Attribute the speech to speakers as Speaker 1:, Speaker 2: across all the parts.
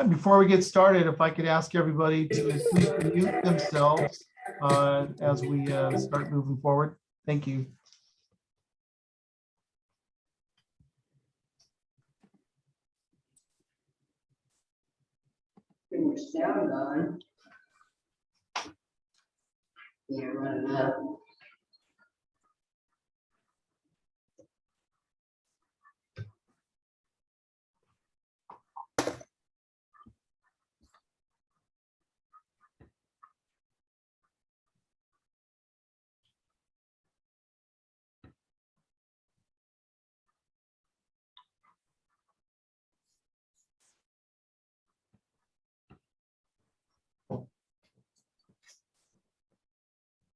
Speaker 1: Before we get started, if I could ask everybody to please mute themselves as we start moving forward. Thank you.
Speaker 2: Bring your sound on. Yeah, run it up.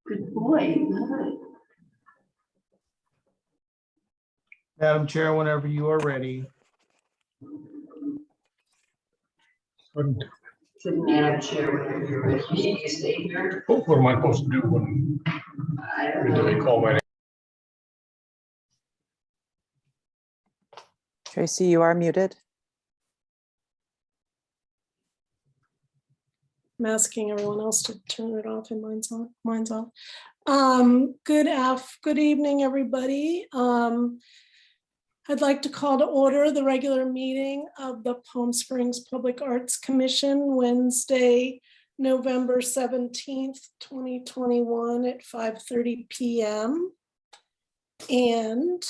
Speaker 2: Good boy, you got it.
Speaker 1: Madam Chair, whenever you are ready.
Speaker 2: Sitting Madam Chair, whenever you're ready. You need to stay here.
Speaker 3: What am I supposed to do when
Speaker 2: I don't know.
Speaker 3: they call my name?
Speaker 4: Tracy, you are muted.
Speaker 5: I'm asking everyone else to turn it off and mine's on. Mine's on. Good evening, everybody. I'd like to call to order the regular meeting of the Palm Springs Public Arts Commission, Wednesday, November 17th, 2021 at 5:30 p.m. And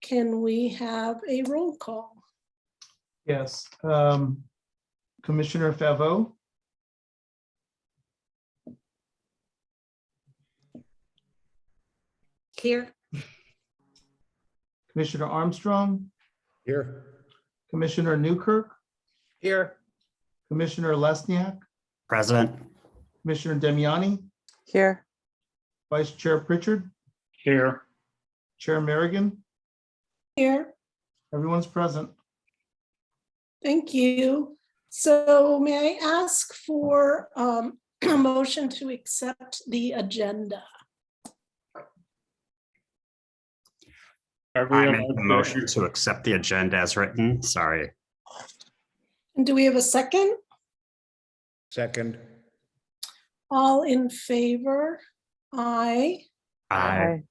Speaker 5: can we have a roll call?
Speaker 1: Yes. Commissioner Favreau.
Speaker 6: Here.
Speaker 1: Commissioner Armstrong.
Speaker 3: Here.
Speaker 1: Commissioner Newkirk.
Speaker 3: Here.
Speaker 1: Commissioner Lesniak.
Speaker 7: Present.
Speaker 1: Commissioner Demiani.
Speaker 4: Here.
Speaker 1: Vice Chair Pritchard.
Speaker 3: Here.
Speaker 1: Chair Merrigan.
Speaker 5: Here.
Speaker 1: Everyone's present.
Speaker 5: Thank you. So may I ask for a motion to accept the agenda?
Speaker 7: I make a motion to accept the agenda as written. Sorry.
Speaker 5: And do we have a second?
Speaker 3: Second.
Speaker 5: All in favor? Aye.
Speaker 7: Aye.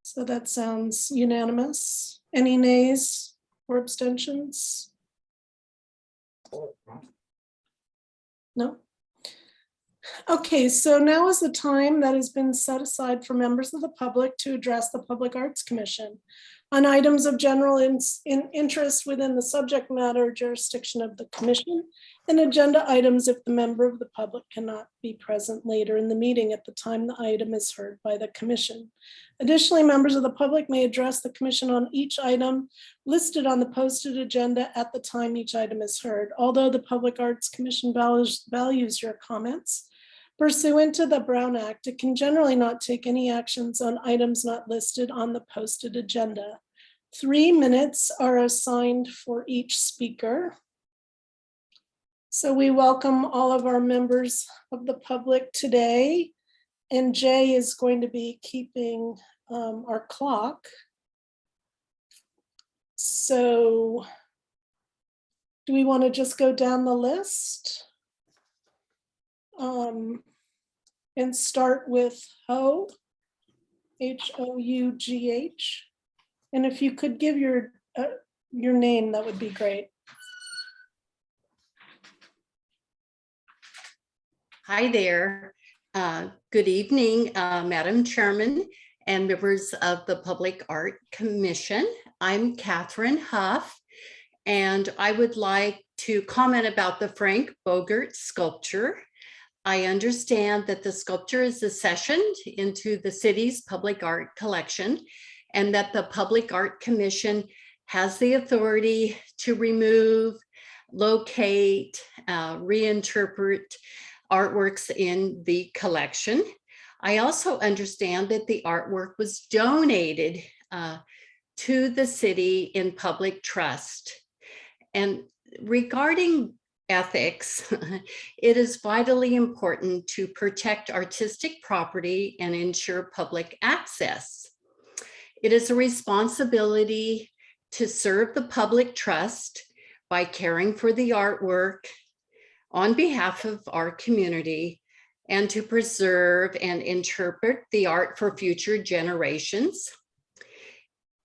Speaker 5: So that sounds unanimous. Any nays or abstentions? No? Okay, so now is the time that has been set aside for members of the public to address the Public Arts Commission on items of general interest within the subject matter jurisdiction of the commission, and agenda items if the member of the public cannot be present later in the meeting at the time the item is heard by the commission. Additionally, members of the public may address the commission on each item listed on the posted agenda at the time each item is heard. Although the Public Arts Commission values your comments, pursuant to the Brown Act, it can generally not take any actions on items not listed on the posted agenda. 3 minutes are assigned for each speaker. So we welcome all of our members of the public today, and Jay is going to be keeping our clock. So do we want to just go down the list? And start with Ho, H-O-U-G-H. And if you could give your name, that would be great.
Speaker 6: Hi there. Good evening, Madam Chairman and members of the Public Art Commission. I'm Catherine Huff, and I would like to comment about the Frank Bogart sculpture. I understand that the sculpture is accessioned into the city's public art collection and that the Public Art Commission has the authority to remove, locate, reinterpret artworks in the collection. I also understand that the artwork was donated to the city in public trust. And regarding ethics, it is vitally important to protect artistic property and ensure public access. It is a responsibility to serve the public trust by caring for the artwork on behalf of our community and to preserve and interpret the art for future generations.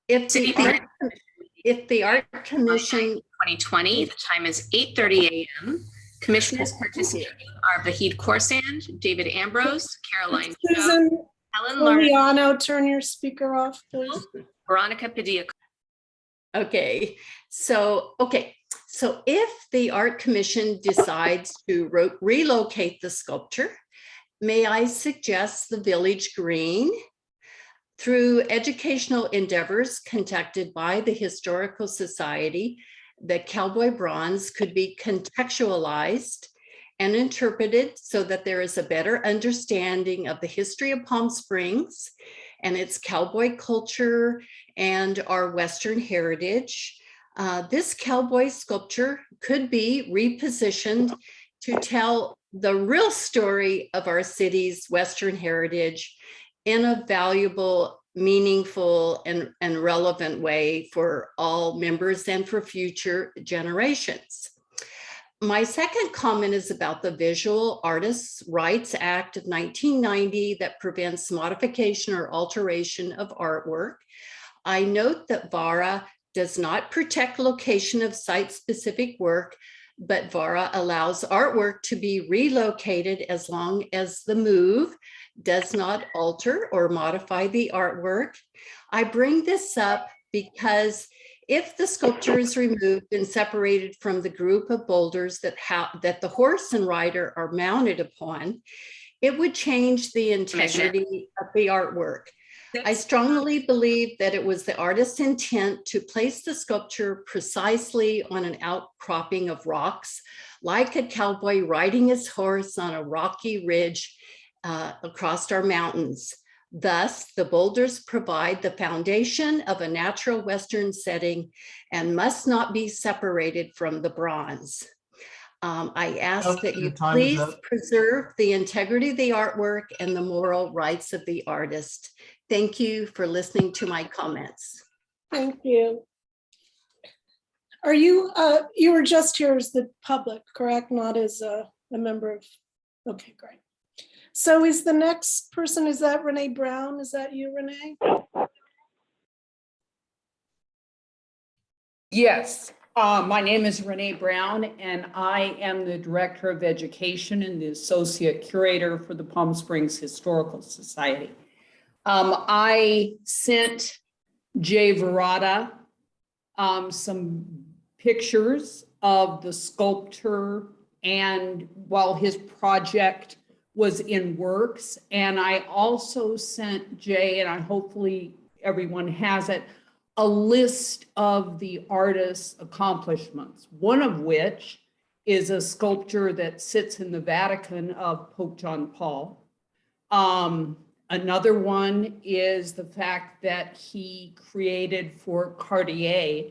Speaker 6: If the Art Commission
Speaker 8: 2020, the time is 8:30 a.m. Commissioners participating are Vahid Khorsand, David Ambrose, Caroline Cho,
Speaker 5: Susan
Speaker 8: Helen Lerner,
Speaker 5: Liliano, turn your speaker off, please.
Speaker 8: Veronica Padilla.
Speaker 6: Okay, so if the Art Commission decides to relocate the sculpture, may I suggest the Village Green? Through educational endeavors conducted by the Historical Society, the cowboy bronze could be contextualized and interpreted so that there is a better understanding of the history of Palm Springs and its cowboy culture and our Western heritage. This cowboy sculpture could be repositioned to tell the real story of our city's Western heritage in a valuable, meaningful, and relevant way for all members and for future generations. My second comment is about the Visual Artists' Rights Act of 1990 that prevents modification or alteration of artwork. I note that VARA does not protect location of site-specific work, but VARA allows artwork to be relocated as long as the move does not alter or modify the artwork. I bring this up because if the sculpture is removed and separated from the group of boulders that the horse and rider are mounted upon, it would change the integrity of the artwork. I strongly believe that it was the artist's intent to place the sculpture precisely on an outcropping of rocks, like a cowboy riding his horse on a rocky ridge across our mountains. Thus, the boulders provide the foundation of a natural Western setting and must not be separated from the bronze. I ask that you please preserve the integrity of the artwork and the moral rights of the artist. Thank you for listening to my comments.
Speaker 5: Thank you. Are you, you were just here as the public, correct? Not as a member of, okay, great. So is the next person, is that Renee Brown? Is that you, Renee?
Speaker 9: Yes, my name is Renee Brown, and I am the Director of Education and the Associate Curator for the Palm Springs Historical Society. I sent Jay Verada some pictures of the sculptor and while his project was in works. And I also sent Jay, and hopefully everyone has it, a list of the artist's accomplishments, one of which is a sculpture that sits in the Vatican of Pope John Paul. Another one is the fact that he created for Cartier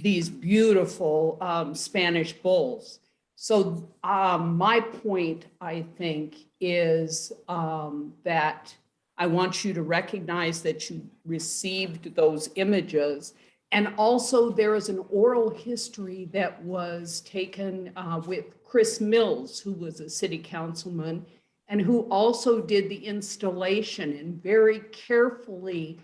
Speaker 9: these beautiful Spanish bowls. So my point, I think, is that I want you to recognize that you received those images. And also there is an oral history that was taken with Chris Mills, who was a city councilman, and who also did the installation and very carefully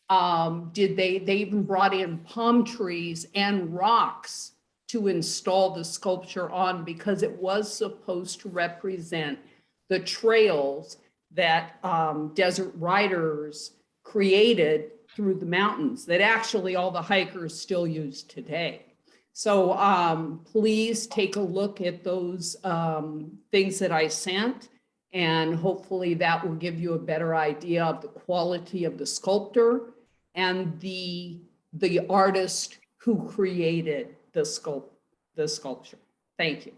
Speaker 9: they even brought in palm trees and rocks to install the sculpture on because it was supposed to represent the trails that desert riders created through the mountains that actually all the hikers still use today. So please take a look at those things that I sent, and hopefully that will give you a better idea of the quality of the sculptor and the artist who created the sculpture. Thank you.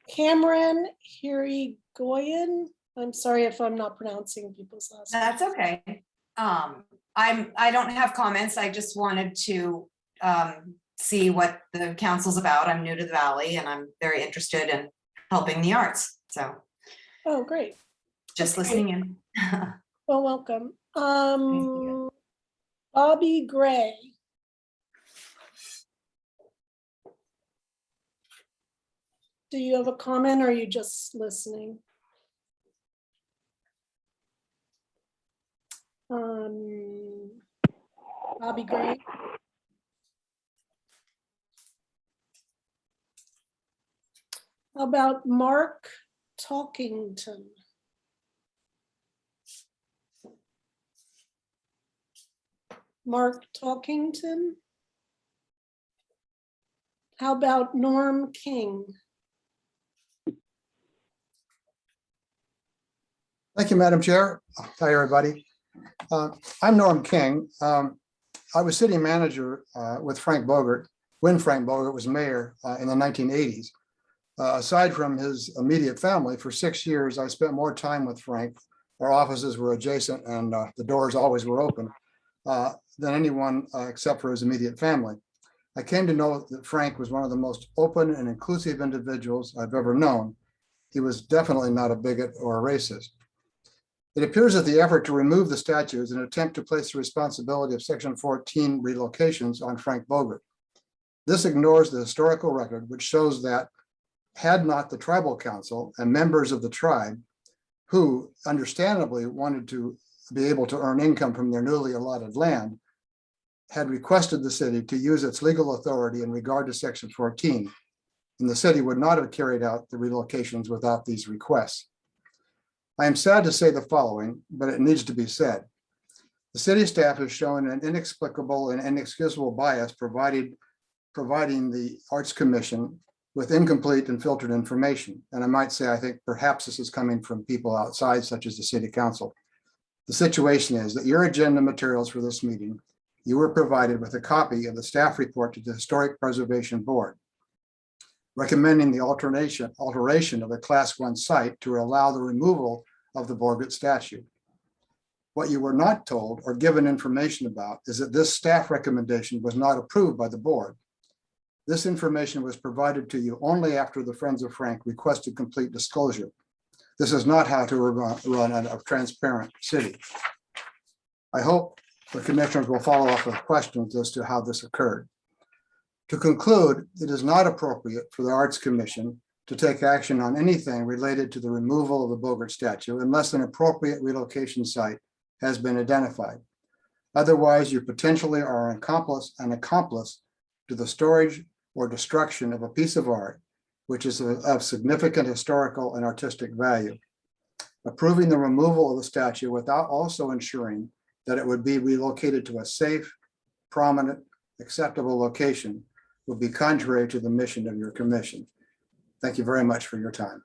Speaker 5: Cameron Hirigoyen. I'm sorry if I'm not pronouncing people's last names.
Speaker 10: That's okay. I don't have comments. I just wanted to see what the council's about. I'm new to the Valley and I'm very interested in helping the arts. So.
Speaker 5: Oh, great.
Speaker 10: Just listening in.
Speaker 5: Well, welcome.
Speaker 10: you.
Speaker 5: Bobby Gray. Do you have a comment or are you just listening? Bobby Gray. How about Mark Talkington? Mark Talkington? How about Norm King?
Speaker 11: Thank you, Madam Chair. Hi, everybody. I'm Norm King. I was city manager with Frank Bogart when Frank Bogart was mayor in the 1980s. Aside from his immediate family, for 6 years, I spent more time with Frank. Our offices were adjacent and the doors always were open than anyone except for his immediate family. I came to know that Frank was one of the most open and inclusive individuals I've ever known. He was definitely not a bigot or a racist. It appears that the effort to remove the statue is an attempt to place the responsibility of Section 14 relocations on Frank Bogart. This ignores the historical record, which shows that had not the tribal council and members of the tribe who understandably wanted to be able to earn income from their newly allotted land had requested the city to use its legal authority in regard to Section 14, and the city would not have carried out the relocations without these requests. I am sad to say the following, but it needs to be said. The city staff has shown an inexplicable and inexcusable bias providing the Arts Commission with incomplete and filtered information. And I might say, I think perhaps this is coming from people outside, such as the city council. The situation is that your agenda materials for this meeting, you were provided with a copy of the staff report to the Historic Preservation Board, recommending the alteration of the Class 1 site to allow the removal of the Bogart statue. What you were not told or given information about is that this staff recommendation was not approved by the board. This information was provided to you only after the Friends of Frank requested complete disclosure. This is not how to run a transparent city. I hope the commissioners will follow up with questions as to how this occurred. To conclude, it is not appropriate for the Arts Commission to take action on anything related to the removal of the Bogart statue unless an appropriate relocation site has been identified. Otherwise, you potentially are an accomplice to the storage or destruction of a piece of art, which is of significant historical and artistic value. Approving the removal of the statue without also ensuring that it would be relocated to a safe, prominent, acceptable location would be contrary to the mission of your commission. Thank you very much for your time.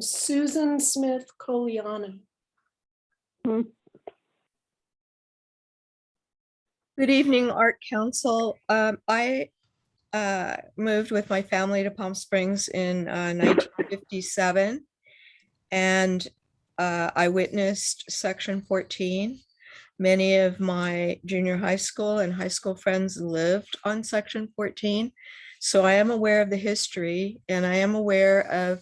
Speaker 5: Susan Smith Coliano.
Speaker 12: Good evening, Art Council. I moved with my family to Palm Springs in 1957, and I witnessed Section 14. Many of my junior high school and high school friends lived on Section 14. So I am aware of the history, and I am aware of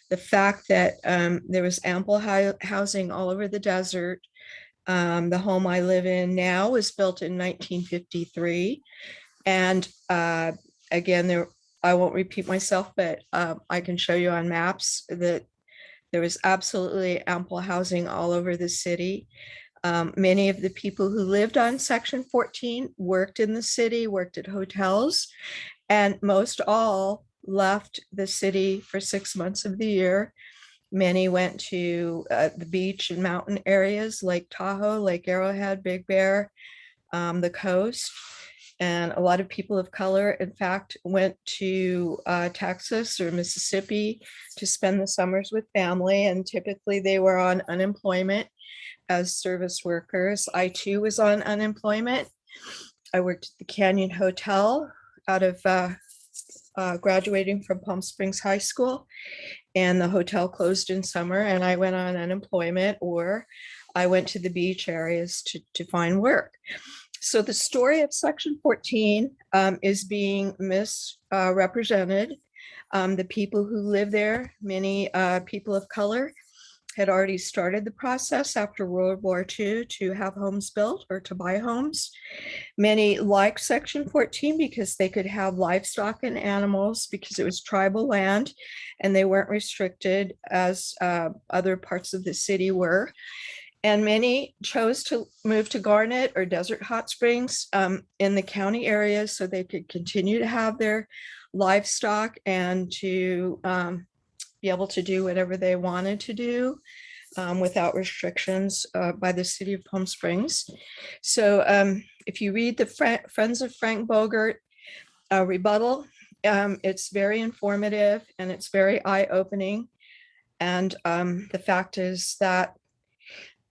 Speaker 12: the fact that there was ample housing all over the desert. The home I live in now was built in 1953. And again, I won't repeat myself, but I can show you on maps that There was absolutely ample housing all over the city. Many of the people who lived on Section 14 worked in the city, worked at hotels, and most all left the city for 6 months of the year. Many went to the beach and mountain areas, Lake Tahoe, Lake Arrowhead, Big Bear, the coast. And a lot of people of color, in fact, went to Texas or Mississippi to spend the summers with family. And typically they were on unemployment as service workers. I too was on unemployment. I worked at the Canyon Hotel out of graduating from Palm Springs High School, and the hotel closed in summer and I went on unemployment, or I went to the beach areas to find work. So the story of Section 14 is being misrepresented. The people who live there, many people of color, had already started the process after World War II to have homes built or to buy homes. Many liked Section 14 because they could have livestock and animals because it was tribal land and they weren't restricted as other parts of the city were. And many chose to move to Garnet or Desert Hot Springs in the county areas so they could continue to have their livestock and to be able to do whatever they wanted to do without restrictions by the city of Palm Springs. So if you read the Friends of Frank Bogart rebuttal, it's very informative and it's very eye-opening. And the fact is that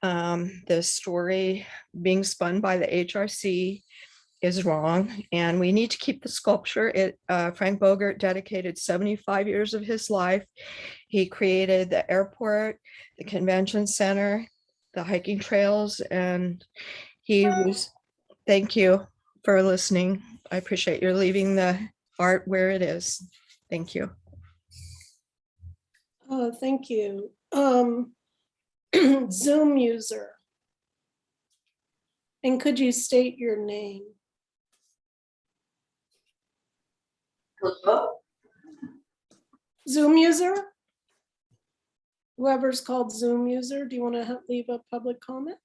Speaker 12: the story being spun by the HRC is wrong, and we need to keep the sculpture. Frank Bogart dedicated 75 years of his life. He created the airport, the convention center, the hiking trails, and he was, thank you for listening. I appreciate your leaving the art where it is. Thank you.
Speaker 5: Thank you. Zoom user. And could you state your name?
Speaker 2: Hello?
Speaker 5: Zoom user? Whoever's called Zoom user, do you want to leave a public comment?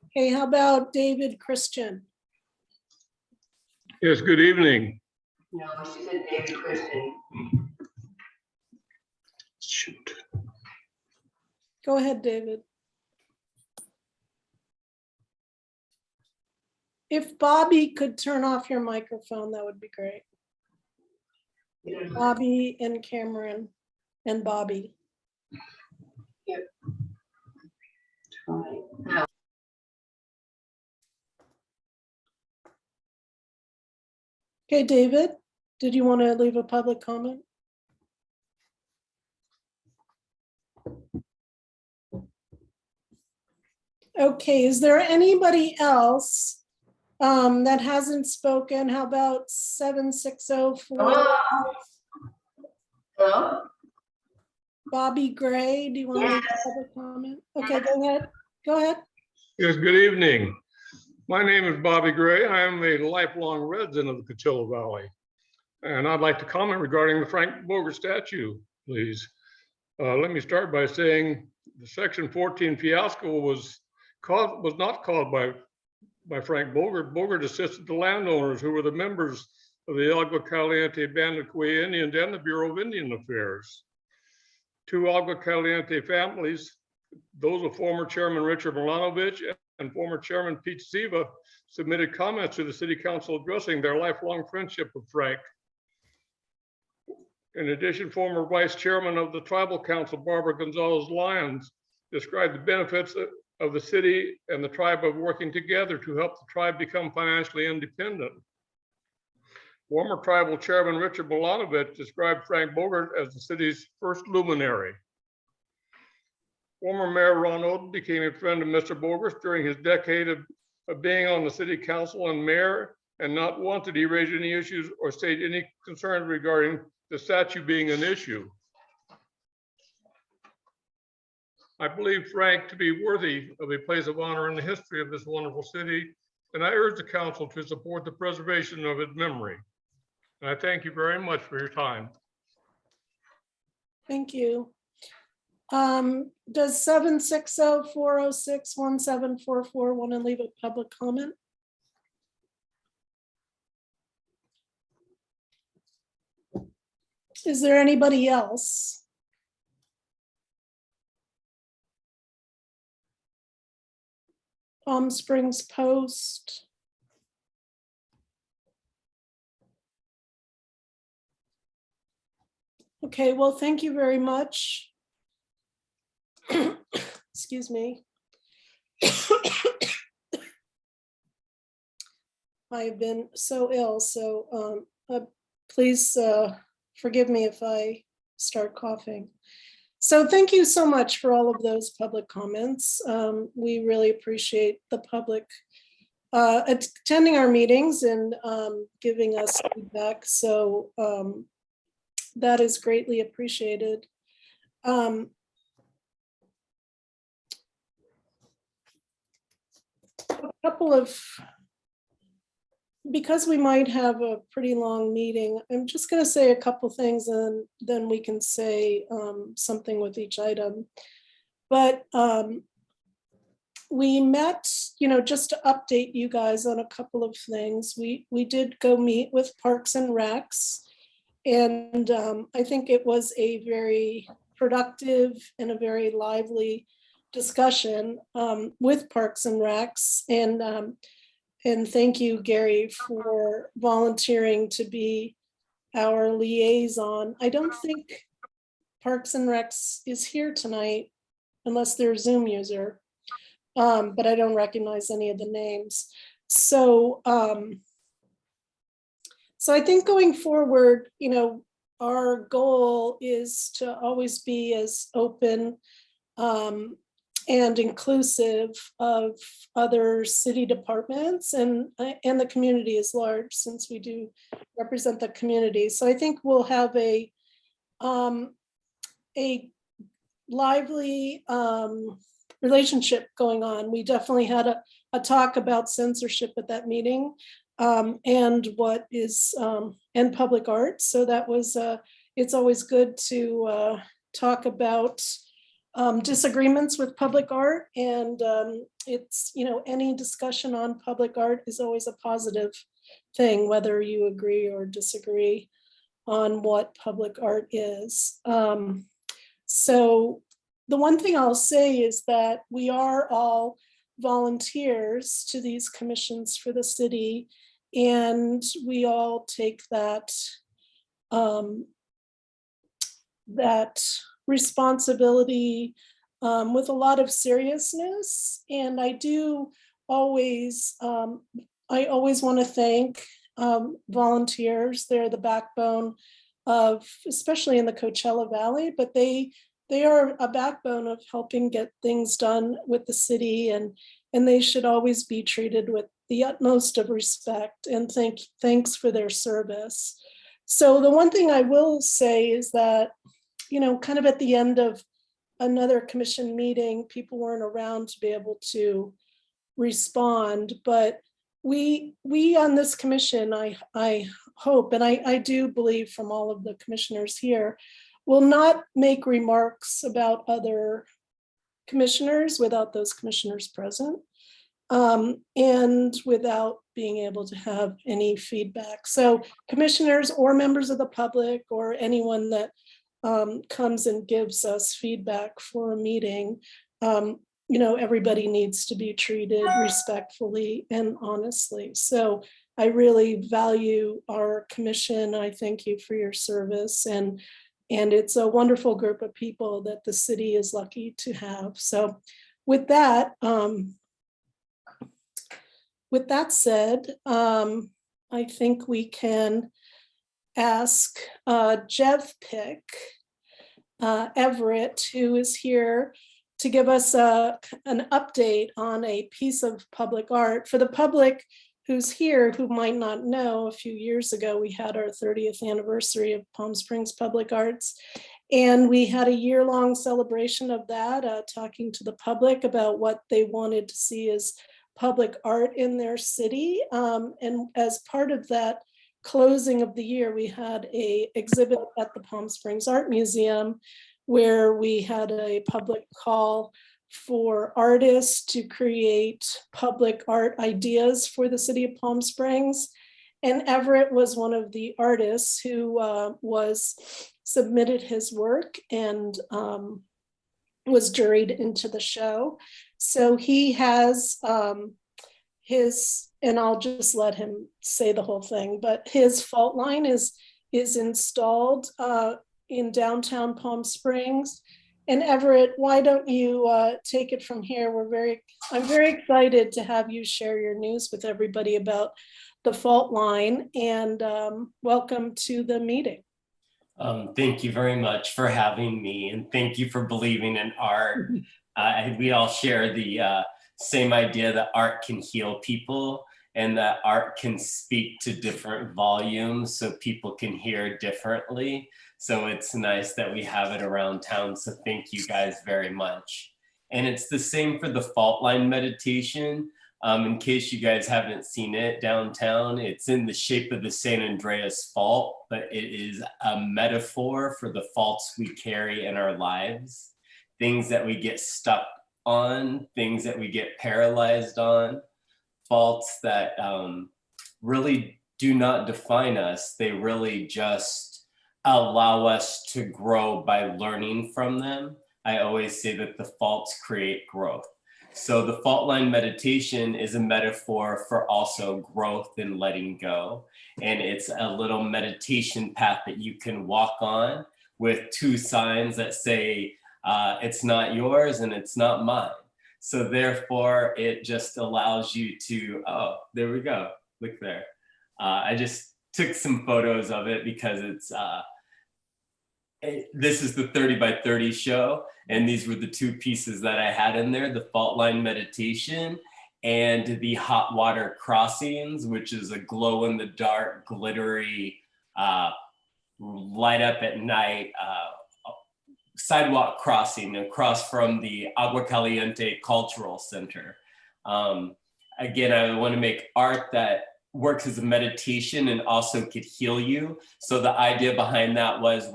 Speaker 5: Okay, how about David Christian?
Speaker 13: Yes, good evening.
Speaker 2: No, she said David Christian.
Speaker 13: Shoot.
Speaker 5: Go ahead, David. If Bobby could turn off your microphone, that would be great. Bobby and Cameron and Bobby. Okay, David, did you want to leave a public comment? Okay, is there anybody else that hasn't spoken? How about 7604?
Speaker 2: Hello?
Speaker 5: Bobby Gray, do you want to make a public comment? Okay, go ahead. Go ahead.
Speaker 13: Yes, good evening. My name is Bobby Gray. I am a lifelong resident of the Coachella Valley. And I'd like to comment regarding the Frank Bogart statue, please. Let me start by saying the Section 14 fiasco was not caused by Frank Bogart. Bogart assisted the landowners who were the members of the Agua Caliente Band of Quay Indians and the Bureau of Indian Affairs. Two Agua Caliente families, those of former Chairman Richard Milanovich and former Chairman Pete Ziva, submitted comments to the City Council addressing their lifelong friendship with Frank. In addition, former Vice Chairman of the Tribal Council, Barbara Gonzalez Lyons, described the benefits of the city and the tribe of working together to help the tribe become financially independent. Former tribal chairman Richard Milanovich described Frank Bogart as the city's first luminary. Former Mayor Ron Oden became a friend of Mr. Bogart during his decade of being on the city council and mayor, and not once did he raise any issues or state any concerns regarding the statue being an issue. I believe Frank to be worthy of a place of honor in the history of this wonderful city, and I urge the council to support the preservation of his memory. And I thank you very much for your time.
Speaker 5: Thank you. Does 760-406-1744 want to leave a public comment? Is there anybody else? Palm Springs Post. Okay, well, thank you very much. Excuse me. I've been so ill, so please forgive me if I start coughing. So thank you so much for all of those public comments. We really appreciate the public attending our meetings and giving us feedback. So that is greatly appreciated. A couple of, because we might have a pretty long meeting, I'm just going to say a couple things and then we can say something with each item. But we met, just to update you guys on a couple of things. We did go meet with Parks and Recs, and I think it was a very productive and a very lively discussion with Parks and Recs. And thank you, Gary, for volunteering to be our liaison. I don't think Parks and Recs is here tonight unless they're a Zoom user, but I don't recognize any of the names. So, so I think going forward, our goal is to always be as open and inclusive of other city departments and the community is large, since we do represent the community. So I think we'll have a lively relationship going on. We definitely had a talk about censorship at that meeting and what is and public art. So that was it's always good to talk about disagreements with public art, and it's any discussion on public art is always a positive thing, whether you agree or disagree on what public art is. So the one thing I'll say is that we are all volunteers to these commissions for the city, and we all take that that responsibility with a lot of seriousness. And I do always, I always want to thank volunteers. They're the backbone of, especially in the Coachella Valley, but they are a backbone of helping get things done with the city, and they should always be treated with the utmost of respect, and thanks for their service. So the one thing I will say is that, kind of at the end of another commission meeting, people weren't around to be able to respond, but we on this commission, I hope, and I do believe from all of the commissioners here, will not make remarks about other commissioners without those commissioners present, and without being able to have any feedback. So commissioners or members of the public or anyone that comes and gives us feedback for a meeting, everybody needs to be treated respectfully and honestly. So I really value our commission. I thank you for your service, and it's a wonderful group of people that the city is lucky to have. So with that said, I think we can ask Jeff Pick Everett, who is here to give us an update on a piece of public art. For the public who's here who might not know, a few years ago we had our 30th anniversary of Palm Springs Public Arts, and we had a year-long celebration of that, talking to the public about what they wanted to see as public art in their city. And as part of that closing of the year, we had a exhibit at the Palm Springs Art Museum where we had a public call for artists to create public art ideas for the city of Palm Springs. And Everett was one of the artists who submitted his work and was juried into the show. So he has and I'll just let him say the whole thing, but his fault line is installed in downtown Palm Springs. And Everett, why don't you take it from here? I'm very excited to have you share your news with everybody about the fault line, and welcome to the meeting.
Speaker 14: Thank you very much for having me, and thank you for believing in art. We all share the same idea that art can heal people and that art can speak to different volumes so people can hear differently. So it's nice that we have it around town. So thank you guys very much. And it's the same for the fault line meditation. In case you guys haven't seen it downtown, it's in the shape of the San Andreas Fault, but it is a metaphor for the faults we carry in our lives, things that we get stuck on, things that we get paralyzed on, faults that really do not define us. They really just allow us to grow by learning from them. I always say that the faults create growth. So the fault line meditation is a metaphor for also growth and letting go. And it's a little meditation path that you can walk on with two signs that say, it's not yours and it's not mine. So therefore it just allows you to, oh, there we go, look there. I just took some photos of it because this is the 30 by 30 show. And these were the two pieces that I had in there, the fault line meditation and the hot water crossings, which is a glow in the dark, glittery, light up at night, sidewalk crossing across from the Agua Caliente Cultural Center. Again, I want to make art that works as a meditation and also could heal you. So the idea behind that was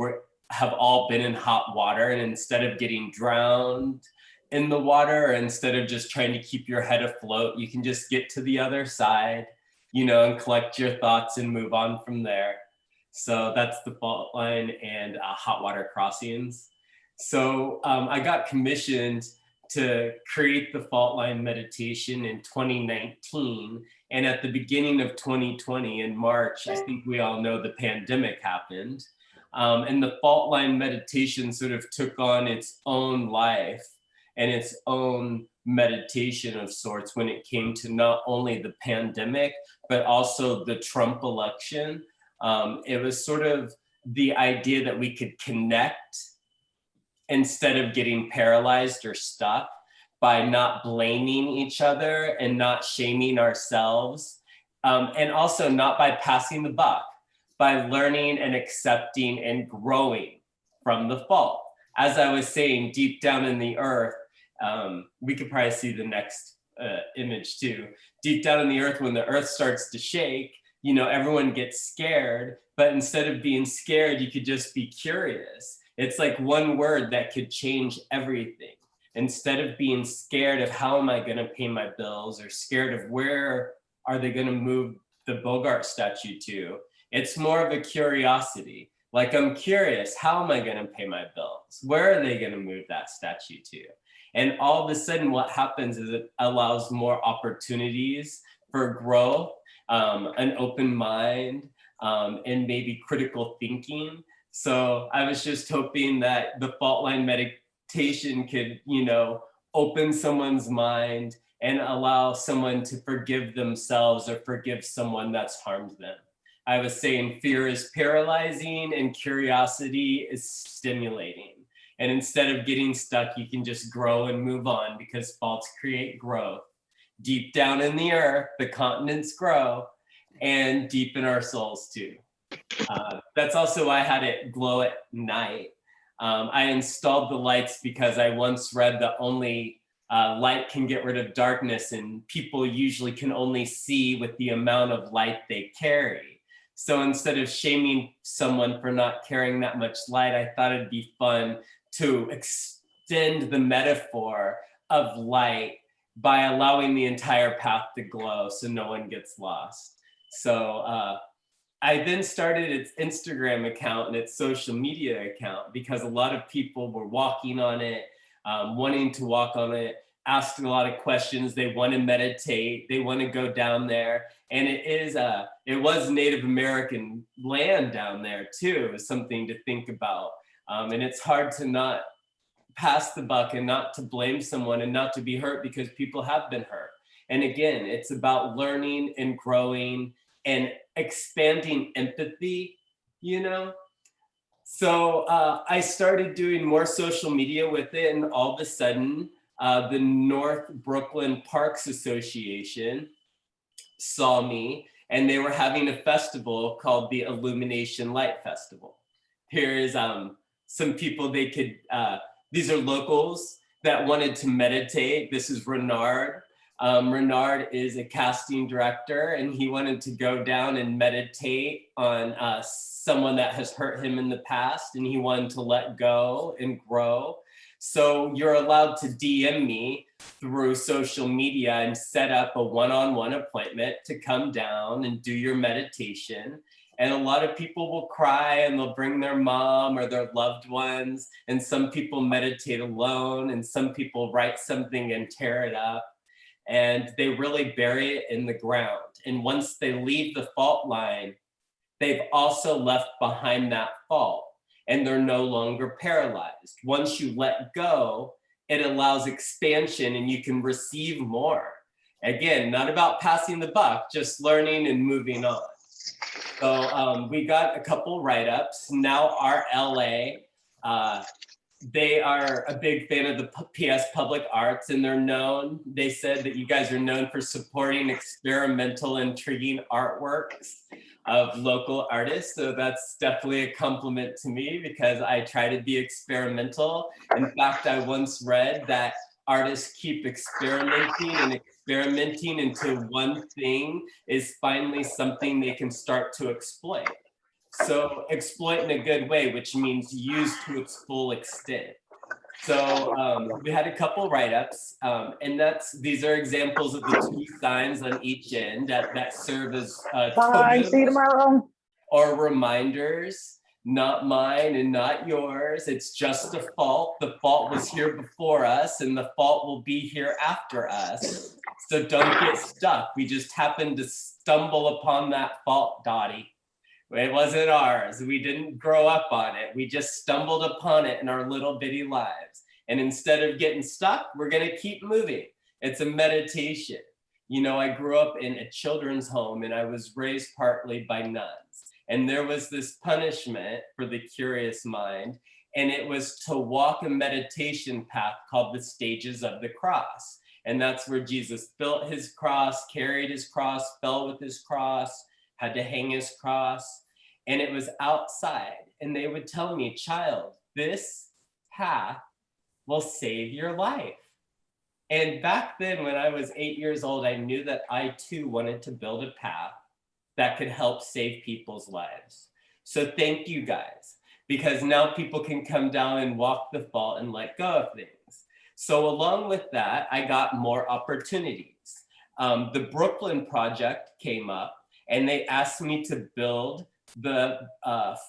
Speaker 14: have all been in hot water, and instead of getting drowned in the water, or instead of just trying to keep your head afloat, you can just get to the other side, and collect your thoughts and move on from there. So that's the fault line and hot water crossings. So I got commissioned to create the fault line meditation in 2019. And at the beginning of 2020 in March, I think we all know the pandemic happened. And the fault line meditation sort of took on its own life and its own meditation of sorts when it came to not only the pandemic, but also the Trump election. It was sort of the idea that we could connect instead of getting paralyzed or stuck by not blaming each other and not shaming ourselves, and also not by passing the buck, by learning and accepting and growing from the fault. As I was saying, deep down in the earth, we could probably see the next image too. Deep down in the earth, when the earth starts to shake, everyone gets scared, but instead of being scared, you could just be curious. It's like one word that could change everything. Instead of being scared of how am I gonna pay my bills, or scared of where are they gonna move the Bogart statue to, it's more of a curiosity. Like, I'm curious, how am I gonna pay my bills? Where are they gonna move that statue to? And all of a sudden what happens is it allows more opportunities for growth, an open mind, and maybe critical thinking. So I was just hoping that the fault line meditation could, open someone's mind and allow someone to forgive themselves or forgive someone that's harmed them. I was saying fear is paralyzing and curiosity is stimulating. And instead of getting stuck, you can just grow and move on, because faults create growth. Deep down in the earth, the continents grow, and deep in our souls too. That's also why I had it glow at night. I installed the lights because I once read that only light can get rid of darkness, and people usually can only see with the amount of light they carry. So instead of shaming someone for not carrying that much light, I thought it'd be fun to extend the metaphor of light by allowing the entire path to glow so no one gets lost. So I then started its Instagram account and its social media account because a lot of people were walking on it, wanting to walk on it, asking a lot of questions. They want to meditate, they want to go down there. And it was Native American land down there too, is something to think about. And it's hard to not pass the buck and not to blame someone and not to be hurt because people have been hurt. And again, it's about learning and growing and expanding empathy, you know? So I started doing more social media with it, and all of a sudden, the North Brooklyn Parks Association saw me, and they were having a festival called the Illumination Light Festival. Here's some people these are locals that wanted to meditate. This is Renard. Renard is a casting director, and he wanted to go down and meditate on someone that has hurt him in the past, and he wanted to let go and grow. So you're allowed to DM me through social media and set up a one-on-one appointment to come down and do your meditation. And a lot of people will cry and they'll bring their mom or their loved ones. And some people meditate alone, and some people write something and tear it up. And they really bury it in the ground. And once they leave the fault line, they've also left behind that fault, and they're no longer paralyzed. Once you let go, it allows expansion and you can receive more. Again, not about passing the buck, just learning and moving on. So we got a couple write-ups. Now RLA, they are a big fan of the PS Public Arts, and they said that you guys are known for supporting experimental, intriguing artworks of local artists. So that's definitely a compliment to me because I try to be experimental. In fact, I once read that artists keep experimenting until one thing is finally something they can start to exploit. So exploit in a good way, which means use to its full extent. So we had a couple write-ups, and these are examples of the two signs on each end that serve as
Speaker 15: Bye, see you tomorrow.
Speaker 14: or reminders. Not mine and not yours. It's just a fault. The fault was here before us, and the fault will be here after us. So don't get stuck. We just happened to stumble upon that fault, Dottie. It wasn't ours. We didn't grow up on it. We just stumbled upon it in our little bitty lives. And instead of getting stuck, we're going to keep moving. It's a meditation. You know, I grew up in a children's home, and I was raised partly by nuns. And there was this punishment for the curious mind, and it was to walk a meditation path called the stages of the cross. And that's where Jesus built his cross, carried his cross, fell with his cross, had to hang his cross, and it was outside. And they would tell me, child, this path will save your life. And back then, when I was 8 years old, I knew that I too wanted to build a path that could help save people's lives. So thank you guys, because now people can come down and walk the fault and let go of things. So along with that, I got more opportunities. The Brooklyn project came up, and they asked me to build the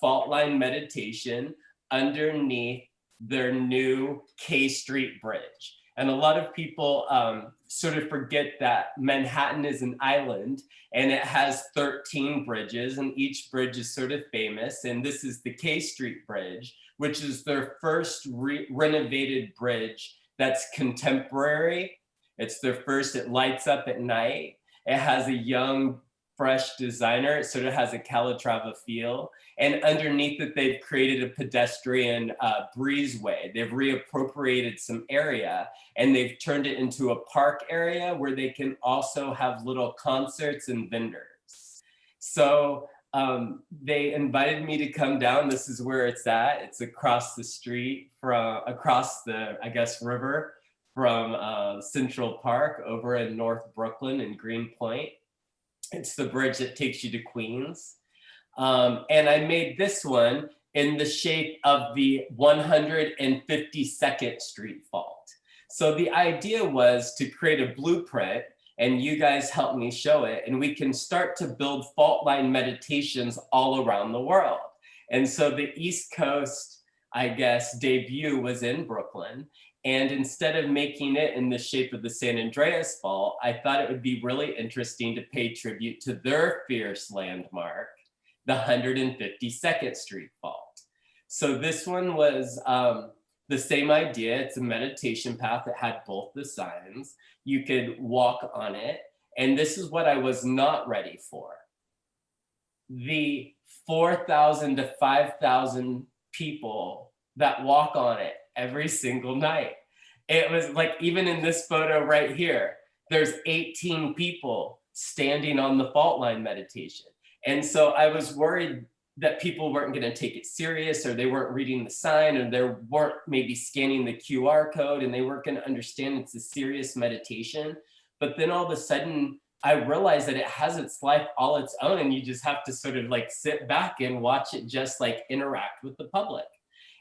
Speaker 14: fault line meditation underneath their new K Street Bridge. And a lot of people sort of forget that Manhattan is an island, and it has 13 bridges, and each bridge is sort of famous. And this is the K Street Bridge, which is their first renovated bridge that's contemporary. It's their first. It lights up at night. It has a young, fresh designer. It sort of has a Calatrava feel. And underneath it, they've created a pedestrian breezeway. They've reappropriated some area, and they've turned it into a park area where they can also have little concerts and vendors. So they invited me to come down. This is where it's at. It's across the street across the, I guess, river from Central Park over in North Brooklyn and Greenpoint. It's the bridge that takes you to Queens. And I made this one in the shape of the 152nd Street fault. So the idea was to create a blueprint, and you guys helped me show it, and we can start to build fault line meditations all around the world. And so the East Coast, I guess, debut was in Brooklyn. And instead of making it in the shape of the San Andreas Fault, I thought it would be really interesting to pay tribute to their fierce landmark, the 152nd Street Fault. So this one was the same idea. It's a meditation path that had both the signs. You could walk on it. And this is what I was not ready for. The 4,000 to 5,000 people that walk on it every single night. It was like, even in this photo right here, there's 18 people standing on the fault line meditation. And so I was worried that people weren't going to take it serious, or they weren't reading the sign, or they weren't maybe scanning the QR code, and they weren't going to understand it's a serious meditation. But then all of a sudden, I realized that it has its life all its own, and you just have to sort of like sit back and watch it just like interact with the public.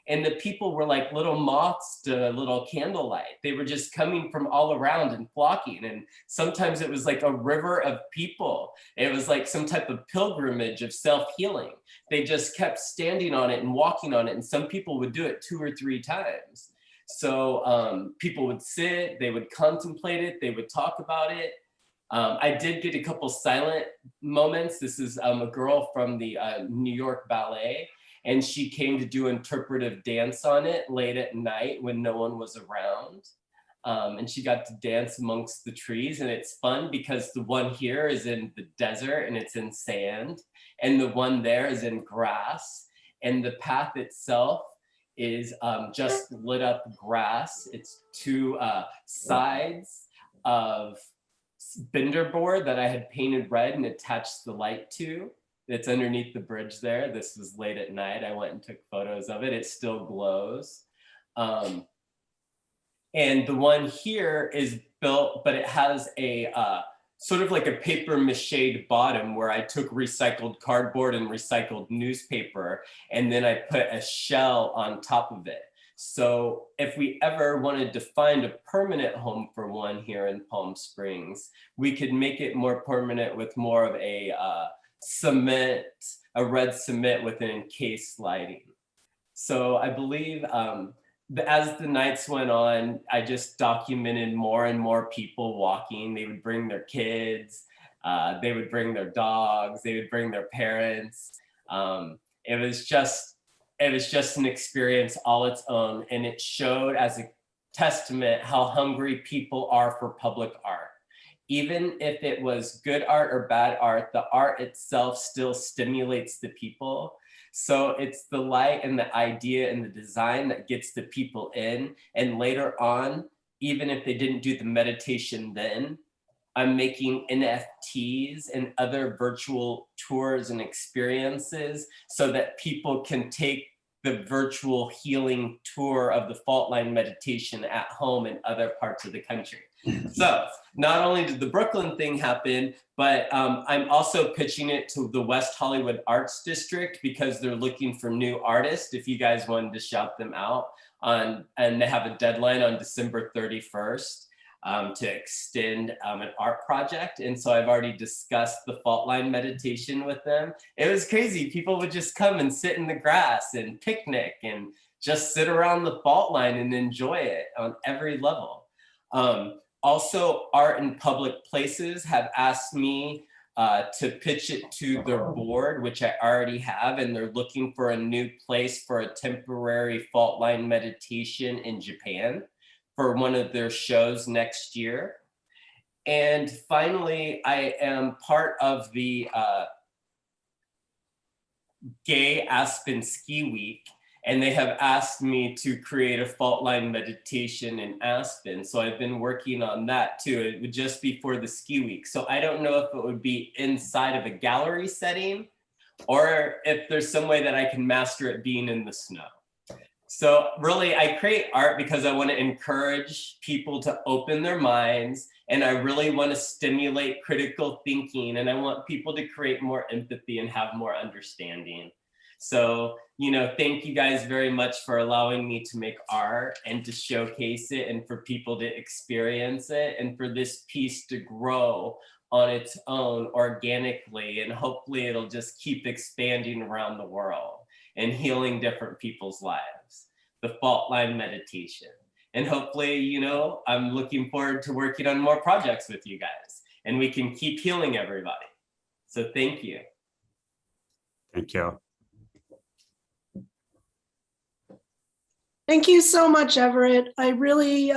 Speaker 14: And the people were like little moths to little candlelight. They were just coming from all around and flocking. And sometimes it was like a river of people. It was like some type of pilgrimage of self-healing. They just kept standing on it and walking on it. And some people would do it 2 or 3 times. So people would sit, they would contemplate it, they would talk about it. I did get a couple silent moments. This is a girl from the New York Ballet, and she came to do interpretive dance on it late at night when no one was around. And she got to dance amongst the trees, and it's fun because the one here is in the desert and it's in sand, and the one there is in grass, and the path itself is just lit up grass. It's 2 sides of binder board that I had painted red and attached the light to. It's underneath the bridge there. This was late at night. I went and took photos of it. It still glows. And the one here is built, but it has a sort of like a paper mache bottom where I took recycled cardboard and recycled newspaper, and then I put a shell on top of it. So if we ever wanted to find a permanent home for one here in Palm Springs, we could make it more permanent with more of a cement, a red cement with an encased lighting. So I believe as the nights went on, I just documented more and more people walking. They would bring their kids, they would bring their dogs, they would bring their parents. It was just an experience all its own, and it showed as a testament how hungry people are for public art. Even if it was good art or bad art, the art itself still stimulates the people. So it's the light and the idea and the design that gets the people in. And later on, even if they didn't do the meditation then, I'm making NFTs and other virtual tours and experiences so that people can take the virtual healing tour of the fault line meditation at home in other parts of the country. So not only did the Brooklyn thing happen, but I'm also pitching it to the West Hollywood Arts District because they're looking for new artists. If you guys wanted to shout them out and they have a deadline on December 31st. To extend an art project. And so I've already discussed the fault line meditation with them. It was crazy. People would just come and sit in the grass and picnic and just sit around the fault line and enjoy it on every level. Also, Art in Public Places have asked me to pitch it to their board, which I already have, and they're looking for a new place for a temporary fault line meditation in Japan for one of their shows next year. And finally, I am part of the Gay Aspen Ski Week, and they have asked me to create a fault line meditation in Aspen. So I've been working on that too. It would just be for the ski week. So I don't know if it would be inside of a gallery setting or if there's some way that I can master it being in the snow. So really, I create art because I want to encourage people to open their minds And I really want to stimulate critical thinking, and I want people to create more empathy and have more understanding. So, thank you guys very much for allowing me to make art and to showcase it and for people to experience it and for this piece to grow on its own organically. And hopefully it'll just keep expanding around the world and healing different people's lives. The fault line meditation. And hopefully, I'm looking forward to working on more projects with you guys and we can keep healing everybody. So thank you.
Speaker 7: Thank you.
Speaker 5: Thank you so much, Everett. I really,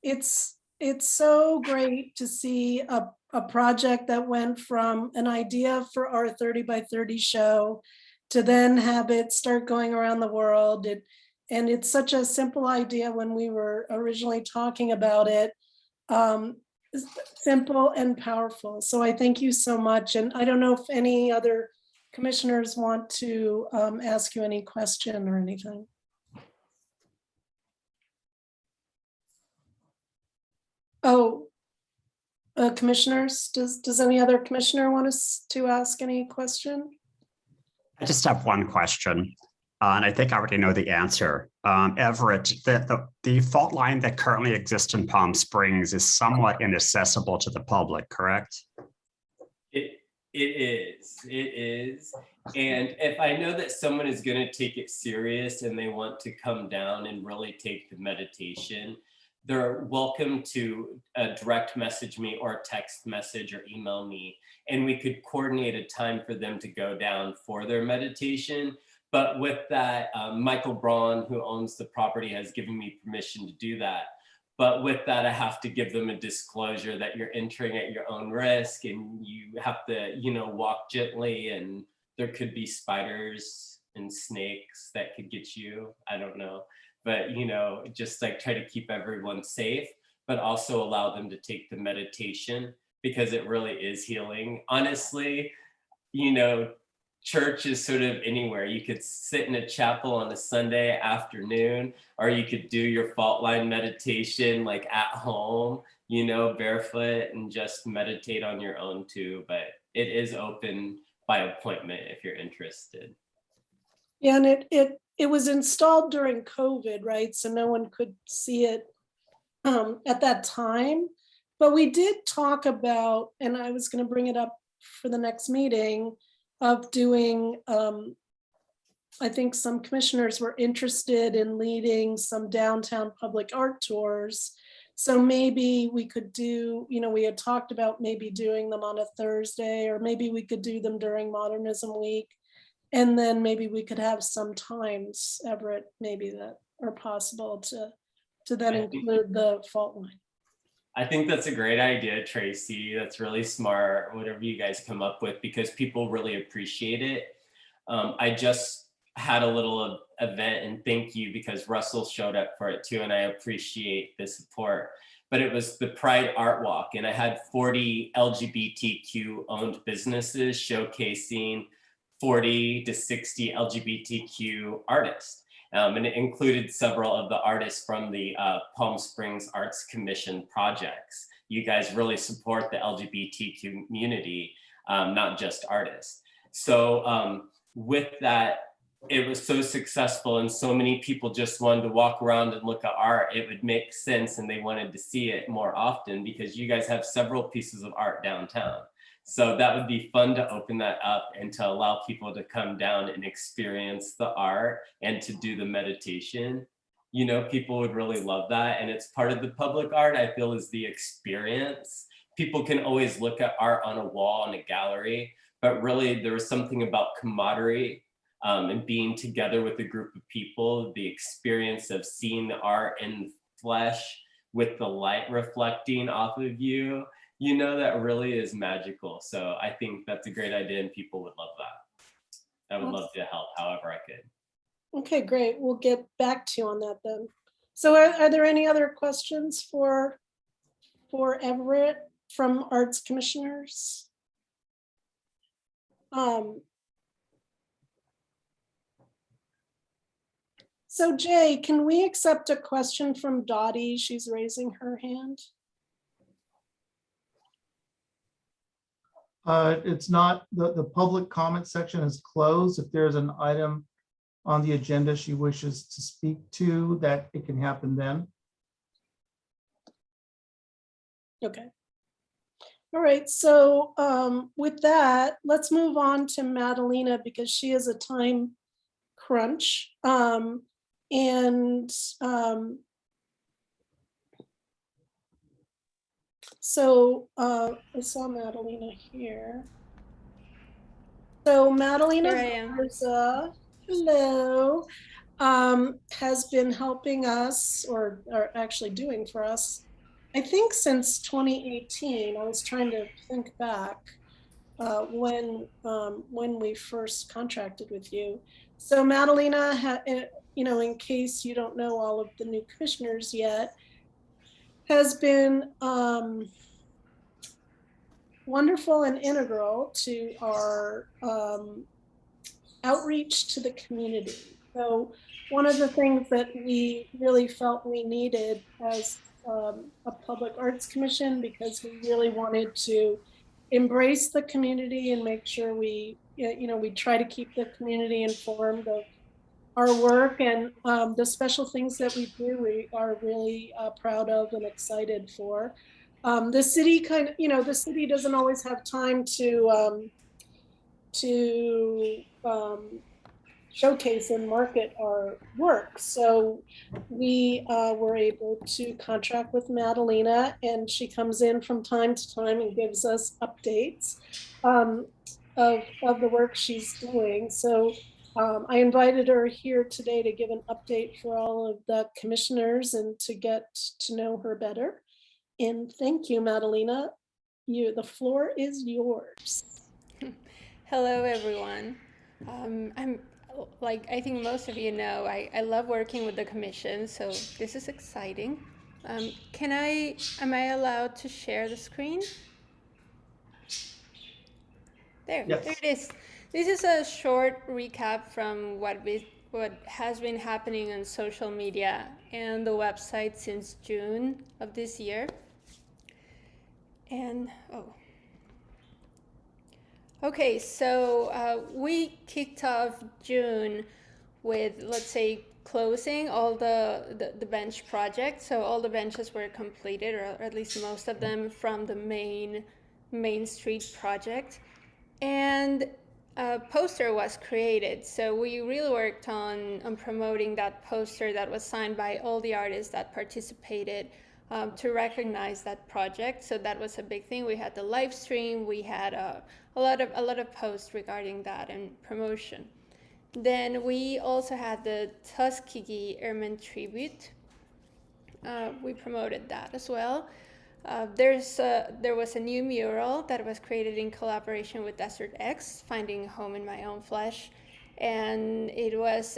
Speaker 5: it's so great to see a project that went from an idea for our 30 by 30 show to then have it start going around the world. And it's such a simple idea when we were originally talking about it, simple and powerful. So I thank you so much. And I don't know if any other commissioners want to ask you any question or anything. Oh, commissioners, does any other commissioner want us to ask any question?
Speaker 7: I just have one question, and I think I already know the answer. Everett, the fault line that currently exists in Palm Springs is somewhat inaccessible to the public, correct?
Speaker 14: It is. And if I know that someone is going to take it serious and they want to come down and really take the meditation, they're welcome to direct message me or text message or email me, and we could coordinate a time for them to go down for their meditation. But with that, Michael Braun, who owns the property, has given me permission to do that. But with that, I have to give them a disclosure that you're entering at your own risk and you have to, walk gently, and there could be spiders and snakes that could get you. I don't know. But, just like try to keep everyone safe, but also allow them to take the meditation because it really is healing. Honestly, church is sort of anywhere. You could sit in a chapel on a Sunday afternoon, or you could do your fault line meditation like at home, barefoot, and just meditate on your own too. But it is open by appointment if you're interested.
Speaker 5: Yeah, and it was installed during COVID, right? So no one could see it at that time. But we did talk about, and I was going to bring it up for the next meeting, of doing, I think some commissioners were interested in leading some downtown public art tours. So maybe we could do, we had talked about maybe doing them on a Thursday, or maybe we could do them during Modernism Week. And then maybe we could have some times, Everett, maybe that are possible to then include the fault line.
Speaker 14: I think that's a great idea, Tracy. That's really smart, whatever you guys come up with, because people really appreciate it. I just had a little event, and thank you, because Russell showed up for it too, and I appreciate the support. But it was the Pride Art Walk, and I had 40 LGBTQ owned businesses showcasing 40 to 60 LGBTQ artists. And it included several of the artists from the Palm Springs Arts Commission projects. You guys really support the LGBT community, not just artists. So with that, it was so successful and so many people just wanted to walk around and look at art. It would make sense, and they wanted to see it more often because you guys have several pieces of art downtown. So that would be fun to open that up and to allow people to come down and experience the art and to do the meditation. People would really love that. And it's part of the public art, I feel, is the experience. People can always look at art on a wall in a gallery, but really there was something about camaraderie and being together with a group of people, the experience of seeing the art in flesh with the light reflecting off of you. That really is magical. So I think that's a great idea and people would love that. I would love to help however I could.
Speaker 5: Okay, great. We'll get back to you on that then. So are there any other questions for Everett from Arts Commissioners? So Jay, can we accept a question from Dottie? She's raising her hand.
Speaker 1: It's not, the public comment section is closed. If there's an item on the agenda she wishes to speak to, that it can happen then.
Speaker 5: Okay. All right, so with that, let's move on to Madalena because she has a time crunch. So I saw Madalena here. So Madalena
Speaker 12: Here I am.
Speaker 5: Garza, hello, has been helping us or actually doing for us, I think since 2018. I was trying to think back when we first contracted with you. So Madalena, in case you don't know all of the new commissioners yet, has been wonderful and integral to our outreach to the community. So one of the things that we really felt we needed as a public arts commission, because we really wanted to embrace the community and make sure we try to keep the community informed of our work and the special things that we do, we are really proud of and excited for. The city the city doesn't always have time to showcase and market our work. So we were able to contract with Madalena, and she comes in from time to time and gives us updates of the work she's doing. So I invited her here today to give an update for all of the commissioners and to get to know her better. And thank you, Madalena. The floor is yours.
Speaker 16: Hello, everyone. I think most of you know, I love working with the commission, so this is exciting. Am I allowed to share the screen? There it is. This is a short recap from what has been happening on social media and the website since June of this year. And, okay, so we kicked off June with, let's say, closing all the bench projects. So all the benches were completed, or at least most of them, from the Main Street project. And a poster was created. So we really worked on promoting that poster that was signed by all the artists that participated to recognize that project. So that was a big thing. We had the live stream. We had a lot of posts regarding that and promotion. Then we also had the Tuskegee Airmen tribute. We promoted that as well. There was a new mural that was created in collaboration with Desert X, Finding a Home in My Own Flesh. And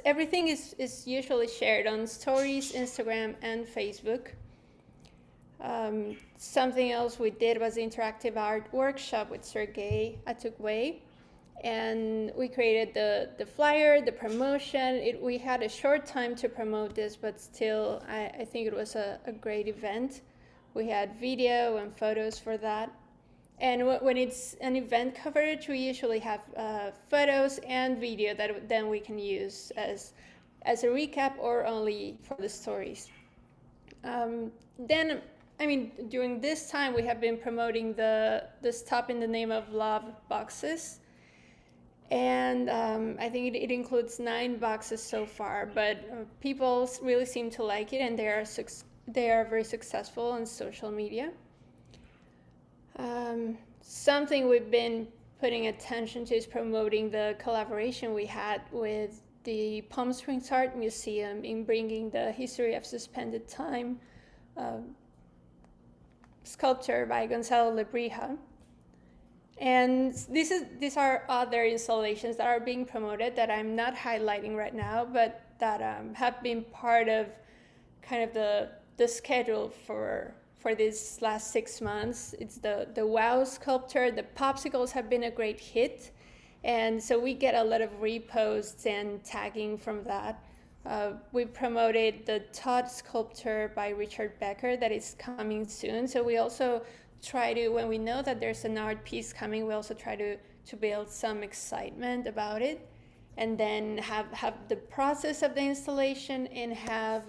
Speaker 16: everything is usually shared on stories, Instagram, and Facebook. Something else we did was interactive art workshop with Sergey Atukwe. And we created the flyer, the promotion. We had a short time to promote this, but still, I think it was a great event. We had video and photos for that. And when it's an event coverage, we usually have photos and video that then we can use as a recap or only for the stories. During this time, we have been promoting the Stop in the Name of Love boxes. And I think it includes 9 boxes so far, but people really seem to like it, and they are very successful on social media. Something we've been putting attention to is promoting the collaboration we had with the Palm Springs Art Museum in bringing the History of Suspended Time sculpture by Gonzalo Lebrija. And these are other installations that are being promoted that I'm not highlighting right now, but that have been part of kind of the schedule for these last 6 months. It's the WOW sculpture. The popsicles have been a great hit. And so we get a lot of reposts and tagging from that. We promoted the Todd sculpture by Richard Becker that is coming soon. So we also try to, when we know that there's an art piece coming, we also try to build some excitement about it, and then have the process of the installation, and have,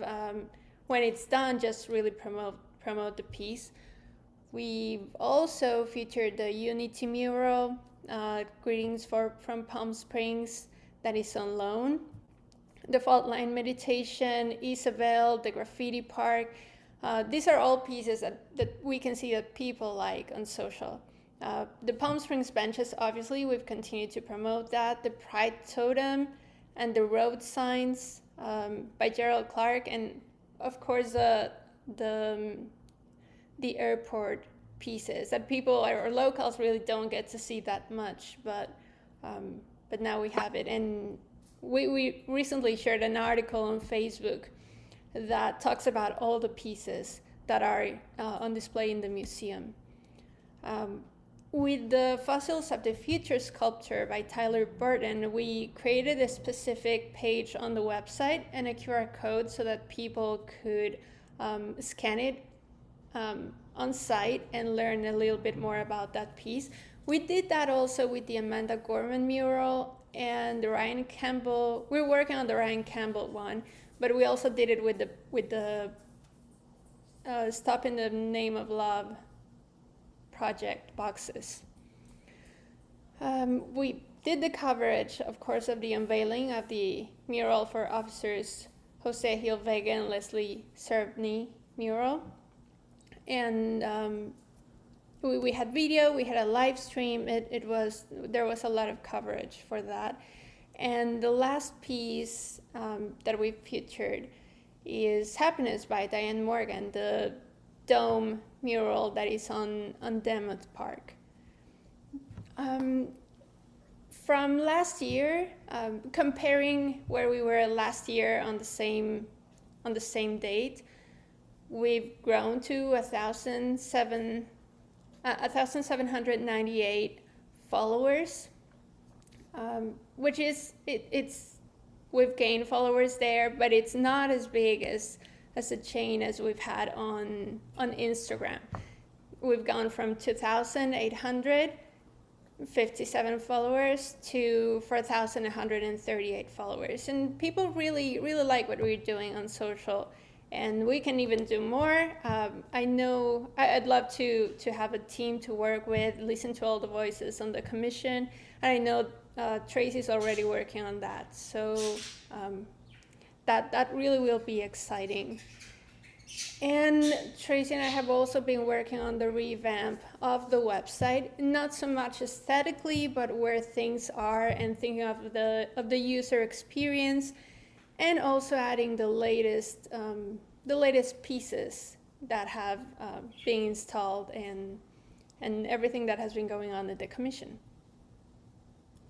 Speaker 16: when it's done, just really promote the piece. We've also featured the Unity mural, Greetings from Palm Springs, that is on loan. The Fault Line Meditation, Isabel, the Graffiti Park. These are all pieces that we can see that people like on social. The Palm Springs benches, obviously, we've continued to promote that. The Pride Totem and the road signs by Gerald Clark, and of course the airport pieces that people or locals really don't get to see that much, but now we have it. And we recently shared an article on Facebook that talks about all the pieces that are on display in the museum. With the Fossils of the Future sculpture by Tyler Burton, we created a specific page on the website and a QR code so that people could scan it on site and learn a little bit more about that piece. We did that also with the Amanda Gorman mural and the Ryan Campbell. We're working on the Ryan Campbell one, but we also did it with the Stop in the Name of Love project boxes. We did the coverage, of course, of the unveiling of the mural for officers Jose Gil Vega and Leslie Servney mural. And we had video, we had a live stream. There was a lot of coverage for that. And the last piece that we featured is Happiness by Diane Morgan, the dome mural that is on Demuth Park. From last year, comparing where we were last year on the same date, we've grown to 1,798 followers, which is we've gained followers there, but it's not as big as a chain as we've had on Instagram. We've gone from 2,857 followers to 4,138 followers, and people really like what we're doing on social. And we can even do more. I know I'd love to have a team to work with, listen to all the voices on the commission. And I know Tracy's already working on that. So that really will be exciting. And Tracy and I have also been working on the revamp of the website, not so much aesthetically, but where things are, and thinking of the user experience, and also adding the latest pieces that have been installed, and everything that has been going on at the commission.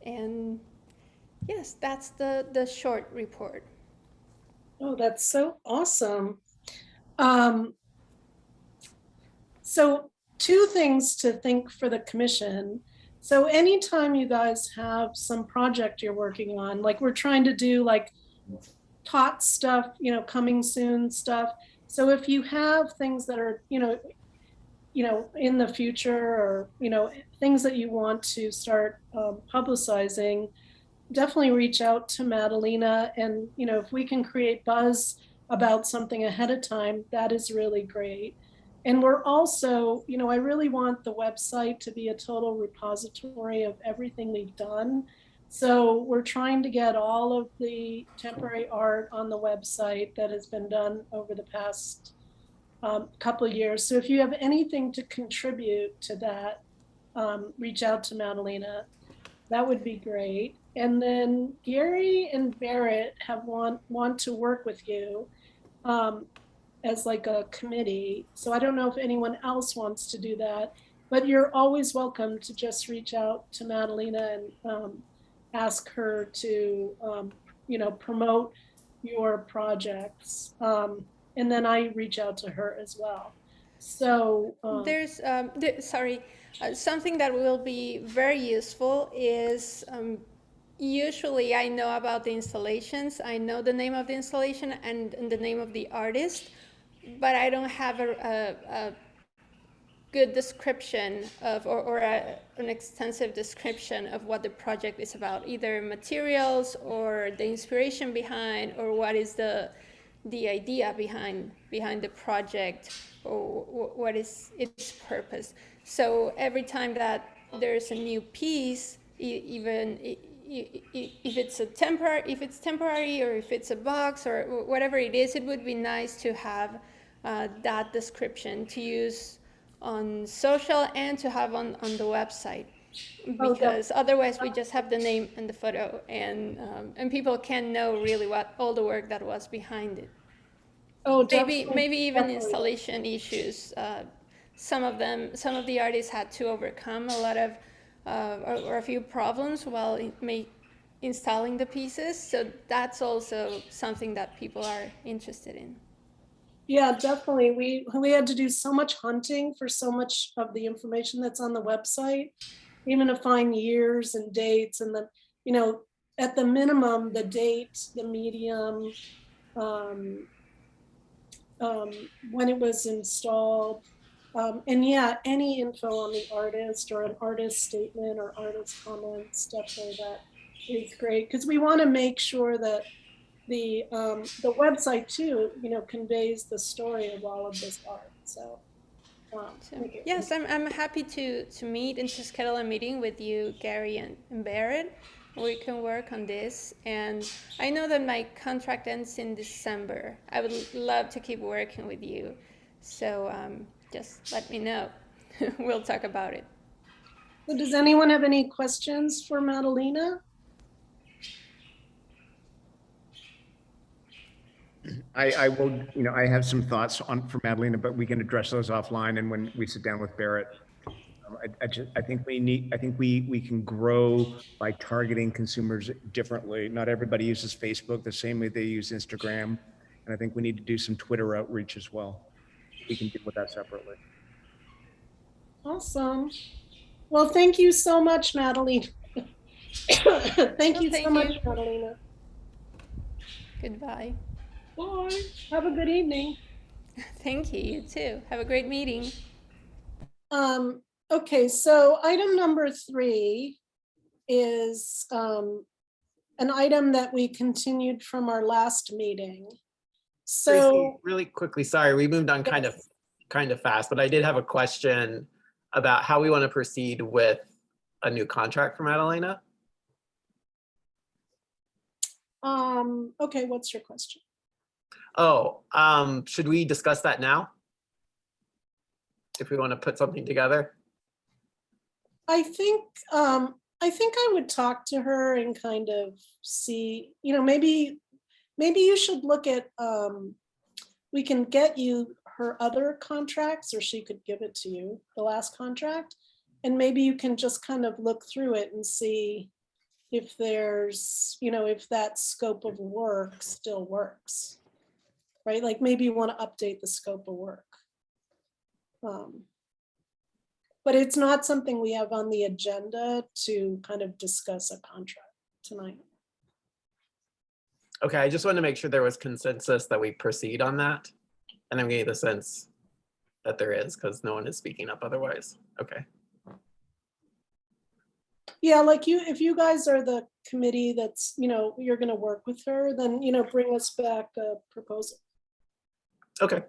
Speaker 16: And yes, that's the short report.
Speaker 5: Oh, that's so awesome. So 2 things to think for the commission. So anytime you guys have some project you're working on, like we're trying to do like tot stuff, coming soon stuff. So if you have things that are, in the future, or, things that you want to start publicizing, definitely reach out to Madalena. And, if we can create buzz about something ahead of time, that is really great. And we're also, I really want the website to be a total repository of everything we've done. So we're trying to get all of the temporary art on the website that has been done over the past couple of years. So if you have anything to contribute to that, reach out to Madalena. That would be great. And then Gary and Barrett want to work with you as like a committee. So I don't know if anyone else wants to do that, but you're always welcome to just reach out to Madalena and ask her to, promote your projects. And then I reach out to her as well. So
Speaker 16: there's, something that will be very useful is usually I know about the installations. I know the name of the installation and the name of the artist, but I don't have good description of, or an extensive description of what the project is about, either materials or the inspiration behind, or what is the idea behind the project, or what is its purpose. So every time that there's a new piece, even if it's temporary, or if it's a box or whatever it is, it would be nice to have that description to use on social and to have on the website, because otherwise we just have the name and the photo, and people can't know really what all the work that was behind it.
Speaker 5: Oh,
Speaker 16: maybe even
Speaker 5: definitely.
Speaker 16: installation issues. Some of the artists had to overcome a lot of or a few problems while installing the pieces. So that's also something that people are interested in.
Speaker 5: Yeah, definitely. We had to do so much hunting for so much of the information that's on the website, even to find years and dates, and the, you know, at the minimum, the date, the medium, when it was installed, and yeah, any info on the artist or an artist statement or artist comments, definitely that is great, because we want to make sure that the website too, you know, conveys the story of all of this art. So,
Speaker 16: yes, I'm happy to meet and to schedule a meeting with you, Gary and Barrett. We can work on this, and I know that my contract ends in December. I would love to keep working with you, so just let me know. We'll talk about it.
Speaker 5: So does anyone have any questions for Madalena?
Speaker 3: I will, you know, I have some thoughts for Madalena, but we can address those offline and when we sit down with Barrett. I think we can grow by targeting consumers differently. Not everybody uses Facebook the same way they use Instagram. And I think we need to do some Twitter outreach as well. We can deal with that separately.
Speaker 5: Awesome. Well, thank you so much, Madalena. Thank you so much, Madalena.
Speaker 16: Goodbye.
Speaker 5: Bye. Have a good evening.
Speaker 16: Thank you. You too. Have a great meeting.
Speaker 5: Okay, so item number 3 is an item that we continued from our last meeting. So
Speaker 17: Tracy, really quickly, sorry, we moved on kind of fast, but I did have a question about how we want to proceed with a new contract for Madalena.
Speaker 5: Okay, what's your question?
Speaker 17: Oh, should we discuss that now? If we want to put something together?
Speaker 5: I think I would talk to her and kind of see, you know, maybe you should look at, we can get you her other contracts, or she could give it to you, the last contract. And maybe you can just kind of look through it and see if there's, you know, if that scope of work still works, right? Like maybe you want to update the scope of work. But it's not something we have on the agenda to kind of discuss a contract tonight.
Speaker 17: Okay, I just wanted to make sure there was consensus that we proceed on that. And I'm getting the sense that there is, because no one is speaking up otherwise. Okay.
Speaker 5: Yeah, like if you guys are the committee that's, you know, you're going to work with her, then, you know, bring us back a proposal.
Speaker 17: Okay.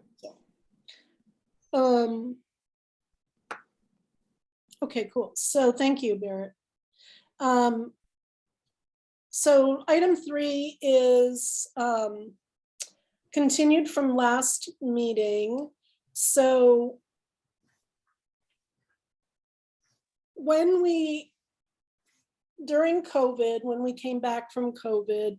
Speaker 5: Okay, cool. So thank you, Barrett. So item 3 is continued from last meeting. So during COVID, when we came back from COVID,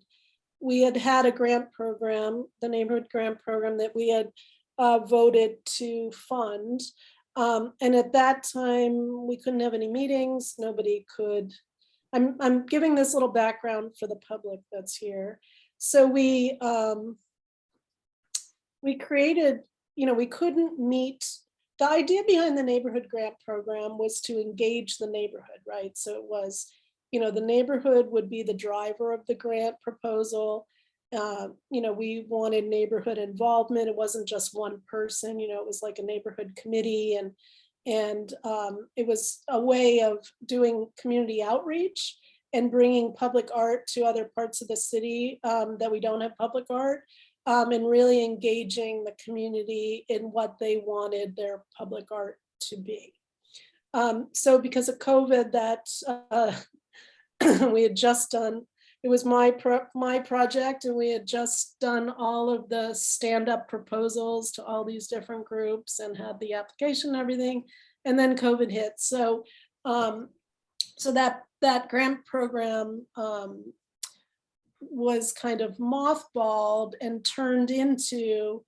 Speaker 5: we had a grant program, the neighborhood grant program that we had voted to fund. And at that time, we couldn't have any meetings. Nobody could. I'm giving this little background for the public that's here. So we created, you know, we couldn't meet. The idea behind the neighborhood grant program was to engage the neighborhood, right? So it was, you know, the neighborhood would be the driver of the grant proposal. You know, we wanted neighborhood involvement. It wasn't just one person, you know, it was like a neighborhood committee, and And it was a way of doing community outreach and bringing public art to other parts of the city that we don't have public art, and really engaging the community in what they wanted their public art to be. So because of COVID, that we had just done, it was my project, and we had just done all of the stand-up proposals to all these different groups and had the application and everything, and then COVID hit. So so that grant program was kind of mothballed and turned into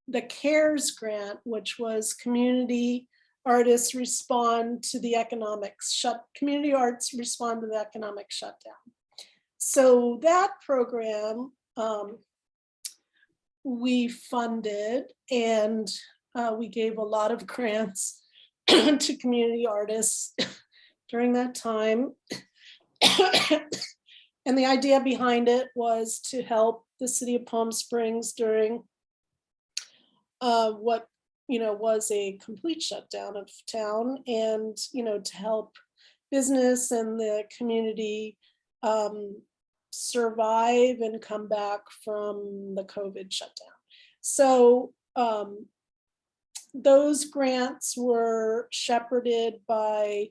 Speaker 5: the CARES grant, which was community artists respond to the community arts respond to the economic shutdown. So that program we funded, and we gave a lot of grants to community artists during that time. And the idea behind it was to help the city of Palm Springs during what was a complete shutdown of town, and to help business and the community survive and come back from the COVID shutdown. So those grants were shepherded by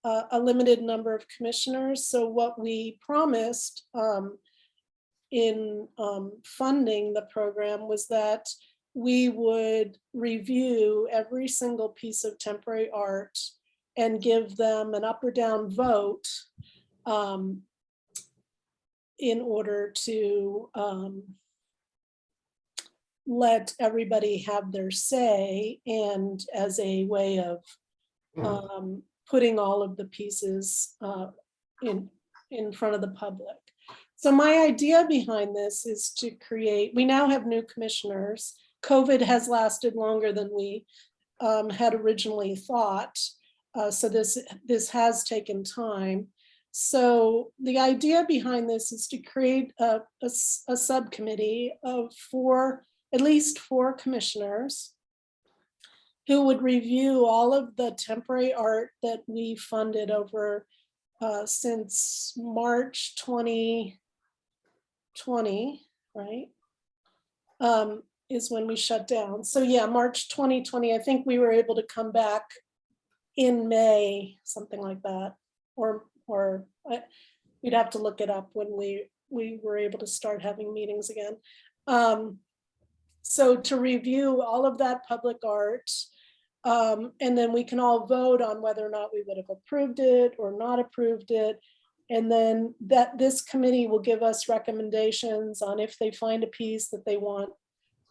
Speaker 5: a limited number of commissioners. So what we promised in funding the program was that we would review every single piece of temporary art and give them an up or down vote in order to let everybody have their say, and as a way of putting all of the pieces in front of the public. So my idea behind this is to create, we now have new commissioners. COVID has lasted longer than we had originally thought. So this has taken time. So the idea behind this is to create a subcommittee of at least four commissioners who would review all of the temporary art that we funded over since March 2020, right? Is when we shut down. So yeah, March 2020, I think we were able to come back in May, something like that. Or we'd have to look it up when we were able to start having meetings again. So to review all of that public art, and then we can all vote on whether or not we would have approved it or not approved it. And then this committee will give us recommendations on if they find a piece that they want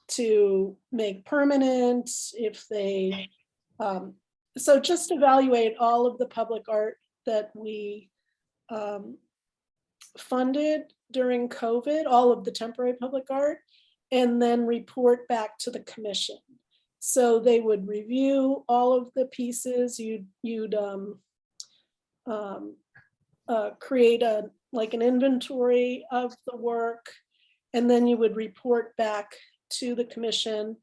Speaker 5: to make permanent, if they, so just evaluate all of the public art that we funded during COVID, all of the temporary public art, and then report back to the commission. So they would review all of the pieces. You'd create like an inventory of the work, and then you would report back to the commission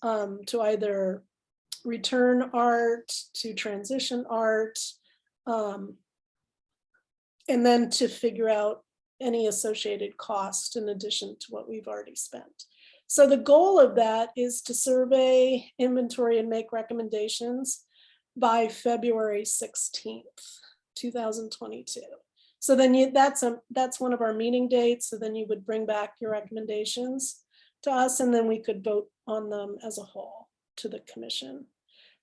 Speaker 5: to either return art, to transition art, and then to figure out any associated cost in addition to what we've already spent. So the goal of that is to survey, inventory, and make recommendations by February 16th, 2022. So then that's one of our meeting dates. So then you would bring back your recommendations to us, and then we could vote on them as a whole to the commission.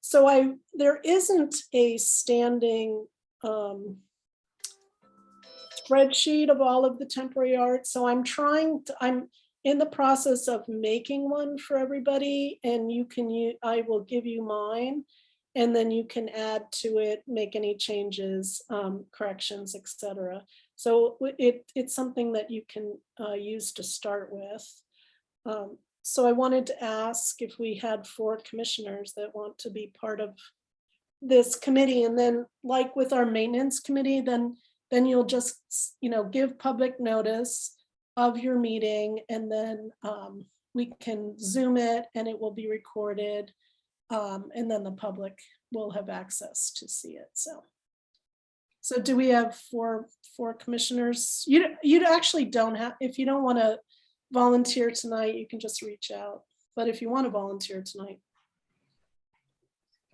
Speaker 5: So there isn't a standing spreadsheet of all of the temporary art. So I'm in the process of making one for everybody, and I will give you mine, and then you can add to it, make any changes, corrections, etc. So it's something that you can use to start with. So I wanted to ask if we had 4 commissioners that want to be part of this committee, and then like with our maintenance committee, then you'll just give public notice of your meeting, and then we can Zoom it, and it will be recorded, And then the public will have access to see it. So do we have four commissioners? You actually don't have, if you don't want to volunteer tonight, you can just reach out. But if you want to volunteer tonight.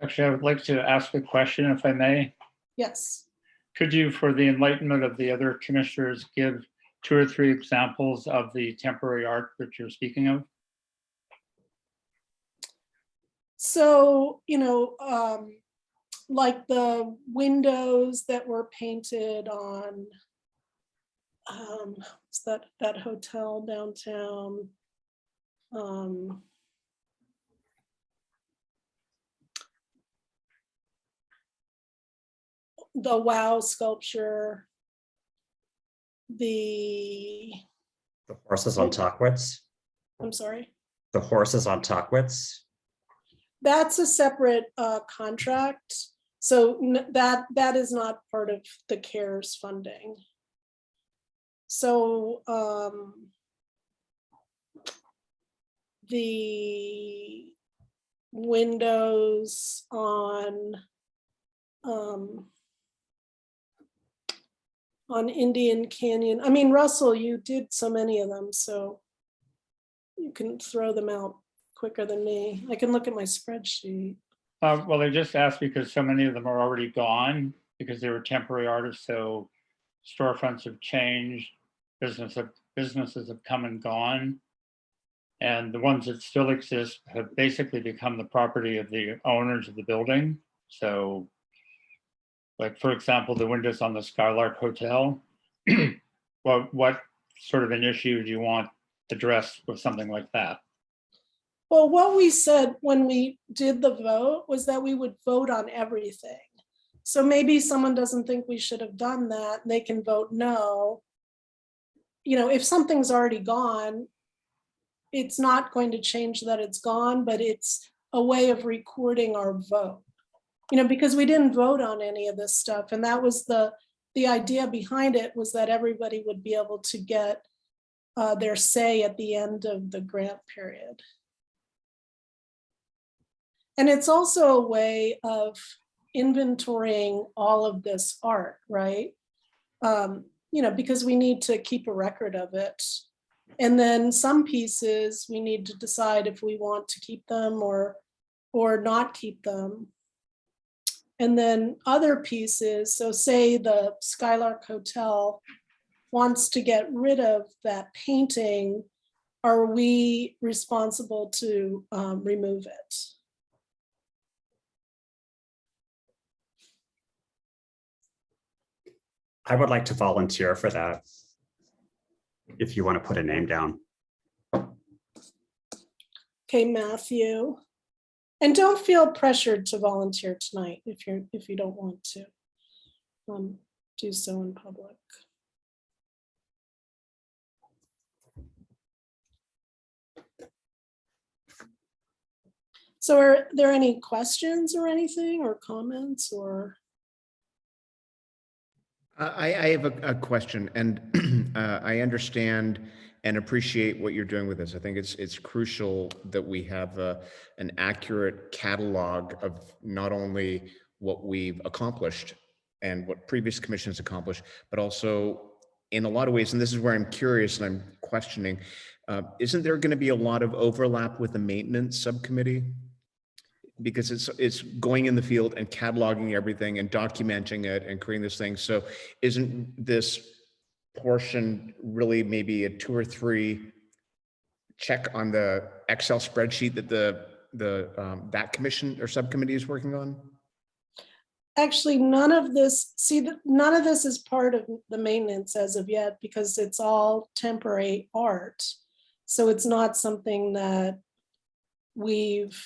Speaker 18: Actually, I would like to ask a question, if I may.
Speaker 5: Yes.
Speaker 18: Could you, for the enlightenment of the other commissioners, give 2 or 3 examples of the temporary art that you're speaking of?
Speaker 5: So, like the windows that were painted on what's that hotel downtown, the wow sculpture, the
Speaker 7: horses on Tockwitz.
Speaker 5: I'm sorry,
Speaker 7: The horses on Tockwitz.
Speaker 5: that's a separate contract. So that is not part of the CARES funding. So the windows on Indian Canyon. I mean, Russell, you did so many of them, so you can throw them out quicker than me. I can look at my spreadsheet.
Speaker 18: Well, I just asked because so many of them are already gone because they were temporary artists. So storefronts have changed, businesses have come and gone. And the ones that still exist have basically become the property of the owners of the building. So, like, for example, the windows on the Skylark Hotel, what sort of an issue do you want addressed with something like that?
Speaker 5: Well, what we said when we did the vote was that we would vote on everything. So maybe someone doesn't think we should have done that, and they can vote no. If something's already gone, it's not going to change that it's gone, but it's a way of recording our vote. Because we didn't vote on any of this stuff. And that was the idea behind it, was that everybody would be able to get their say at the end of the grant period. And it's also a way of inventorying all of this art, right? Because we need to keep a record of it. And then some pieces, we need to decide if we want to keep them or not keep them. And then other pieces, so say the Skylark Hotel wants to get rid of that painting, are we responsible to remove it?
Speaker 7: I would like to volunteer for that, if you want to put a name down.
Speaker 5: Okay, Matthew. And don't feel pressured to volunteer tonight if you don't want to do so in public. So are there any questions or anything or comments or?
Speaker 3: I have a question, and I understand and appreciate what you're doing with this. I think it's crucial that we have an accurate catalog of not only what we've accomplished and what previous commissions accomplished, but also in a lot of ways, and this is where I'm curious and I'm questioning, isn't there going to be a lot of overlap with the maintenance subcommittee? Because it's going in the field and cataloging everything and documenting it and creating this thing. So isn't this portion really maybe a 2 or 3 check on the Excel spreadsheet that that commission or subcommittee is working on?
Speaker 5: Actually, none of this is part of the maintenance as of yet, because it's all temporary art. So it's not something that we've,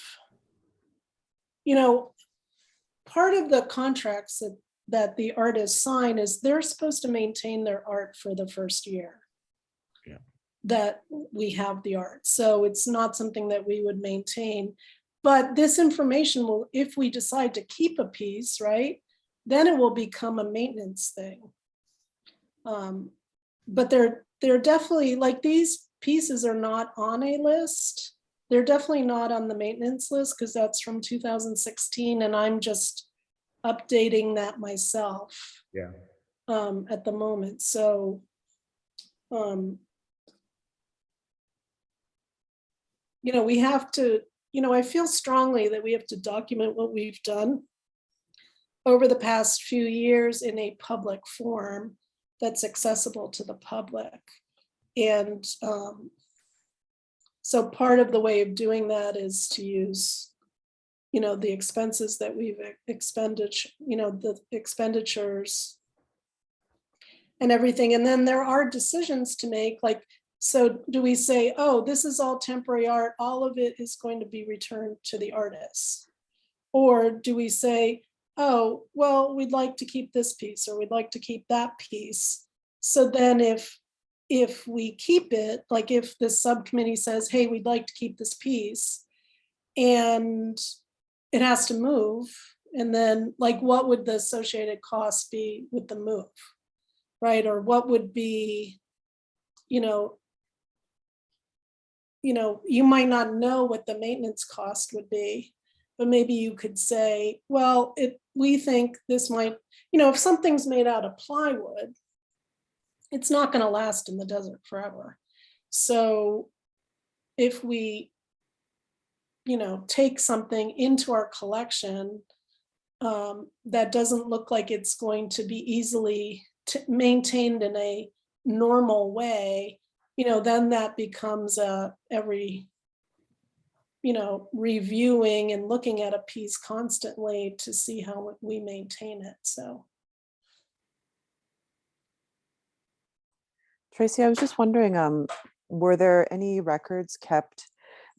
Speaker 5: part of the contracts that the artists sign is they're supposed to maintain their art for the first year that we have the art. So it's not something that we would maintain. But this information will, if we decide to keep a piece, right, then it will become a maintenance thing. But they're definitely, like, these pieces are not on a list. they're definitely not on the maintenance list because that's from 2016 and I'm just updating that myself
Speaker 3: Yeah.
Speaker 5: at the moment. So, we have to, I feel strongly that we have to document what we've done over the past few years in a public form that's accessible to the public. And so part of the way of doing that is to use, the expenses that we've expended, the expenditures and everything. And then there are decisions to make, like, so do we say, oh, this is all temporary art, all of it is going to be returned to the artist? Or do we say, oh, well, we'd like to keep this piece or we'd like to keep that piece? So then if we keep it, like if the subcommittee says, hey, we'd like to keep this piece and it has to move, and then like what would the associated costs be with the move, right? Or what would be, you might not know what the maintenance cost would be, but maybe you could say, well, we think this might, if something's made out of plywood, it's not going to last in the desert forever. So if we, take something into our collection that doesn't look like it's going to be easily maintained in a normal way, then that becomes every, reviewing and looking at a piece constantly to see how we maintain it. So.
Speaker 4: Tracy, I was just wondering, were there any records kept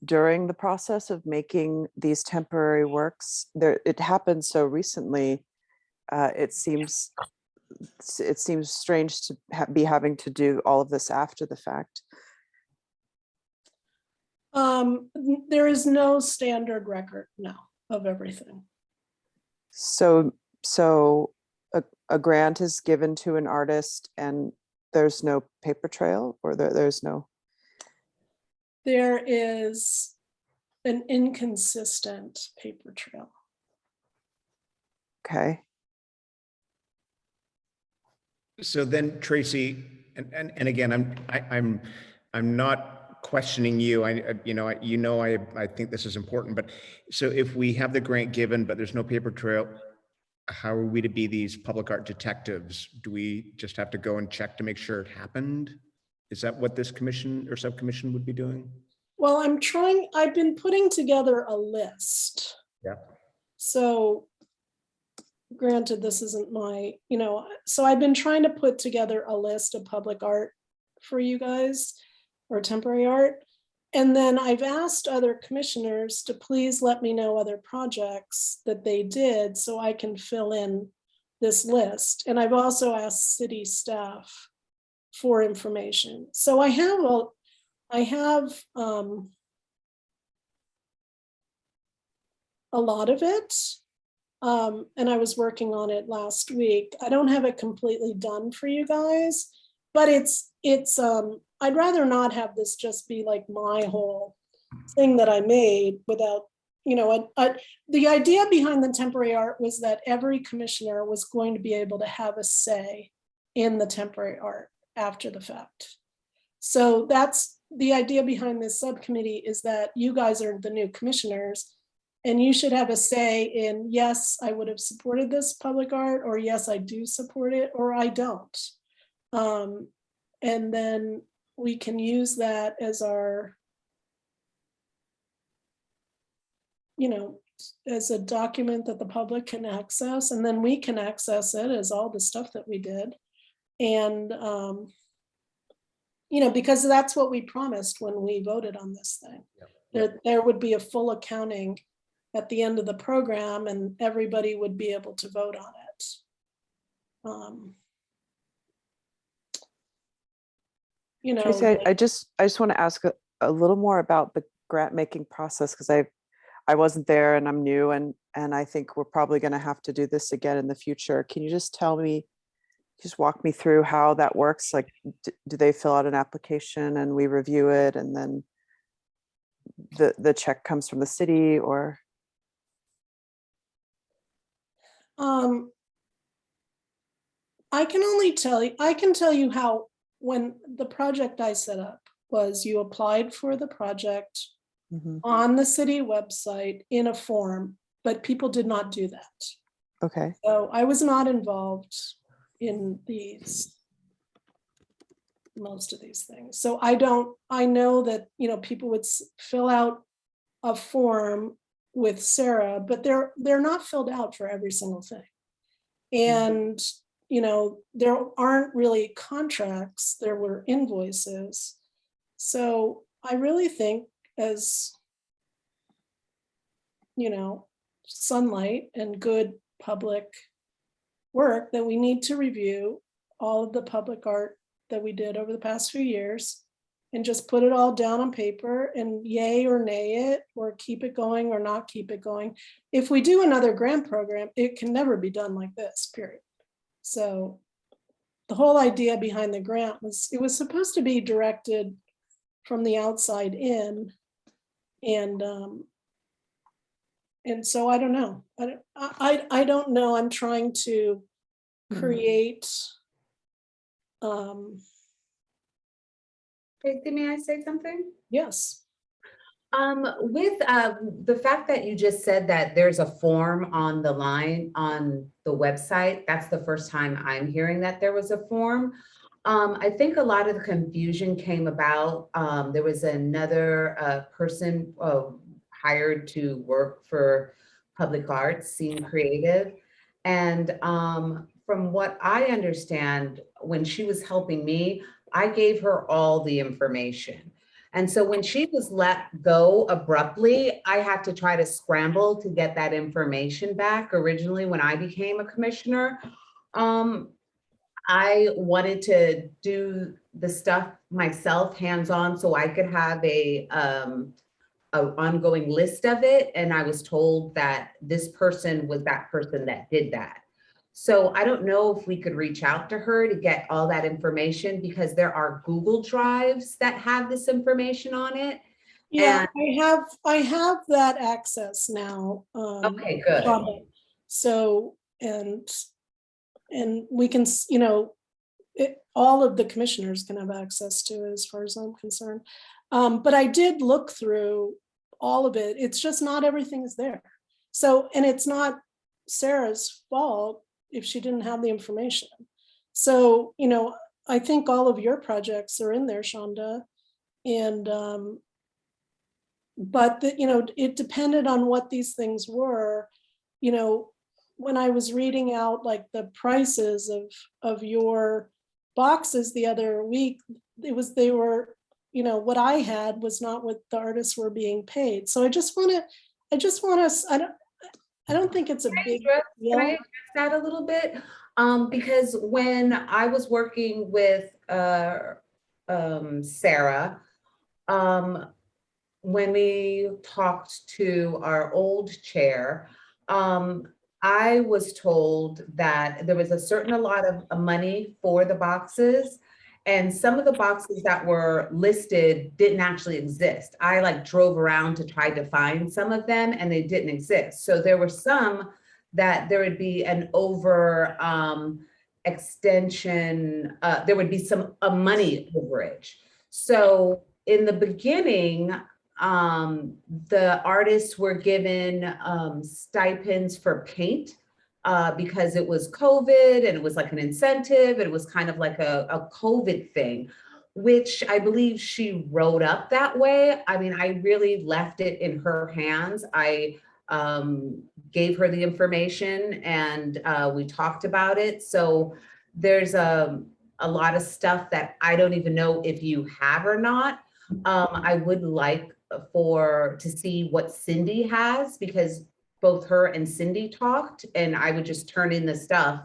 Speaker 4: during the process of making these temporary works? It happened so recently. It seems strange to be having to do all of this after the fact.
Speaker 5: There is no standard record now of everything.
Speaker 4: So a grant is given to an artist and there's no paper trail, or there's no?
Speaker 5: There is an inconsistent paper trail.
Speaker 4: Okay.
Speaker 3: So then, Tracy, and again, I'm not questioning you. I think this is important. But so if we have the grant given, but there's no paper trail, how are we to be these public art detectives? Do we just have to go and check to make sure it happened? Is that what this commission or subcommission would be doing?
Speaker 5: Well, I've been putting together a list.
Speaker 3: Yeah.
Speaker 5: So granted, this isn't my, so I've been trying to put together a list of public art for you guys, or temporary art. And then I've asked other commissioners to please let me know other projects that they did so I can fill in this list. And I've also asked city staff for information. So I have a lot of it. And I was working on it last week. I don't have it completely done for you guys, but it's I'd rather not have this just be like my whole thing that I made without, the idea behind the temporary art was that every commissioner was going to be able to have a say in the temporary art after the fact. So that's the idea behind this subcommittee, is that you guys are the new commissioners and you should have a say in, yes, I would have supported this public art, or yes, I do support it, or I don't. And then we can use that as our, as a document that the public can access, and then we can access it as all the stuff that we did. And, because that's what we promised when we voted on this thing. That there would be a full accounting at the end of the program and everybody would be able to vote on it.
Speaker 4: Tracy, I just want to ask a little more about the grant making process, because I wasn't there and I'm new, and I think we're probably going to have to do this again in the future. Can you just walk me through how that works? Like, do they fill out an application and we review it, and then the check comes from the city or?
Speaker 5: I can tell you how, when the project I set up was, you applied for the project on the city website in a form, but people did not do that.
Speaker 4: Okay.
Speaker 5: So I was not involved in most of these things. So I know that, people would fill out a form with Sarah, but they're not filled out for every single thing. And, there aren't really contracts, there were invoices. So I really think, as, sunlight and good public work, that we need to review all of the public art that we did over the past few years and just put it all down on paper and yay or nay it, or keep it going or not keep it going. If we do another grant program, it can never be done like this, period. So the whole idea behind the grant was, it was supposed to be directed from the outside in. And so I don't know. I don't know. I'm trying to create.
Speaker 19: Tracy, may I say something?
Speaker 5: Yes.
Speaker 19: With the fact that you just said that there's a form on the line on the website, that's the first time I'm hearing that there was a form. I think a lot of the confusion came about. There was another person hired to work for Public Arts, Scene Creative. And from what I understand, when she was helping me, I gave her all the information. And so when she was let go abruptly, I had to try to scramble to get that information back. Originally, when I became a commissioner, I wanted to do the stuff myself, hands-on, so I could have a ongoing list of it. And I was told that this person was that person that did that. So I don't know if we could reach out to her to get all that information, because there are Google Drives that have this information on it.
Speaker 5: Yeah, I have that access now.
Speaker 19: Okay, good.
Speaker 5: So, and we can, all of the commissioners can have access to it as far as I'm concerned. But I did look through all of it. It's just not everything is there. So, and it's not Sarah's fault if she didn't have the information. So, I think all of your projects are in there, Shonda. And, but it depended on what these things were. When I was reading out like the prices of your boxes the other week, they were, what I had was not what the artists were being paid. So I just want us, I don't think it's a big deal.
Speaker 19: Can I address that a little bit? Because when I was working with Sarah, when we talked to our old chair, I was told that there was a certain lot of money for the boxes, and some of the boxes that were listed didn't actually exist. I drove around to try to find some of them, and they didn't exist. So there were some that there would be an over extension, there would be some money overage. So in the beginning, the artists were given stipends for paint because it was COVID and it was like an incentive. And it was kind of like a COVID thing, which I believe she wrote up that way. I mean, I really left it in her hands. I gave her the information and we talked about it. So there's a lot of stuff that I don't even know if you have or not. I would like to see what Cindy has, because both her and Cindy talked, and I would just turn in the stuff.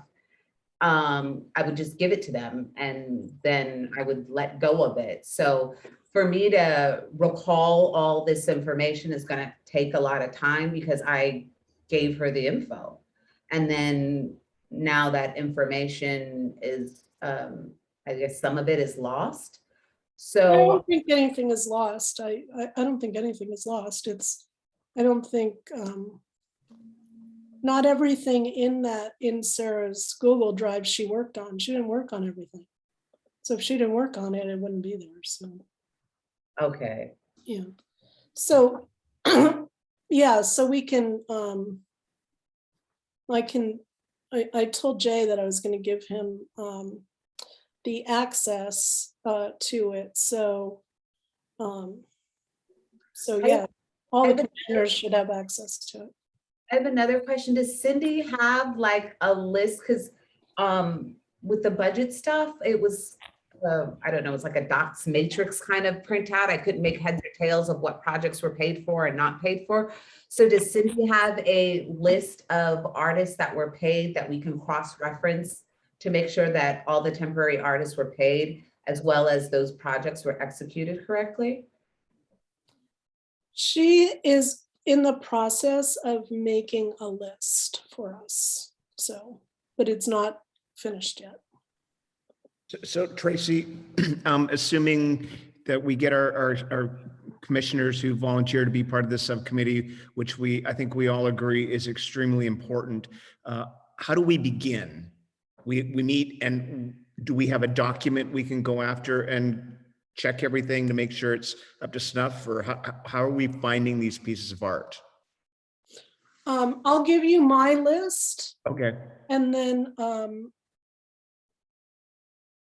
Speaker 19: I would just give it to them and then I would let go of it. So for me to recall all this information is going to take a lot of time, because I gave her the info. And then now that information is, I guess some of it is lost.
Speaker 5: I
Speaker 19: So,
Speaker 5: don't think anything is lost. I don't think anything is lost. I don't think, not everything in Sarah's Google Drive she worked on. She didn't work on everything. So if she didn't work on it, it wouldn't be there. So,
Speaker 19: okay.
Speaker 5: yeah. So, yeah, so we can, I told Jay that I was going to give him the access to it. So, yeah, all the commissioners should have access to it.
Speaker 19: I have another question. Does Cindy have like a list? Because with the budget stuff, it was, I don't know, it's like a docs matrix kind of printout. I couldn't make heads or tails of what projects were paid for and not paid for. So does Cindy have a list of artists that were paid that we can cross-reference to make sure that all the temporary artists were paid as well as those projects were executed correctly?
Speaker 5: She is in the process of making a list for us. So, but it's not finished yet.
Speaker 3: So Tracy, assuming that we get our commissioners who volunteer to be part of this subcommittee, which I think we all agree is extremely important, how do we begin? We meet, and do we have a document we can go after and check everything to make sure it's up to snuff, or how are we finding these pieces of art?
Speaker 5: I'll give you my list.
Speaker 3: Okay.
Speaker 5: And then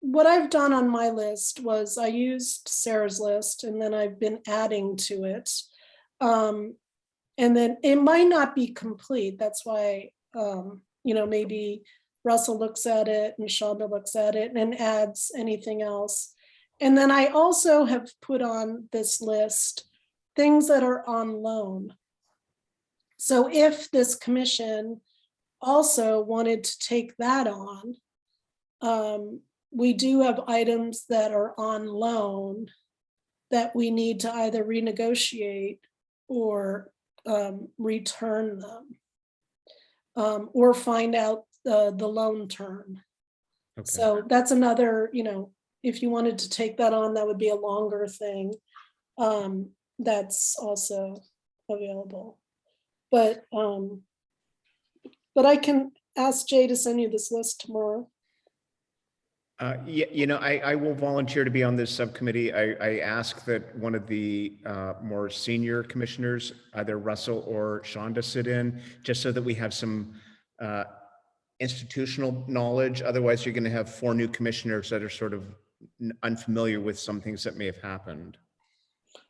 Speaker 5: what I've done on my list was I used Sarah's list, and then I've been adding to it. And then it might not be complete. That's why, maybe Russell looks at it and Shonda looks at it and adds anything else. And then I also have put on this list things that are on loan. So if this commission also wanted to take that on, we do have items that are on loan that we need to either renegotiate or return them, or find out the loan term. Okay. So that's another, if you wanted to take that on, that would be a longer thing. That's also available. But I can ask Jay to send you this list tomorrow.
Speaker 3: I will volunteer to be on this subcommittee. I ask that one of the more senior commissioners, either Russell or Shonda, sit in, just so that we have some institutional knowledge. Otherwise, you're going to have 4 new commissioners that are sort of unfamiliar with some things that may have happened.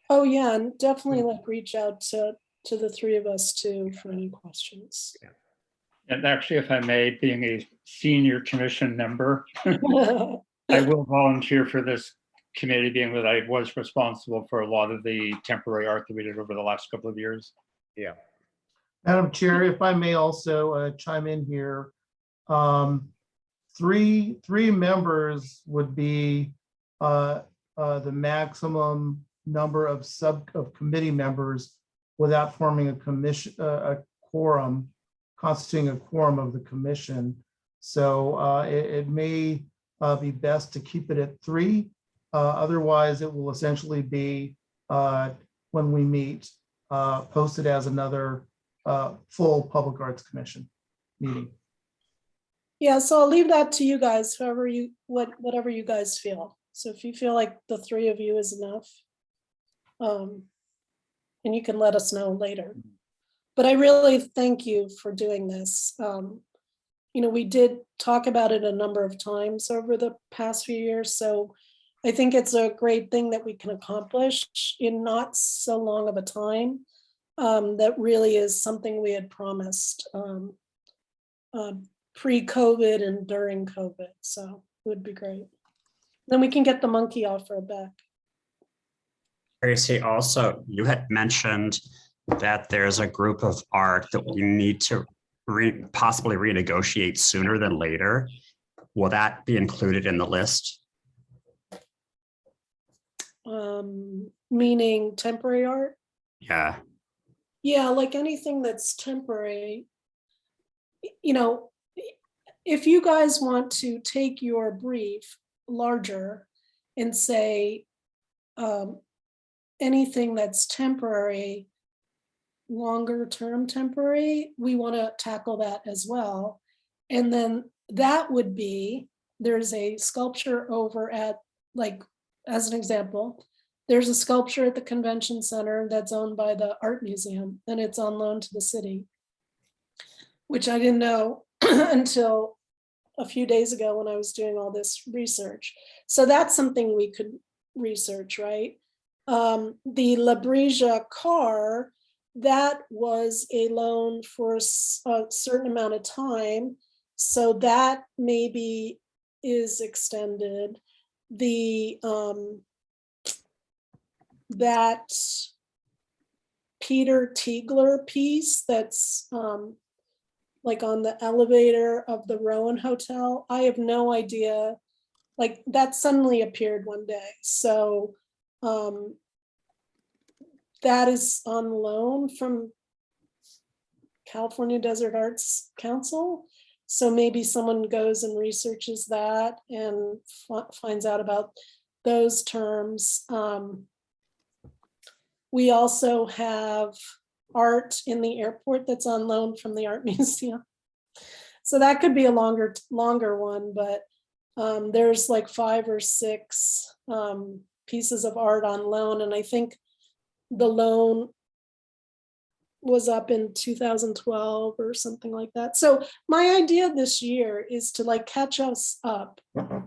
Speaker 5: Oh yeah, and definitely reach out to the 3 of us too for any questions.
Speaker 3: Yeah.
Speaker 18: And actually, if I may, being a senior commission member, I will volunteer for this committee, being that I was responsible for a lot of the temporary art that we did over the last couple of years.
Speaker 3: Yeah.
Speaker 1: Madam Chair, if I may also chime in here, 3 members would be the maximum number of committee members without forming a quorum, constituting a quorum of the commission. So it may be best to keep it at 3. Otherwise, it will essentially be, when we meet, posted as another full Public Arts Commission meeting.
Speaker 5: Yeah, so I'll leave that to you guys, whatever you guys feel. So if you feel like the 3 of you is enough, and you can let us know later. But I really thank you for doing this. We did talk about it a number of times over the past few years. So I think it's a great thing that we can accomplish in not so long of a time. That really is something we had promised pre-COVID and during COVID. So it would be great. Then we can get the monkey off our back.
Speaker 7: Tracy, also, you had mentioned that there's a group of art that we need to possibly renegotiate sooner than later. Will that be included in the list?
Speaker 5: Meaning temporary art?
Speaker 7: Yeah.
Speaker 5: Yeah, like anything that's temporary. If you guys want to take your brief larger and say, anything that's temporary, longer term temporary, we want to tackle that as well. And then that would be, there's a sculpture over at, like, as an example, there's a sculpture at the convention center that's owned by the art museum, and it's on loan to the city, which I didn't know until a few days ago when I was doing all this research. So that's something we could research, right? The La Brija car, that was a loan for a certain amount of time. So that maybe is extended. The that Peter Tiegler piece that's like on the elevator of the Rowan Hotel, I have no idea, like that suddenly appeared one day. So that is on loan from California Desert Arts Council. So maybe someone goes and researches that and finds out about those terms. We also have art in the airport that's on loan from the art museum. So that could be a longer one, but there's like 5 or 6 pieces of art on loan. And I think the loan was up in 2012 or something like that. So my idea this year is to like catch us up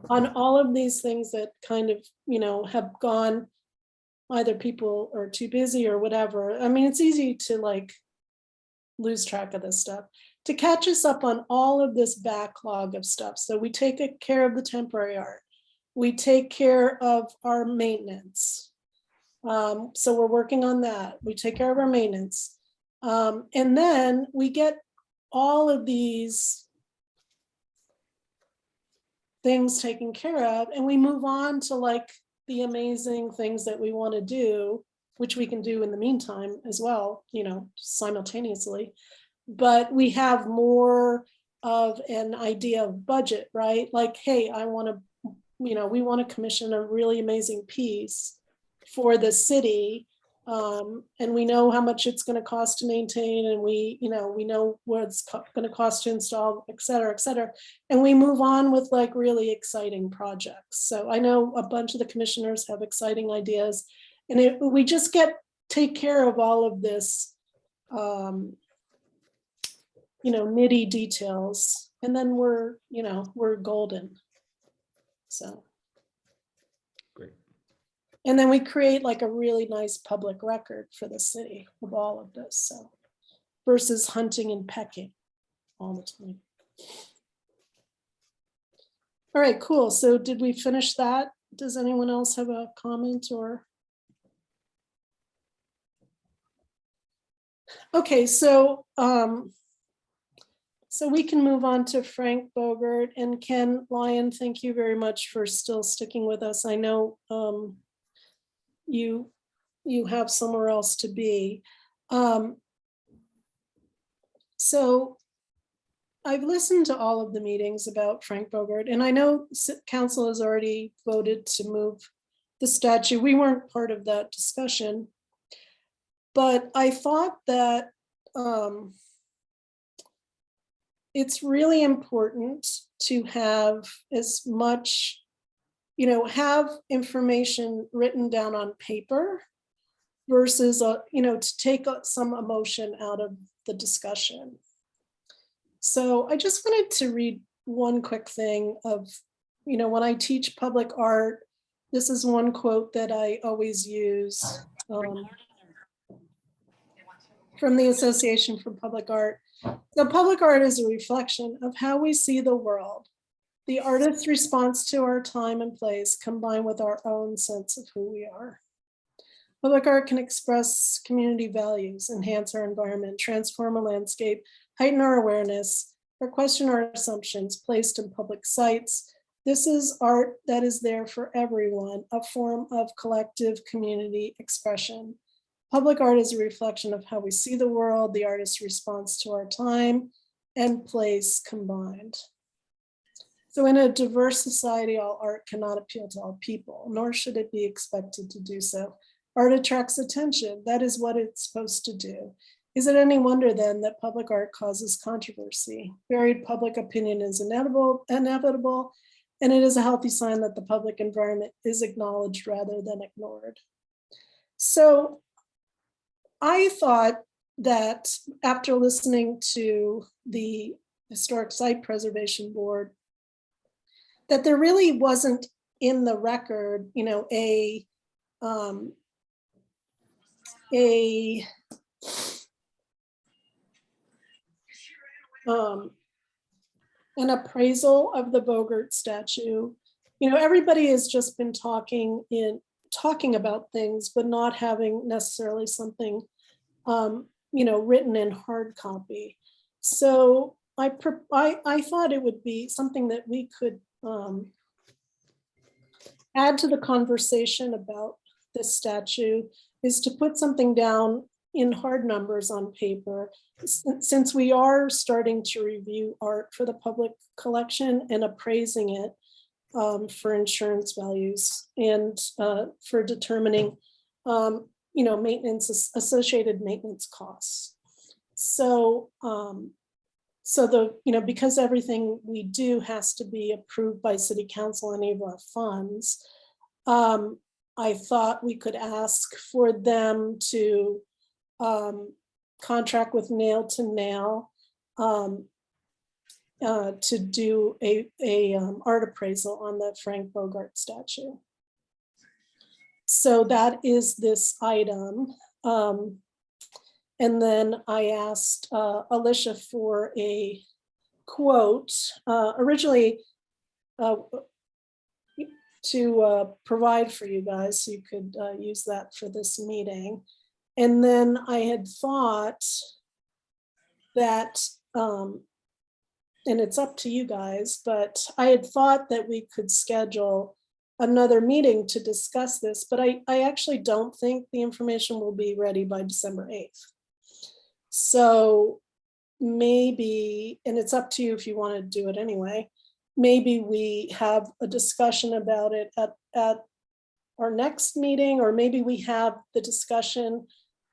Speaker 5: on all of these things that kind of, you know, have gone, either people are too busy or whatever. I mean, it's easy to like lose track of this stuff. To catch us up on all of this backlog of stuff. So we take care of the temporary art. We take care of our maintenance. So we're working on that. We take care of our maintenance. And then we get all of these things taken care of, and we move on to like the amazing things that we want to do, which we can do in the meantime as well, you know, simultaneously. But we have more of an idea of budget, right? Like, hey, I want to, you know, we want to commission a really amazing piece for the city. And we know how much it's going to cost to maintain, and we know what it's going to cost to install, et cetera, et cetera. And we move on with like really exciting projects. So I know a bunch of the commissioners have exciting ideas, and we just take care of all of this, nitty details, and then we're golden. So. And then we create like a really nice public record for the city of all of this. So versus hunting and pecking all the time. All right, cool. So did we finish that? Does anyone else have a comment or? Okay, so we can move on to Frank Bogart and Ken Lyon. Thank you very much for still sticking with us. I know you have somewhere else to be. So I've listened to all of the meetings about Frank Bogart, and I know council has already voted to move the statue. We weren't part of that discussion, but I thought that it's really important to have as much, have information written down on paper versus, to take some emotion out of the discussion. So I just wanted to read one quick thing of, when I teach public art, this is one quote that I always use from the Association for Public Art. So public art is a reflection of how we see the world. The artist's response to our time and place combined with our own sense of who we are. Public art can express community values, enhance our environment, transform a landscape, heighten our awareness, or question our assumptions placed in public sites. This is art that is there for everyone, a form of collective community expression. Public art is a reflection of how we see the world, the artist's response to our time and place combined. So in a diverse society, all art cannot appeal to all people, nor should it be expected to do so. Art attracts attention. That is what it's supposed to do. Is it any wonder then that public art causes controversy? Varied public opinion is inevitable, and it is a healthy sign that the public environment is acknowledged rather than ignored. So I thought that after listening to the Historic Site Preservation Board, that there really wasn't in the record, you know, an appraisal of the Bogart statue. You know, everybody has just been talking about things, but not having necessarily something, you know, written in hard copy. So I thought it would be something that we could add to the conversation about this statue, is to put something down in hard numbers on paper, since we are starting to review art for the public collection and appraising it for insurance values and for determining, you know, associated maintenance costs. So, you know, because everything we do has to be approved by City Council, any of our funds, I thought we could ask for them to contract with Nail to Nail to do a art appraisal on the Frank Bogart statue. So that is this item. And then I asked Alicia for a quote, originally to provide for you guys, so you could use that for this meeting. And then I had thought that, and it's up to you guys, but I had thought that we could schedule another meeting to discuss this, but I actually don't think the information will be ready by December 8th. So maybe, and it's up to you if you want to do it anyway, maybe we have a discussion about it at our next meeting, or maybe we have the discussion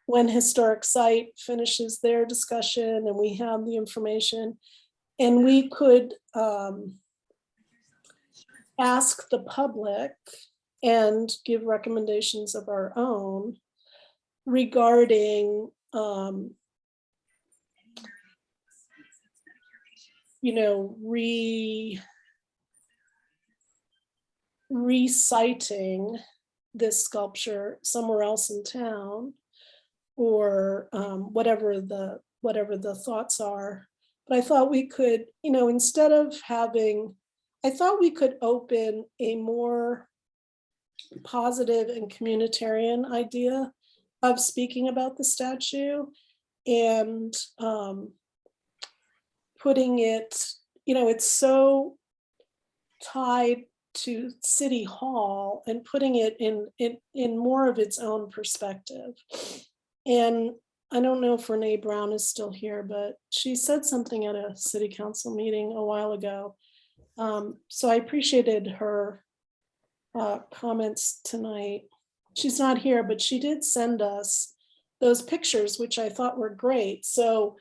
Speaker 5: when Historic Site finishes their discussion and we have the information, and we could ask the public and give recommendations of our own regarding you know, reciting this sculpture somewhere else in town, or whatever the thoughts are. But I thought we could, you know, instead of having, I thought we could open a more positive and communitarian idea of speaking about the statue, and putting it, you know, it's so tied to City Hall, and putting it in more of its own perspective. And I don't know if Renee Brown is still here, but she said something at a City Council meeting a while ago. So I appreciated her comments tonight. She's not here, but she did send us those pictures, which I thought were great. So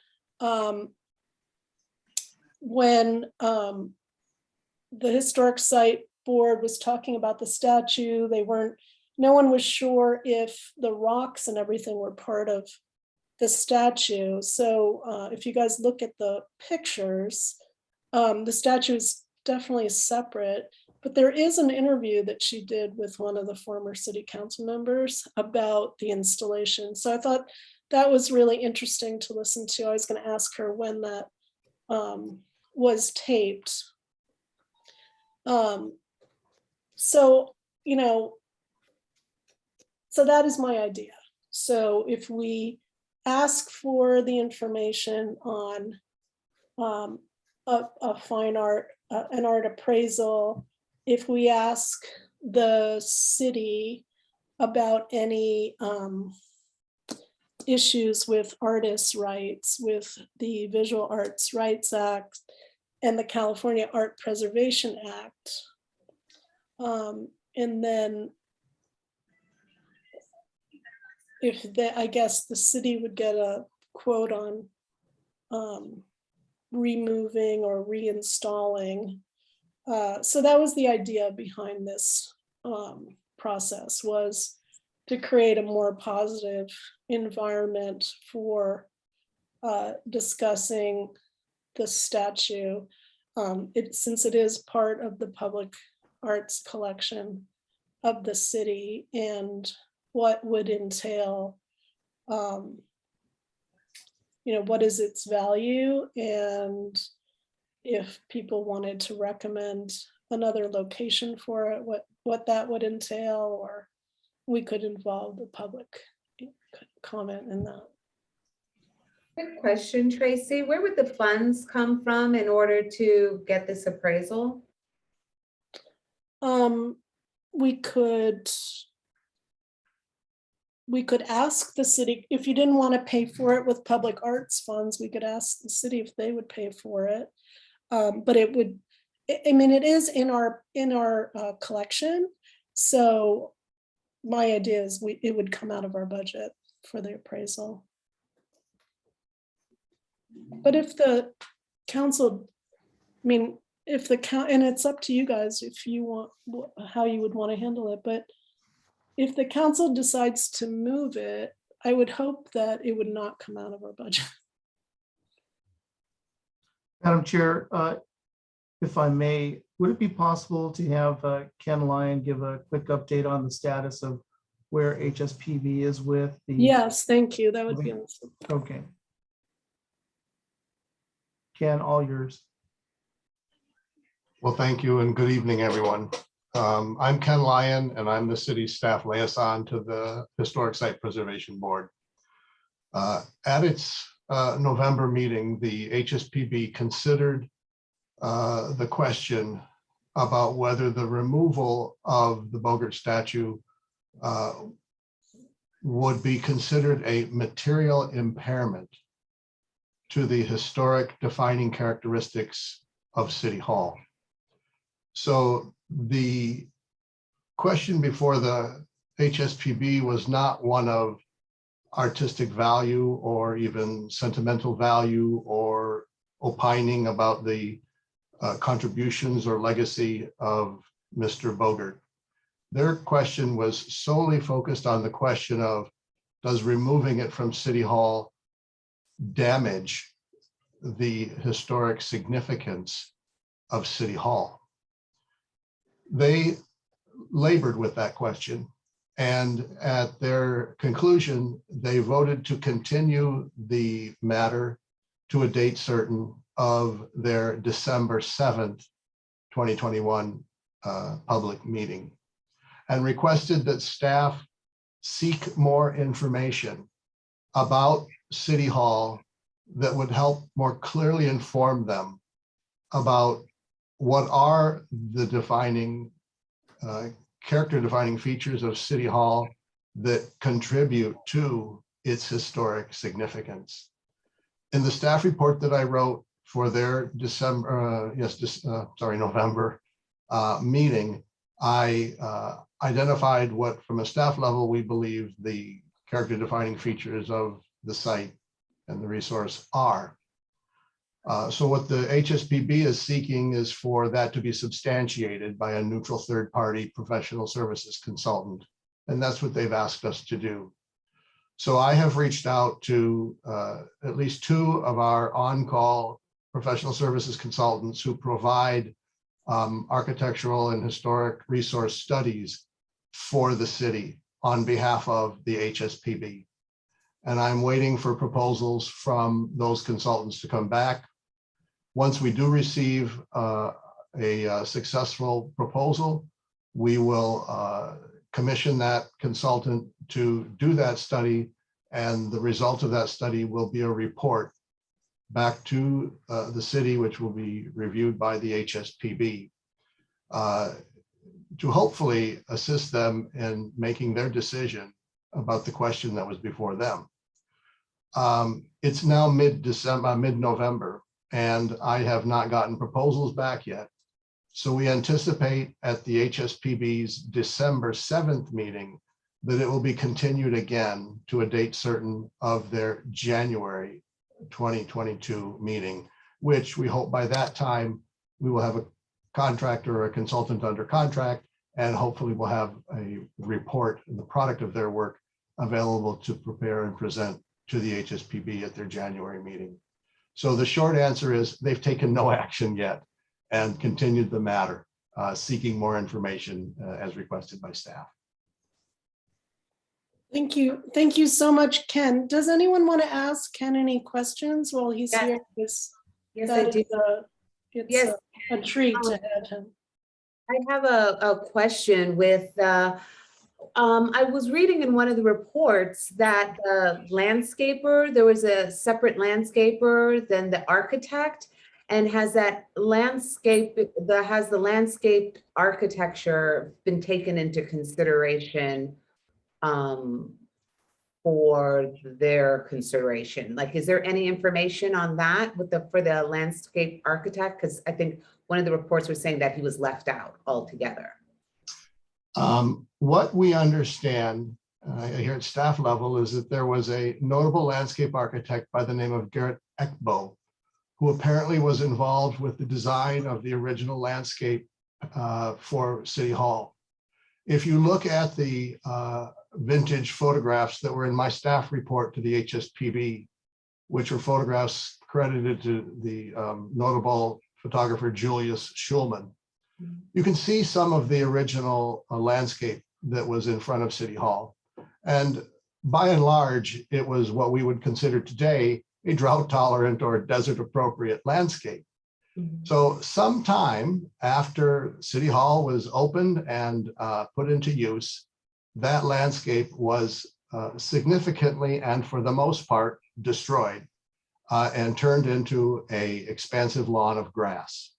Speaker 5: when the Historic Site Board was talking about the statue, no one was sure if the rocks and everything were part of the statue. So if you guys look at the pictures, the statue is definitely separate, but there is an interview that she did with one of the former City Council members about the installation. So I thought that was really interesting to listen to. I was going to ask her when that was taped. So, you know, so that is my idea. So if we ask for the information on a fine art, an art appraisal, if we ask the city about any issues with artists' rights, with the Visual Arts Rights Act, and the California Art Preservation Act. And then I guess the city would get a quote on removing or reinstalling. So that was the idea behind this process, was to create a more positive environment for discussing the statue. Since it is part of the public arts collection of the city, and what would entail, what is its value, and if people wanted to recommend another location for it, what that would entail, or we could involve the public comment in that.
Speaker 19: Good question, Tracy. Where would the funds come from in order to get this appraisal?
Speaker 5: We could ask the city, if you didn't want to pay for it with public arts funds, we could ask the city if they would pay for it. But it would, it is in our collection. So my idea is it would come out of our budget for the appraisal. But if the council, and it's up to you guys if you want, how you would want to handle it, but if the council decides to move it, I would hope that it would not come out of our budget.
Speaker 1: Madam Chair, if I may, would it be possible to have Ken Lyon give a quick update on the status of where HSPB is with the?
Speaker 5: Yes, thank you. That would be awesome.
Speaker 1: Okay. Ken, all yours.
Speaker 20: Well, thank you and good evening, everyone. I'm Ken Lyon and I'm the city staff liaison to the Historic Site Preservation Board. At its November meeting, the HSPB considered the question about whether the removal of the Bogart statue would be considered a material impairment to the historic defining characteristics of City Hall. So the question before the HSPB was not one of artistic value or even sentimental value or opining about the contributions or legacy of Mr. Bogart. Their question was solely focused on the question of, does removing it from City Hall damage the historic significance of City Hall? They labored with that question, and at their conclusion, they voted to continue the matter to a date certain of their December 7th, 2021 public meeting, and requested that staff seek more information about City Hall that would help more clearly inform them about what are the defining, character defining features of City Hall that contribute to its historic significance. In the staff report that I wrote for their November meeting, I identified what, from a staff level, we believe the character defining features of the site and the resource are. So what the HSPB is seeking is for that to be substantiated by a neutral third-party professional services consultant. And that's what they've asked us to do. So I have reached out to at least two of our on-call professional services consultants who provide architectural and historic resource studies for the city on behalf of the HSPB. And I'm waiting for proposals from those consultants to come back. Once we do receive a successful proposal, we will commission that consultant to do that study, and the result of that study will be a report back to the city, which will be reviewed by the HSPB to hopefully assist them in making their decision about the question that was before them. It's now mid-November, and I have not gotten proposals back yet. So we anticipate at the HSPB's December 7th meeting that it will be continued again to a date certain of their January 2022 meeting, which we hope by that time we will have a contractor or a consultant under contract, and hopefully we'll have a report, the product of their work, available to prepare and present to the HSPB at their January meeting. So the short answer is they've taken no action yet and continued the matter, seeking more information as requested by staff.
Speaker 5: Thank you. Thank you so much, Ken. Does anyone want to ask Ken any questions while he's here?
Speaker 19: Yes, I do.
Speaker 5: It's a treat to have him.
Speaker 19: I have a question with, I was reading in one of the reports that the landscaper, there was a separate landscaper than the architect, and has the landscape architecture been taken into consideration for their consideration? Like, is there any information on that for the landscape architect? Because I think one of the reports was saying that he was left out altogether.
Speaker 20: What we understand here at staff level is that there was a notable landscape architect by the name of Art Appraiser, who apparently was involved with the design of the original landscape for City Hall. If you look at the vintage photographs that were in my staff report to the HSPB, which were photographs credited to the notable photographer Julius Schulman, you can see some of the original landscape that was in front of City Hall. And by and large, it was what we would consider today a drought tolerant or desert appropriate landscape. So sometime after City Hall was opened and put into use, that landscape was significantly and for the most part destroyed and turned into an expansive lawn of grass.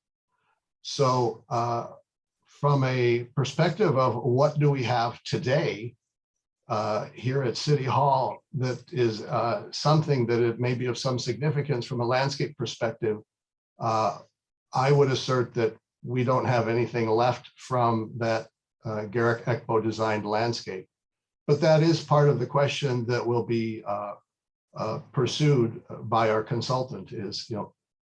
Speaker 20: So from a perspective of what do we have today here at City Hall that is something that it may be of some significance from a landscape perspective, I would assert that we don't have anything left from that Garrick Ekbo designed landscape. But that is part of the question that will be pursued by our consultant is,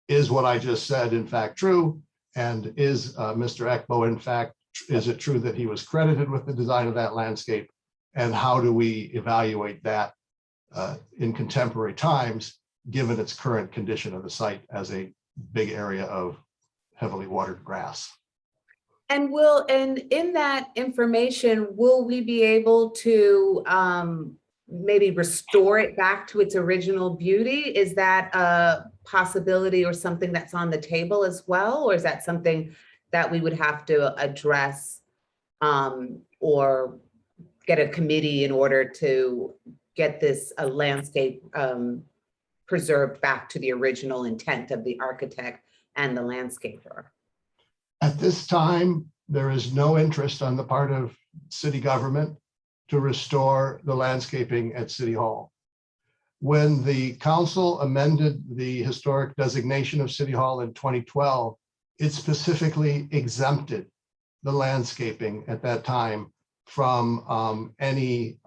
Speaker 20: is what I just said in fact true? And is Mr. Ekbo, in fact, is it true that he was credited with the design of that landscape? And how do we evaluate that in contemporary times, given its current condition of the site as a big area of heavily watered grass?
Speaker 19: And in that information, will we be able to maybe restore it back to its original beauty? Is that a possibility or something that's on the table as well? Or is that something that we would have to address or get a committee in order to get this landscape preserved back to the original intent of the architect and the landscaper?
Speaker 20: At this time, there is no interest on the part of city government to restore the landscaping at City Hall. When the council amended the historic designation of City Hall in 2012, it specifically exempted the landscaping at that time from any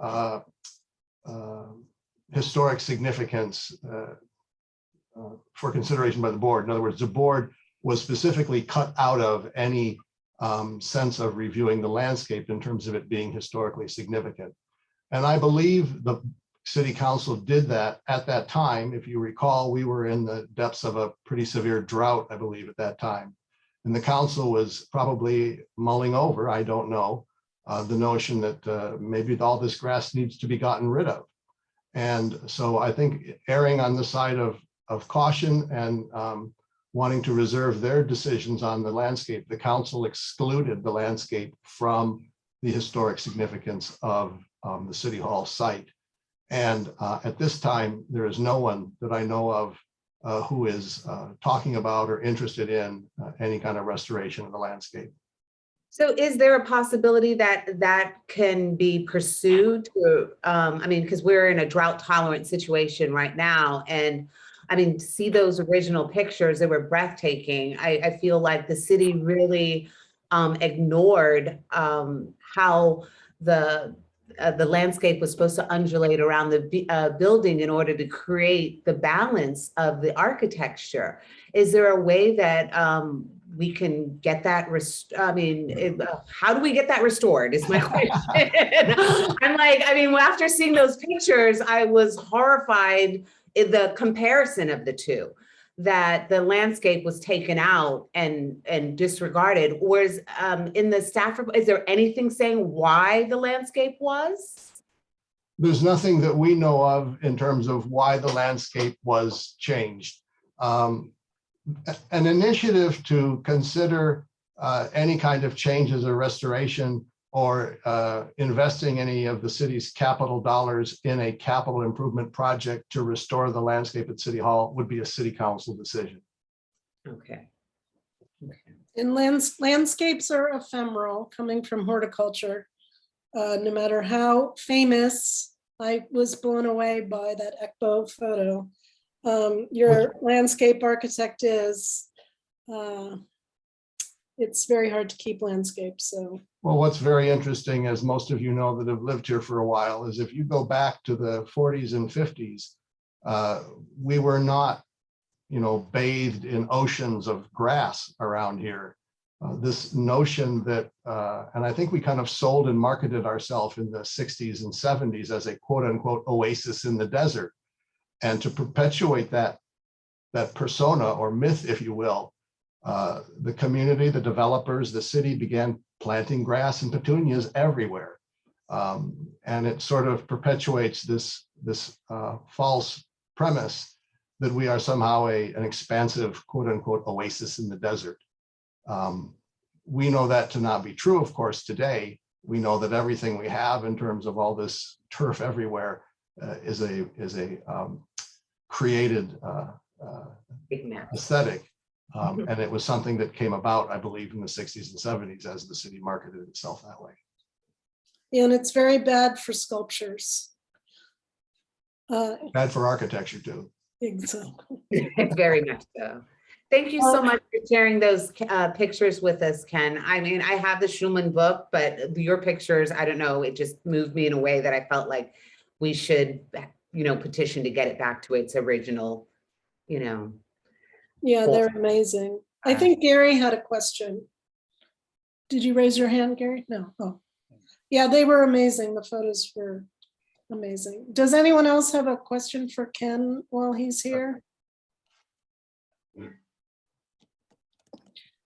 Speaker 20: historic significance for consideration by the board. In other words, the board was specifically cut out of any sense of reviewing the landscape in terms of it being historically significant. And I believe the city council did that at that time. If you recall, we were in the depths of a pretty severe drought, I believe, at that time. And the council was probably mulling over, I don't know, the notion that maybe all this grass needs to be gotten rid of. And so I think erring on the side of caution and wanting to reserve their decisions on the landscape, the council excluded the landscape from the historic significance of the City Hall site. And at this time, there is no one that I know of who is talking about or interested in any kind of restoration of the landscape.
Speaker 19: So is there a possibility that that can be pursued? I mean, because we're in a drought tolerant situation right now. And I mean, see those original pictures, they were breathtaking. I feel like the city really ignored how the landscape was supposed to undulate around the building in order to create the balance of the architecture. Is there a way that we can get that? How do we get that restored is my question. I'm like, I mean, after seeing those pictures, I was horrified in the comparison of the two, that the landscape was taken out and disregarded. Whereas in the staff report, is there anything saying why the landscape was?
Speaker 20: There's nothing that we know of in terms of why the landscape was changed. An initiative to consider any kind of changes or restoration or investing any of the city's capital dollars in a capital improvement project to restore the landscape at City Hall would be a city council decision.
Speaker 19: Okay.
Speaker 5: And landscapes are ephemeral, coming from horticulture. No matter how famous, I was blown away by that ECBO photo. Your landscape architect is, it's very hard to keep landscapes, so.
Speaker 20: Well, what's very interesting, as most of you know that have lived here for a while, is if you go back to the 40s and 50s, we were not, bathed in oceans of grass around here. This notion that, and I think we kind of sold and marketed ourselves in the 60s and 70s as a quote unquote oasis in the desert. And to perpetuate that persona or myth, if you will, the community, the developers, the city began planting grass and petunias everywhere. And it sort of perpetuates this false premise that we are somehow an expansive quote unquote oasis in the desert. We know that to not be true, of course, today. We know that everything we have in terms of all this turf everywhere is a created aesthetic. And it was something that came about, I believe, in the 60s and 70s as the city marketed itself that way.
Speaker 5: And it's very bad for sculptures.
Speaker 20: Bad for architecture too.
Speaker 5: Exactly.
Speaker 19: Very much so. Thank you so much for sharing those pictures with us, Ken. I mean, I have the Schumann book, but your pictures, I don't know, it just moved me in a way that I felt like we should, petition to get it back to its original,
Speaker 5: Yeah, they're amazing. I think Gary had a question. Did you raise your hand, Gary? No. Oh, yeah, they were amazing. The photos were amazing. Does anyone else have a question for Ken while he's here?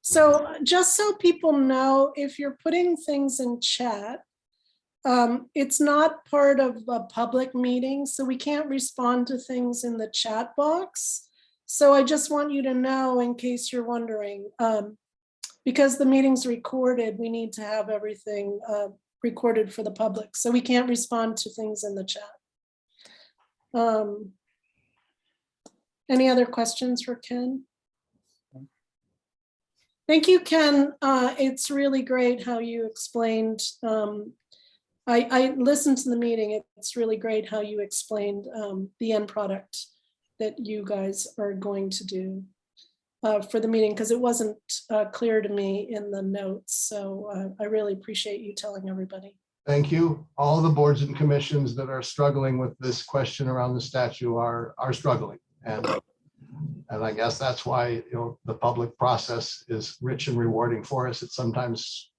Speaker 5: So just so people know, if you're putting things in chat, it's not part of a public meeting, so we can't respond to things in the chat box. So I just want you to know, in case you're wondering, because the meeting's recorded, we need to have everything recorded for the public. So we can't respond to things in the chat. Any other questions for Ken? Thank you, Ken. It's really great how you explained. I listened to the meeting. It's really great how you explained the end product that you guys are going to do for the meeting, because it wasn't clear to me in the notes. So I really appreciate you telling everybody.
Speaker 20: Thank you. All the boards and commissions that are struggling with this question around the statue are struggling. And I guess that's why the public process is rich and rewarding for us. It's sometimes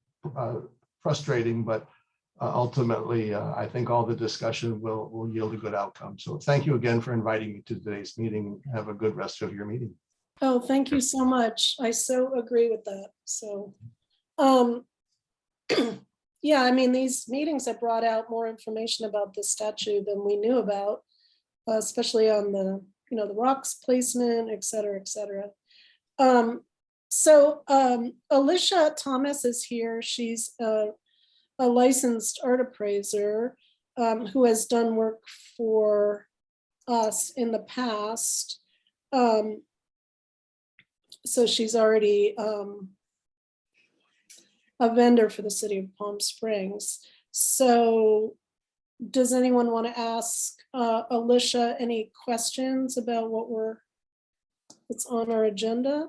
Speaker 20: frustrating, but ultimately, I think all the discussion will yield a good outcome. So thank you again for inviting me to today's meeting. Have a good rest of your meeting.
Speaker 5: Oh, thank you so much. I so agree with that. So, yeah, I mean, these meetings have brought out more information about this statue than we knew about, especially on the, the rocks placement, et cetera, et cetera. Alicia Thomas is here. She's a licensed art appraiser who has done work for us in the past. So she's already a vendor for the city of Palm Springs. So does anyone want to ask Alicia any questions about what we're It's on our agenda.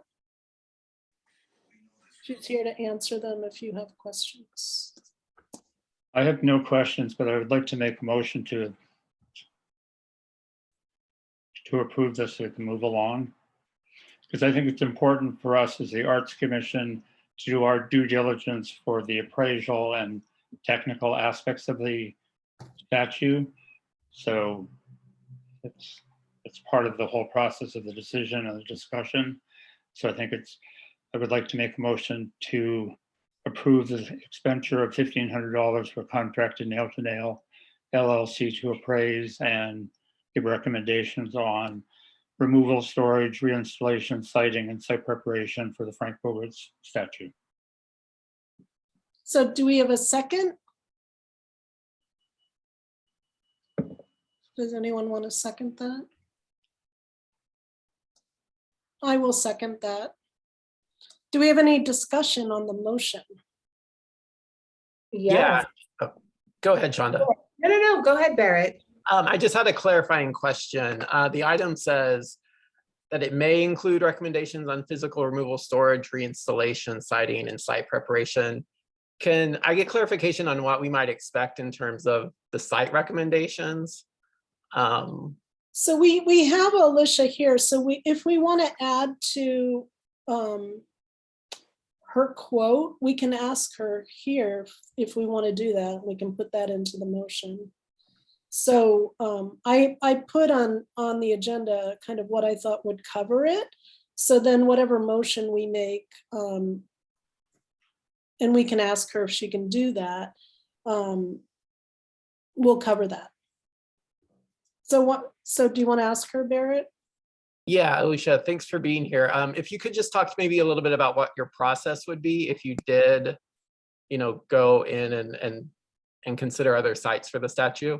Speaker 5: She's here to answer them if you have questions.
Speaker 18: I have no questions, but I would like to make a motion to approve this so we can move along. Because I think it's important for us as the Arts Commission to do our due diligence for the appraisal and technical aspects of the statute. So it's part of the whole process of the decision and the discussion. So I would like to make a motion to approve the expenditure of $1,500 for contracted nail to nail LLC to appraise and give recommendations on removal, storage, reinstallation, siting, and site preparation for the Frank Bogart statue.
Speaker 5: So do we have a second? Does anyone want to second that? I will second that. Do we have any discussion on the motion?
Speaker 17: Yeah. Oh, go ahead, Shonda.
Speaker 19: No, go ahead, Barrett.
Speaker 17: I just had a clarifying question. The item says that it may include recommendations on physical removal, storage, reinstallation, siting, and site preparation. Can I get clarification on what we might expect in terms of the site recommendations?
Speaker 5: So we have Alicia here. So if we want to add to her quote, we can ask her here if we want to do that. We can put that into the motion. So I put on the agenda kind of what I thought would cover it. So then whatever motion we make, and we can ask her if she can do that, we'll cover that. So do you want to ask her, Barrett?
Speaker 17: Yeah, Alicia, thanks for being here. If you could just talk maybe a little bit about what your process would be if you did, go in and consider other sites for the statue.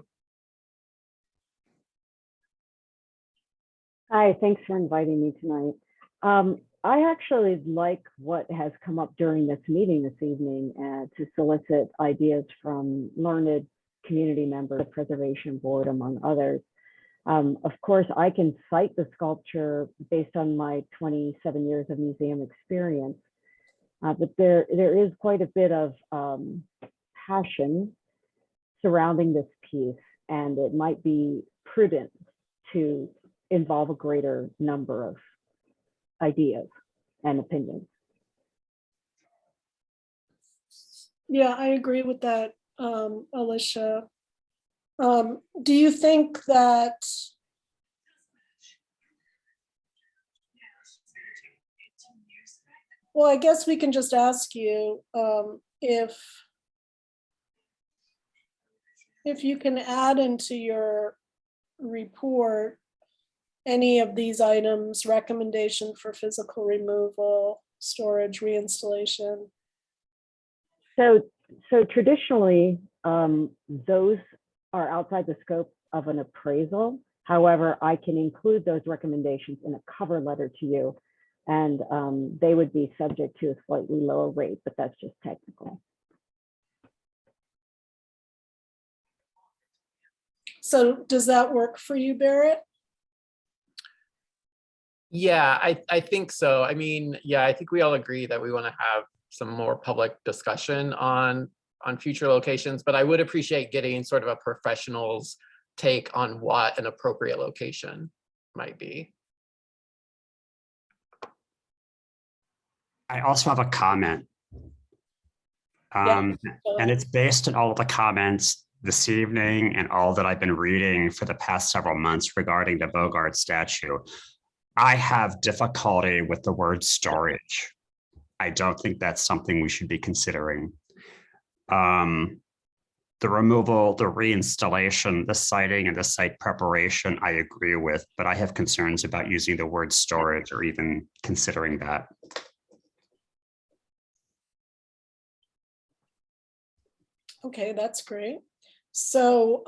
Speaker 15: Hi, thanks for inviting me tonight. I actually like what has come up during this meeting this evening to solicit ideas from learned community members, the Preservation Board, among others. Of course, I can cite the sculpture based on my 27 years of museum experience, but there is quite a bit of passion surrounding this piece, and it might be prudent to involve a greater number of ideas and opinions.
Speaker 5: Yeah, I agree with that, Alicia. Do you think that well, I guess we can just ask you if you can add into your report any of these items, recommendation for physical removal, storage, reinstallation.
Speaker 15: So traditionally, those are outside the scope of an appraisal. However, I can include those recommendations in a cover letter to you, and they would be subject to a slightly lower rate, but that's just technical.
Speaker 5: So does that work for you, Barrett?
Speaker 17: Yeah, I think so. I mean, yeah, I think we all agree that we want to have some more public discussion on future locations, but I would appreciate getting sort of a professional's take on what an appropriate location might be.
Speaker 7: I also have a comment. And it's based on all of the comments this evening and all that I've been reading for the past several months regarding the Bogart statue. I have difficulty with the word storage. I don't think that's something we should be considering. The removal, the reinstallation, the siting, and the site preparation, I agree with, but I have concerns about using the word storage or even considering that.
Speaker 5: Okay, that's great. So,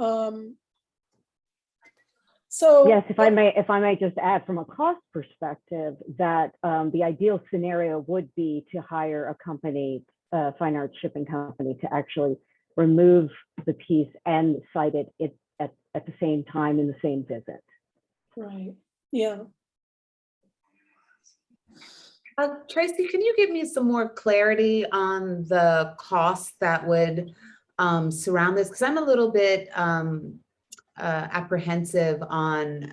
Speaker 15: yes, if I may just add from a cost perspective that the ideal scenario would be to hire a company, fine art shipping company, to actually remove the piece and cite it at the same time in the same visit.
Speaker 5: right, yeah.
Speaker 19: Tracy, can you give me some more clarity on the costs that would surround this? Because I'm a little bit apprehensive on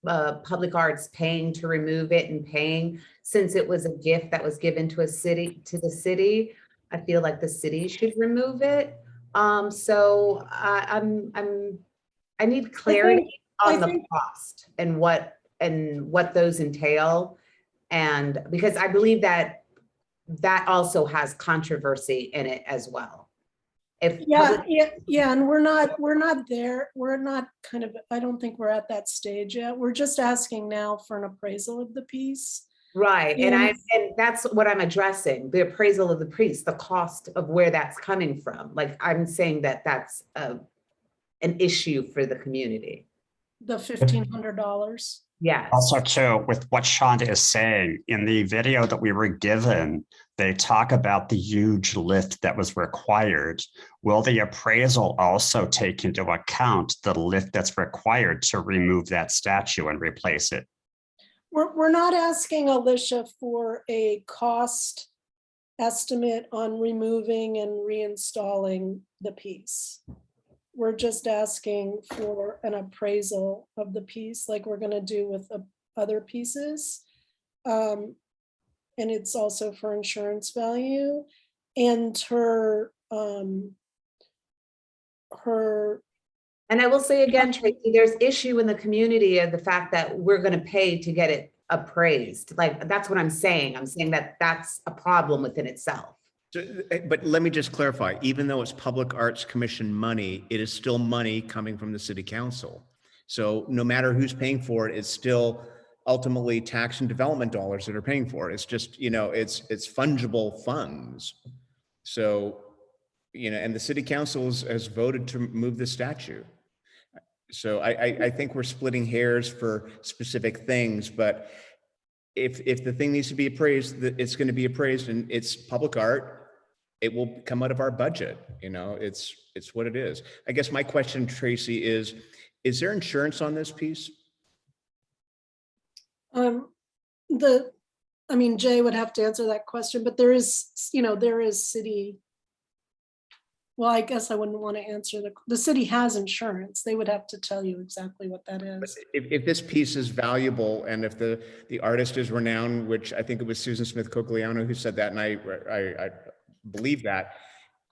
Speaker 19: public arts paying to remove it and paying, since it was a gift that was given to the city. I feel like the city should remove it. So I need clarity on the cost and what those entail. And because I believe that also has controversy in it as well.
Speaker 5: Yeah, and we're not there. We're not kind of, I don't think we're at that stage yet. We're just asking now for an appraisal of the piece.
Speaker 19: Right, and that's what I'm addressing, the appraisal of the piece, the cost of where that's coming from. Like, I'm saying that that's an issue for the community.
Speaker 5: The $1,500.
Speaker 19: Yes.
Speaker 7: Also, too, with what Shonda is saying, in the video that we were given, they talk about the huge lift that was required. Will the appraisal also take into account the lift that's required to remove that statue and replace it?
Speaker 5: We're not asking Alicia for a cost estimate on removing and reinstalling the piece. We're just asking for an appraisal of the piece, like we're going to do with other pieces. And it's also for insurance value. And her
Speaker 19: and I will say again, Tracy, there's issue in the community of the fact that we're going to pay to get it appraised. Like, that's what I'm saying. I'm saying that that's a problem within itself.
Speaker 3: So, but let me just clarify, even though it's Public Arts Commission money, it is still money coming from the city council. So no matter who's paying for it, it's still ultimately tax and development dollars that are paying for it. It's just, you know, it's fungible funds. So, you know, and the city council has voted to move the statue. So I think we're splitting hairs for specific things, but if the thing needs to be appraised, it's going to be appraised, and it's public art. It will come out of our budget. You know, it's what it is. I guess my question, Tracy, is there insurance on this piece?
Speaker 5: I mean, Jay would have to answer that question, but there is, you know, there is city. Well, I guess I wouldn't want to answer the city has insurance. They would have to tell you exactly what that is.
Speaker 3: If this piece is valuable, and if the artist is renowned, which I think it was Susan Smith Cogliano who said that, and I believe that,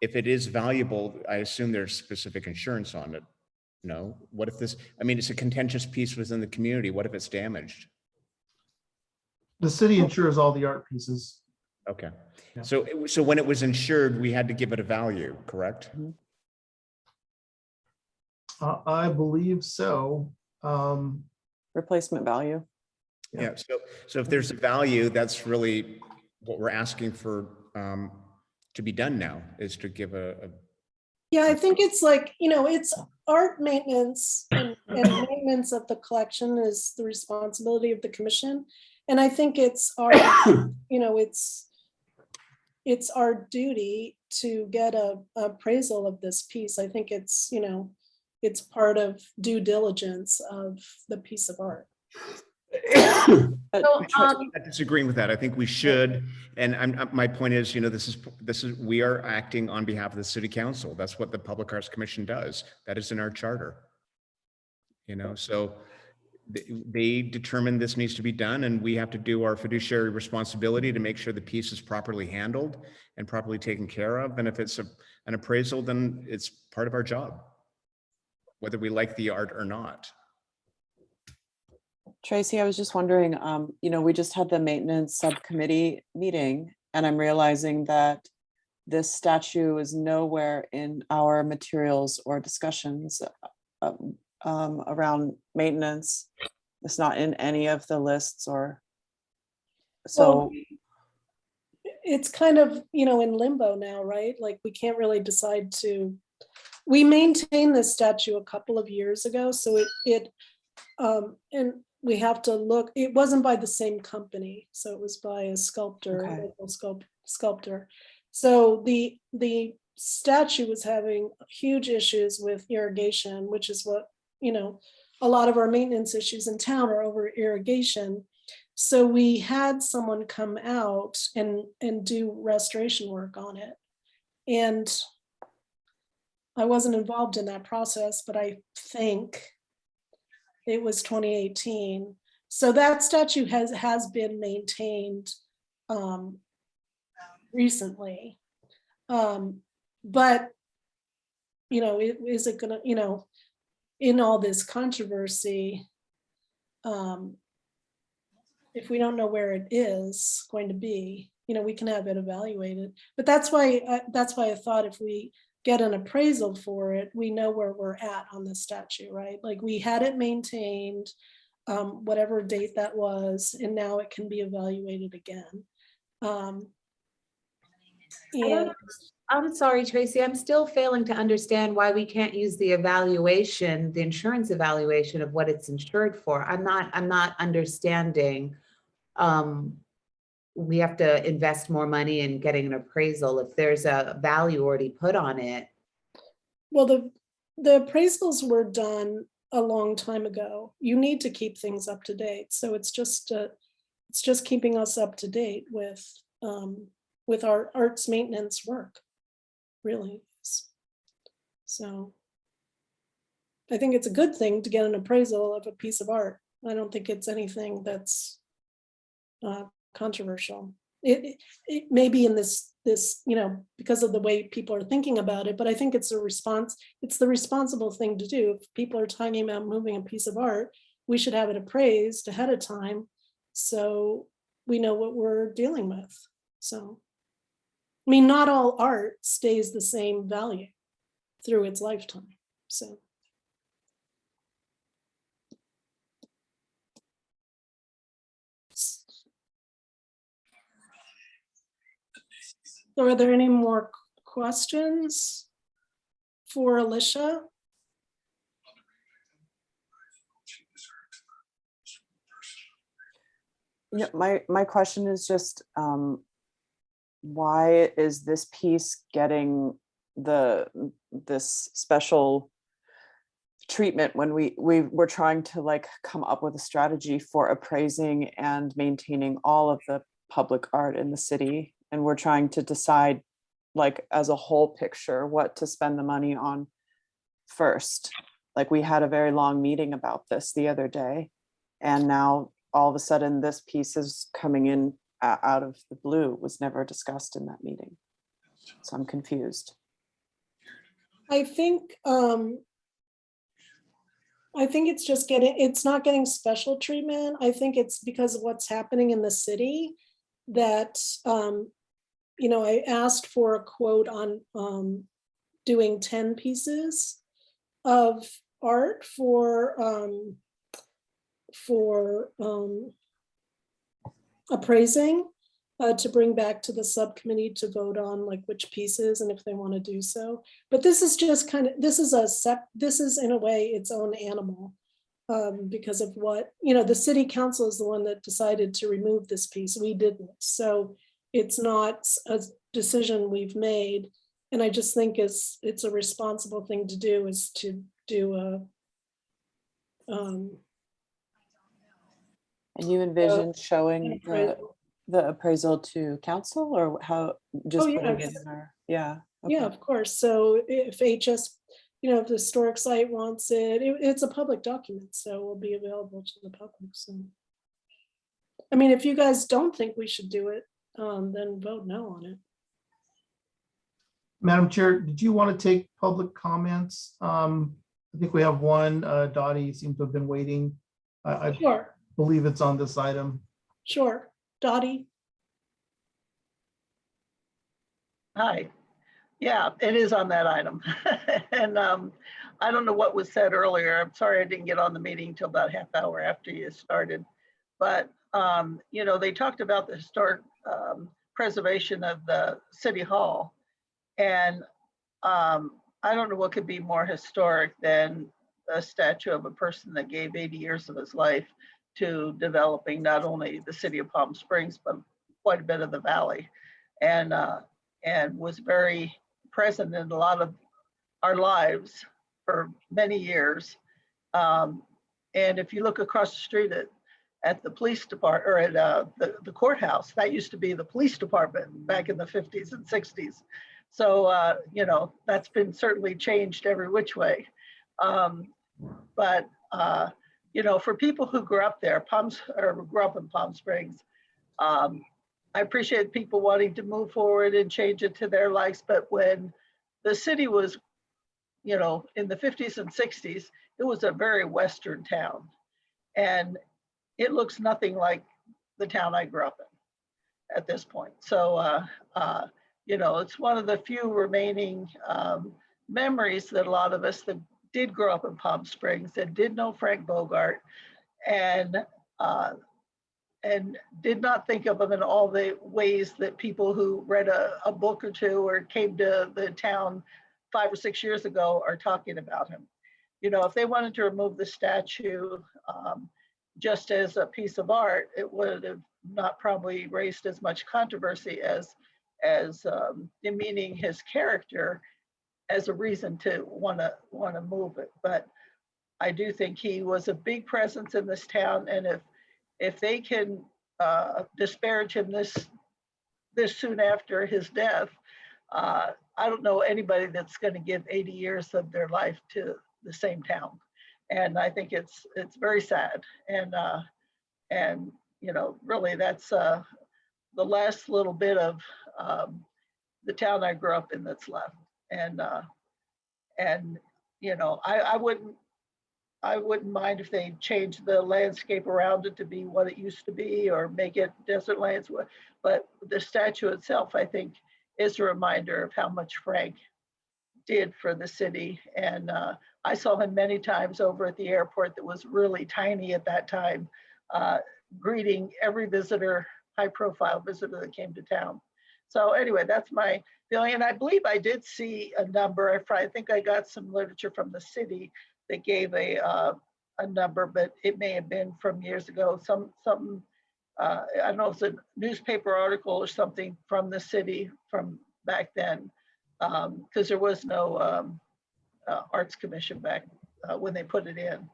Speaker 3: if it is valuable, I assume there's specific insurance on it. No, what if this, I mean, it's a contentious piece within the community. What if it's damaged?
Speaker 1: The city insures all the art pieces.
Speaker 3: Okay. Yeah. So when it was insured, we had to give it a value, correct?
Speaker 1: I believe so.
Speaker 4: Replacement value.
Speaker 3: Yeah. So if there's a value, that's really what we're asking for to be done now, is to give a
Speaker 5: Yeah, I think it's like, you know, it's art maintenance and maintenance of the collection is the responsibility of the commission. And I think it's our, you know, it's our duty to get a appraisal of this piece. I think it's, you know, it's part of due diligence of the piece of art.
Speaker 3: I'm not disagreeing with that. I think we should, and my point is, you know, this is we are acting on behalf of the city council. That's what the Public Arts Commission does. That is in our charter. You know, so they determine this needs to be done, and we have to do our fiduciary responsibility to make sure the piece is properly handled and properly taken care of. And if it's an appraisal, then it's part of our job, whether we like the art or not.
Speaker 4: Tracy, I was just wondering, you know, we just had the maintenance subcommittee meeting, and I'm realizing that this statue is nowhere in our materials or discussions around maintenance. It's not in any of the lists, or so.
Speaker 5: Well, it's kind of, you know, in limbo now, right? Like, we can't really decide to. We maintained this statue a couple of years ago, so and we have to look. It wasn't by the same company, so it was by a sculptor, local sculptor. So the statue was having huge issues with irrigation, which is what, you know, a lot of our maintenance issues in town are over irrigation. So we had someone come out and do restoration work on it. And I wasn't involved in that process, but I think it was 2018. So that statue has been maintained recently. But, you know, is it gonna, you know, in all this controversy, if we don't know where it is going to be, you know, we can have it evaluated. But that's why I thought if we get an appraisal for it, we know where we're at on the statue, right? Like we had it maintained, whatever date that was, and now it can be evaluated again.
Speaker 19: I'm sorry, Tracy, I'm still failing to understand why we can't use the evaluation, the insurance evaluation of what it's insured for. I'm not understanding. We have to invest more money in getting an appraisal if there's a value already put on it.
Speaker 5: Well, the appraisals were done a long time ago. You need to keep things up to date. So it's just keeping us up to date with our arts maintenance work, really. So I think it's a good thing to get an appraisal of a piece of art. I don't think it's anything that's controversial. It may be in this, you know, because of the way people are thinking about it, but I think it's a response. It's the responsible thing to do. If people are talking about moving a piece of art, we should have it appraised ahead of time so we know what we're dealing with. So, I mean, not all art stays the same value through its lifetime. So. So are there any more questions for Alicia?
Speaker 4: Yeah, my question is just why is this piece getting this special treatment when we were trying to like come up with a strategy for appraising and maintaining all of the public art in the city, and we're trying to decide like as a whole picture what to spend the money on first. Like we had a very long meeting about this the other day, and now all of a sudden this piece is coming in out of the blue. It was never discussed in that meeting, so I'm confused.
Speaker 5: I think it's just it's not getting special treatment. I think it's because of what's happening in the city that, you know, I asked for a quote on doing 10 pieces of art for appraising to bring back to the subcommittee to vote on like which pieces and if they want to do so. But this is just kind of, this is in a way its own animal because of what, you know, the city council is the one that decided to remove this piece. We didn't. So it's not a decision we've made. And I just think it's a responsible thing to do is to do a
Speaker 4: and you envision showing the appraisal to council, or how just putting it in our, yeah. Okay.
Speaker 5: Yeah, of course. So if HS, you know, if the historic site wants it, it's a public document, so it will be available to the public. So, I mean, if you guys don't think we should do it, then vote no on it.
Speaker 1: Madam Chair, did you want to take public comments? I think we have one. Dottie seems to have been waiting. I
Speaker 5: Sure.
Speaker 1: believe it's on this item.
Speaker 5: Sure. Dottie?
Speaker 21: Hi. Yeah, it is on that item. And I don't know what was said earlier. I'm sorry I didn't get on the meeting till about half hour after you started. But, you know, they talked about the historic preservation of the city hall. And I don't know what could be more historic than a statue of a person that gave 80 years of his life to developing not only the city of Palm Springs, but quite a bit of the valley, and was very present in a lot of our lives for many years. And if you look across the street at the police department or at the courthouse. That used to be the police department back in the 50s and 60s. So, you know, that's been certainly changed every which way. But you know, for people who grew up there, grew up in Palm Springs, I appreciate people wanting to move forward and change it to their likes. But when the city was, you know, in the 50s and 60s, it was a very Western town. And it looks nothing like the town I grew up in at this point. So, you know, it's one of the few remaining memories that a lot of us that did grow up in Palm Springs, that did know Frank Bogart, and did not think of him in all the ways that people who read a book or two or came to the town 5 or 6 years ago are talking about him. You know, if they wanted to remove the statue just as a piece of art, it would have not probably raised as much controversy as demeaning his character as a reason to want to move it. But I do think he was a big presence in this town, and if they can disparage him this soon after his death, I don't know anybody that's going to give 80 years of their life to the same town. And I think it's very sad. And you know, really, that's the last little bit of the town I grew up in that's left. And you know, I wouldn't mind if they changed the landscape around it to be what it used to be, or make it desert lands. But the statue itself, I think, is a reminder of how much Frank did for the city. And I saw him many times over at the airport that was really tiny at that time, greeting every visitor, high profile visitor that came to town. So anyway, that's my feeling. And I believe I did see a number. I think I got some literature from the city that gave a number, but it may have been from years ago. Something, I don't know if it's a newspaper article or something from the city from back then, because there was no Arts Commission back when they put it in.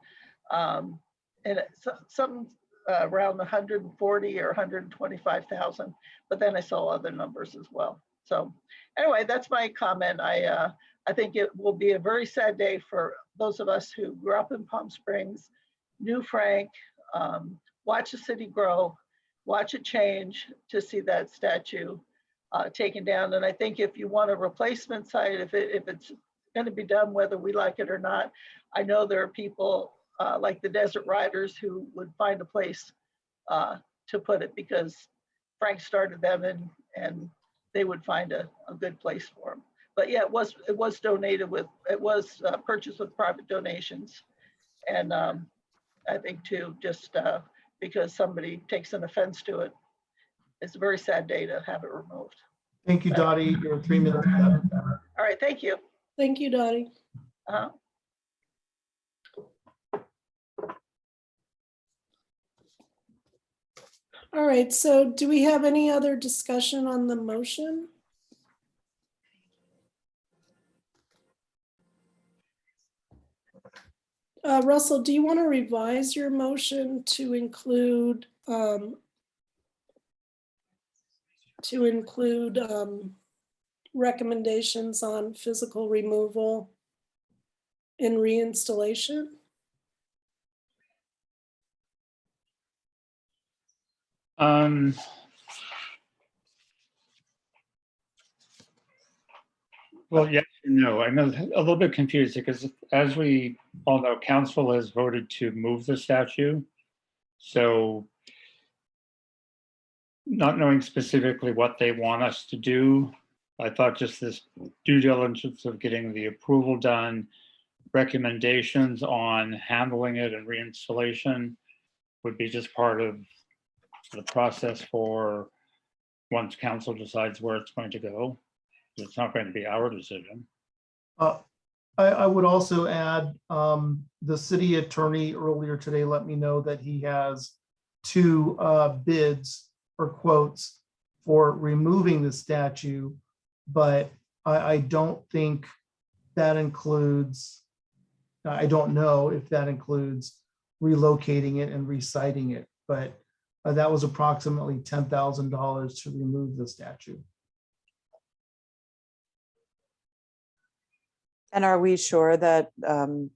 Speaker 21: And some around 140 or 125,000, but then I saw other numbers as well. So anyway, that's my comment. I think it will be a very sad day for those of us who grew up in Palm Springs, knew Frank, watch the city grow, watch it change, to see that statue taken down. And I think if you want a replacement site, if it's going to be done, whether we like it or not, I know there are people like the Desert Riders who would find a place to put it, because Frank started them, and they would find a good place for him. But yeah, it was donated with, it was purchased with private donations. And I think too, just because somebody takes an offense to it, it's a very sad day to have it removed.
Speaker 1: Thank you, Dottie. You're 3 minutes.
Speaker 21: All right, thank you.
Speaker 5: Thank you, Dottie. All right, so do we have any other discussion on the motion? Russell, do you want to revise your motion to include recommendations on physical removal and reinstallation?
Speaker 18: Well, yes and no. I'm a little bit confused because, as we all know, council has voted to move the statue. So not knowing specifically what they want us to do, I thought just this due diligence of getting the approval done, recommendations on handling it and reinstallation would be just part of the process for once council decides where it's going to go. It's not going to be our decision.
Speaker 1: I would also add, the city attorney earlier today let me know that he has 2 bids or quotes for removing the statue, but I don't think that includes, I don't know if that includes relocating it and resiting it. but that was approximately $10,000 to remove the statue.
Speaker 4: And are we sure that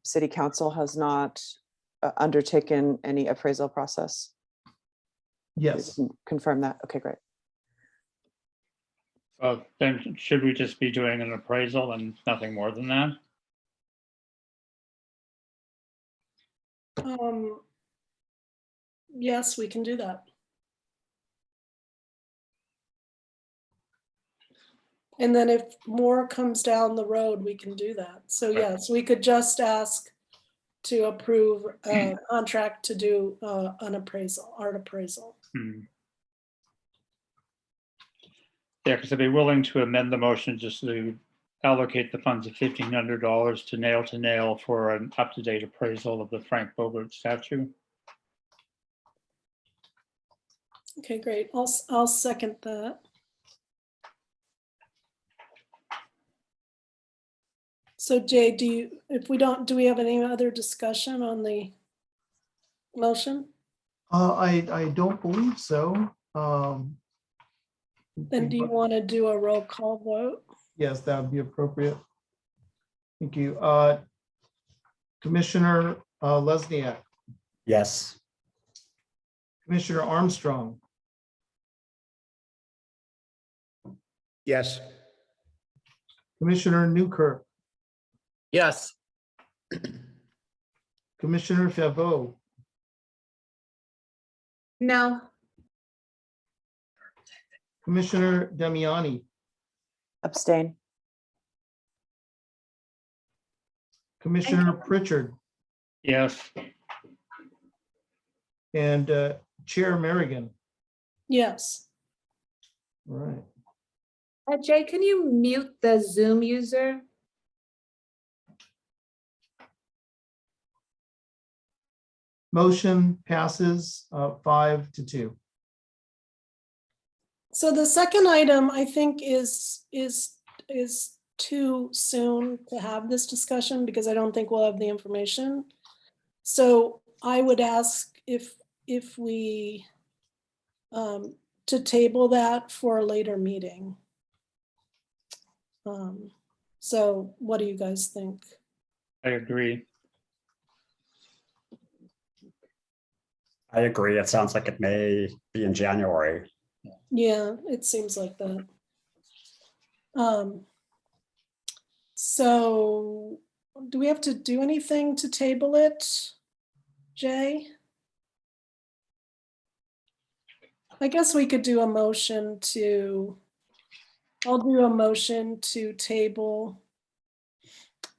Speaker 4: city council has not undertaken any appraisal process?
Speaker 1: Yes.
Speaker 4: Confirm that. Okay, great.
Speaker 18: Then should we just be doing an appraisal and nothing more than that?
Speaker 5: Yes, we can do that. And then if more comes down the road, we can do that. So yes, we could just ask to approve a contract to do an appraisal, art appraisal.
Speaker 18: Yeah, because I'd be willing to amend the motion just to allocate the funds of $1,500 to nail for an up-to-date appraisal of the Frank Bogart statue.
Speaker 5: Okay, great. I'll second that. So Jay, do we have any other discussion on the motion?
Speaker 1: I don't believe so.
Speaker 5: Then do you want to do a roll call vote?
Speaker 1: Yes, that would be appropriate. Thank you. Commissioner Lesniak,
Speaker 7: Yes.
Speaker 1: Commissioner Armstrong,
Speaker 3: Yes.
Speaker 1: Commissioner Newkirk,
Speaker 17: Yes.
Speaker 1: Commissioner Favreau,
Speaker 19: No.
Speaker 1: Commissioner Damiani,
Speaker 4: Abstain.
Speaker 1: Commissioner Pritchard,
Speaker 18: Yes.
Speaker 1: and Chair Merrigan.
Speaker 5: Yes.
Speaker 1: All right.
Speaker 19: Jay, can you mute the Zoom user?
Speaker 1: Motion passes 5-2.
Speaker 5: So the second item, I think, is too soon to have this discussion because I don't think we'll have the information. So I would ask if we to table that for a later meeting. So what do you guys think?
Speaker 18: I agree.
Speaker 7: I agree. It sounds like it may be in January.
Speaker 5: Yeah, it seems like that. So do we have to do anything to table it, Jay? I guess we could do a motion to, I'll do a motion to table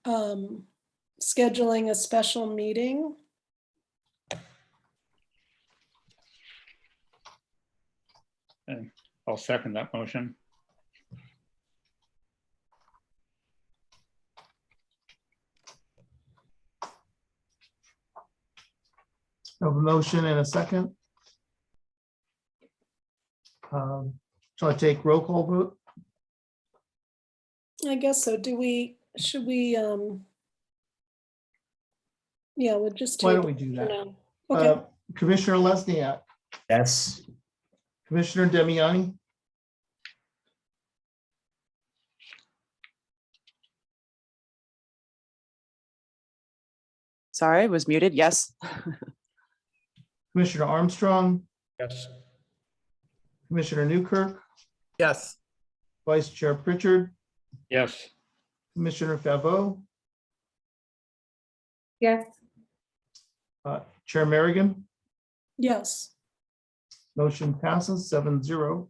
Speaker 5: scheduling a special meeting.
Speaker 18: And I'll second that motion.
Speaker 1: I have a motion and a second. Shall I take roll call vote?
Speaker 5: I guess so. Should we, yeah, we'll just.
Speaker 1: Why don't
Speaker 5: table
Speaker 1: we do
Speaker 5: it for
Speaker 1: that?
Speaker 5: now. Okay,
Speaker 1: Commissioner Lesniak,
Speaker 7: Yes.
Speaker 1: Commissioner Damiani,
Speaker 4: Sorry, I was muted. Yes.
Speaker 1: Commissioner Armstrong,
Speaker 3: Yes.
Speaker 1: Commissioner Newkirk,
Speaker 17: Yes.
Speaker 1: Vice Chair Pritchard,
Speaker 18: Yes.
Speaker 1: Commissioner Favreau,
Speaker 19: Yes.
Speaker 1: Chair Merrigan.
Speaker 5: yes.
Speaker 1: Motion passes 7-0.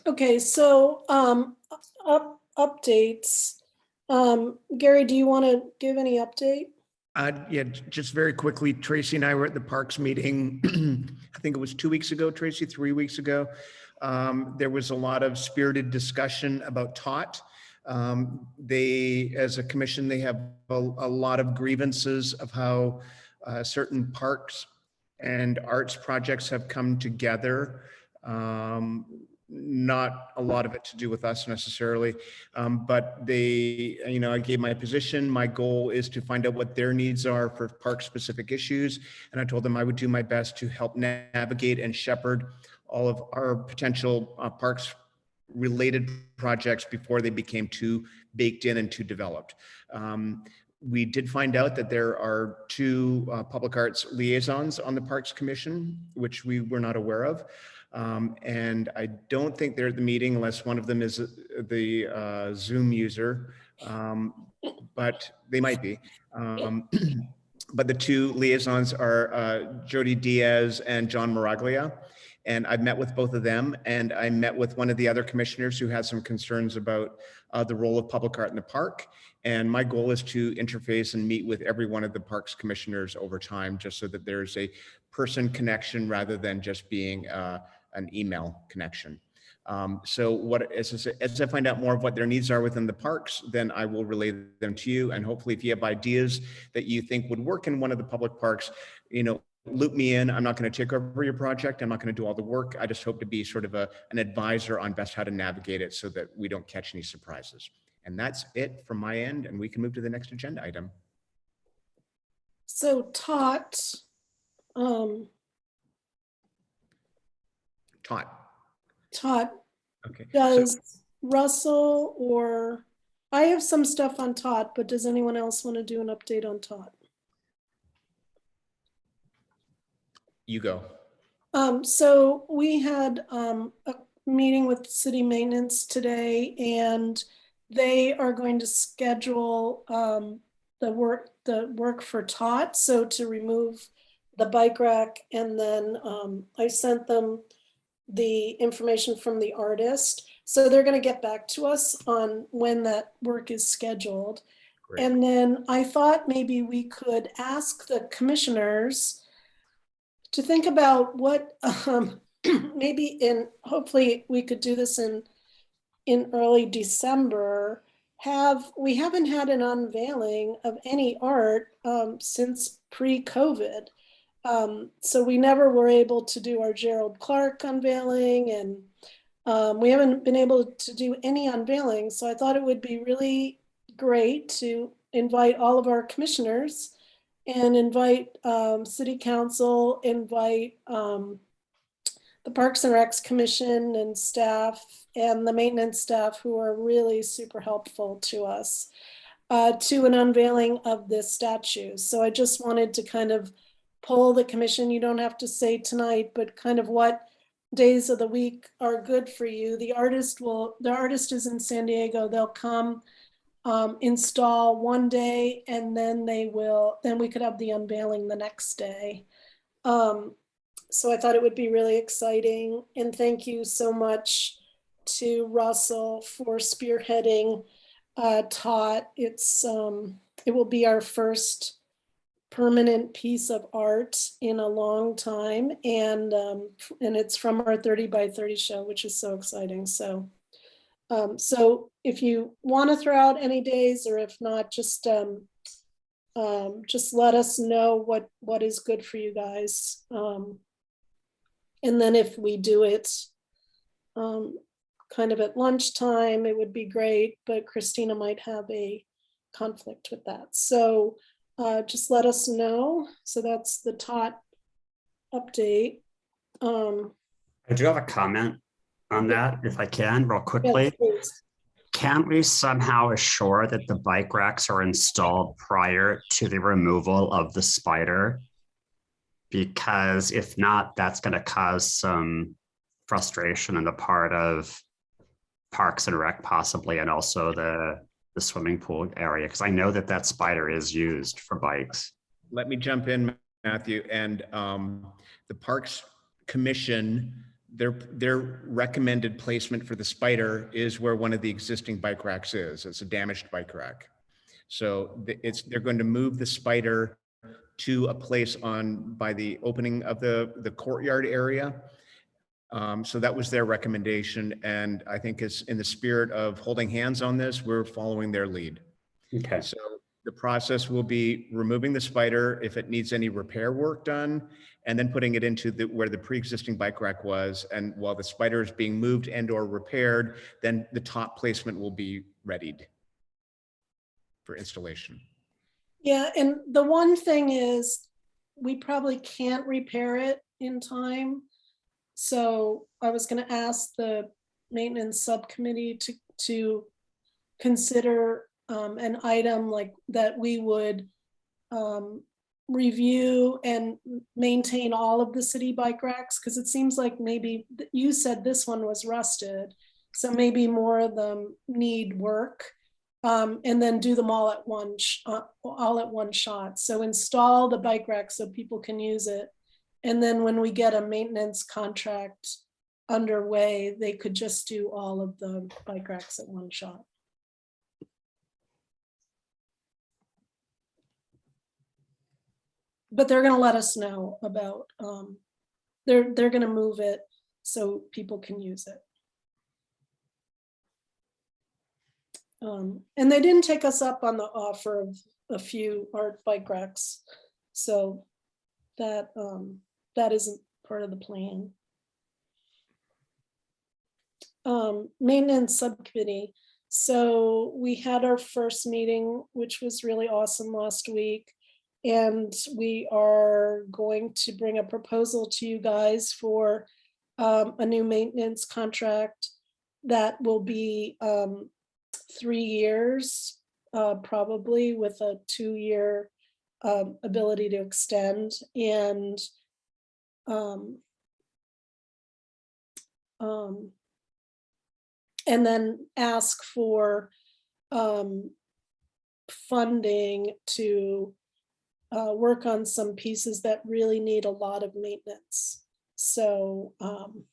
Speaker 5: Okay, so updates. Gary, do you want to give any update?
Speaker 3: Yeah, just very quickly, Tracy and I were at the Parks meeting, I think it was 2 weeks ago, Tracy, 3 weeks ago. There was a lot of spirited discussion about TOT. They, as a commission, they have a lot of grievances of how certain parks and arts projects have come together. not a lot of it to do with us necessarily, but they, I gave my position. My goal is to find out what their needs are for park-specific issues, and I told them I would do my best to help navigate and shepherd all of our potential parks-related projects before they became too baked in and too developed. We did find out that there are 2 public arts liaisons on the Parks Commission, which we were not aware of. And I don't think they're at the meeting unless one of them is the Zoom user, but they might be. But the 2 liaisons are Jody Diaz and John Miraglia. And I've met with both of them, and I met with one of the other commissioners who has some concerns about the role of public art in the park. And my goal is to interface and meet with every one of the parks commissioners over time, just so that there's a person connection rather than just being an email connection. So as I find out more of what their needs are within the parks, then I will relay them to you. And hopefully if you have ideas that you think would work in one of the public parks, loop me in. I'm not going to take over your project. I'm not going to do all the work. I just hope to be sort of an advisor on best how to navigate it so that we don't catch any surprises. And that's it from my end, and we can move to the next agenda item.
Speaker 5: So Tot.
Speaker 3: Okay.
Speaker 5: Does Russell or I have some stuff on Tot, but does anyone else want to do an update on Tot?
Speaker 3: You go.
Speaker 5: So we had a meeting with city maintenance today, and they are going to schedule the work for Tot. So to remove the bike rack, and then I sent them the information from the artist. So they're going to get back to us on when that work is scheduled. Great. And then I thought maybe we could ask the commissioners to think about what hopefully we could do this in early December. We haven't had an unveiling of any art since pre-COVID. So we never were able to do our Gerald Clark unveiling, and we haven't been able to do any unveiling. So I thought it would be really great to invite all of our commissioners and invite city council, invite the Parks and Recs Commission and staff, and the maintenance staff, who are really super helpful to us, to an unveiling of this statue. So I just wanted to kind of poll the commission. You don't have to say tonight, but kind of what days of the week are good for you. The artist is in San Diego. They'll come install one day, and then we could have the unveiling the next day. So I thought it would be really exciting. And thank you so much to Russell for spearheading Tot. It will be our first permanent piece of art in a long time. And it's from our 30 by 30 show, which is so exciting. So if you want to throw out any days, or if not, just let us know what is good for you guys. And then if we do it kind of at lunchtime, it would be great, but Christina might have a conflict with that. So just let us know. So that's the Tot update.
Speaker 7: I do have a comment on that, if I can, real quickly.
Speaker 5: Yes,
Speaker 7: can we somehow assure that the bike racks are installed prior to the removal of the spider? Because if not, that's going to cause some frustration on the part of Parks and Rec possibly, and also the swimming pool area, because I know that spider is used for bikes.
Speaker 3: Let me jump in, Matthew. And the Parks Commission, their recommended placement for the spider is where one of the existing bike racks is. It's a damaged bike rack. So they're going to move the spider to a place by the opening of the courtyard area. So that was their recommendation. And I think it's in the spirit of holding hands on this, we're following their lead.
Speaker 7: Okay.
Speaker 3: So The process will be removing the spider if it needs any repair work done, and then putting it into where the pre-existing bike rack was. And while the spider is being moved and or repaired, then the top placement will be readied for installation.
Speaker 5: Yeah, and the one thing is we probably can't repair it in time. So I was going to ask the maintenance subcommittee to consider an item like that we would review and maintain all of the city bike racks, because it seems like maybe you said this one was rusted, so maybe more of them need work, and then do them all at one shot. So install the bike rack so people can use it, and then when we get a maintenance contract underway, they could just do all of the bike racks at one shot. But they're going to let us know about, they're going to move it so people can use it. And they didn't take us up on the offer of a few art bike racks. So that, that isn't part of the plan. Maintenance subcommittee. So we had our first meeting, which was really awesome last week. And we are going to bring a proposal to you guys for a new maintenance contract that will be 3 years, probably with a 2-year ability to extend. And then ask for funding to work on some pieces that really need a lot of maintenance. So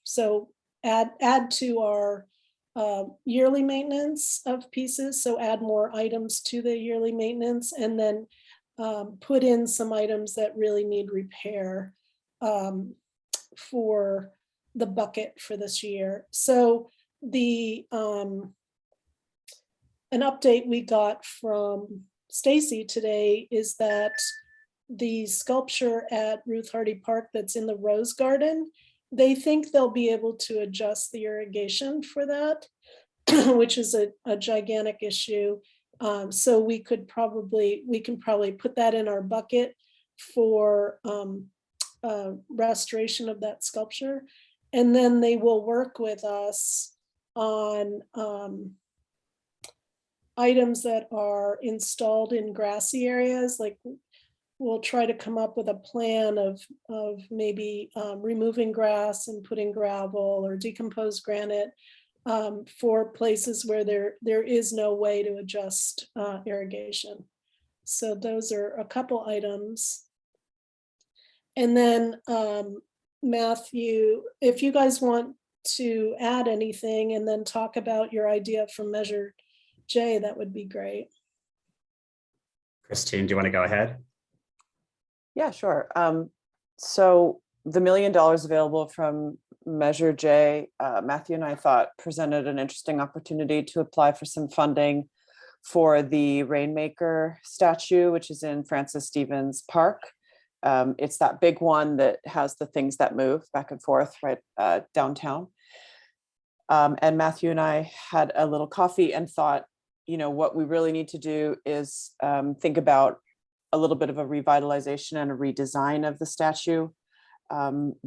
Speaker 5: so add to our yearly maintenance of pieces. So add more items to the yearly maintenance, and then put in some items that really need repair for the bucket for this year. So the an update we got from Stacy today is that the sculpture at Ruth Hardy Park that's in the Rose Garden, they think they'll be able to adjust the irrigation for that, which is a gigantic issue. So we can probably put that in our bucket for restoration of that sculpture. And then they will work with us on items that are installed in grassy areas. Like we'll try to come up with a plan of maybe removing grass and putting gravel or decomposed granite for places where there is no way to adjust irrigation. So those are a couple items. And then Matthew, if you guys want to add anything and then talk about your idea from Measure J, that would be great.
Speaker 7: Christine, do you want to go ahead?
Speaker 4: Yeah, sure. So the $1 million available from Measure J, Matthew and I thought presented an interesting opportunity to apply for some funding for the Rainmaker statue, which is in Francis Stevens Park. It's that big one that has the things that move back and forth right downtown. And Matthew and I had a little coffee and thought, you know, what we really need to do is think about a little bit of a revitalization and a redesign of the statue,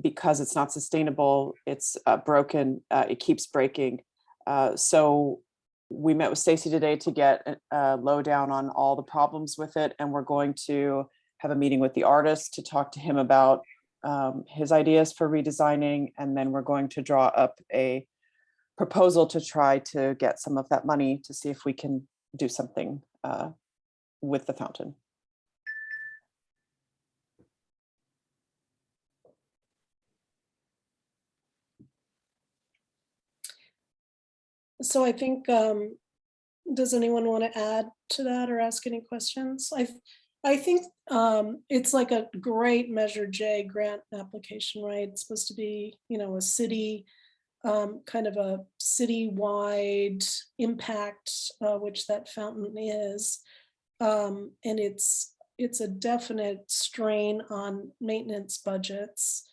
Speaker 4: because it's not sustainable. It's broken. It keeps breaking. So we met with Stacy today to get a lowdown on all the problems with it. And we're going to have a meeting with the artist to talk to him about his ideas for redesigning. And then we're going to draw up a proposal to try to get some of that money to see if we can do something with the fountain.
Speaker 5: So I think, does anyone want to add to that or ask any questions? I think it's like a great Measure J grant application, right? It's supposed to be, you know, a city, kind of a city-wide impact, which that fountain is. And it's a definite strain on maintenance budgets.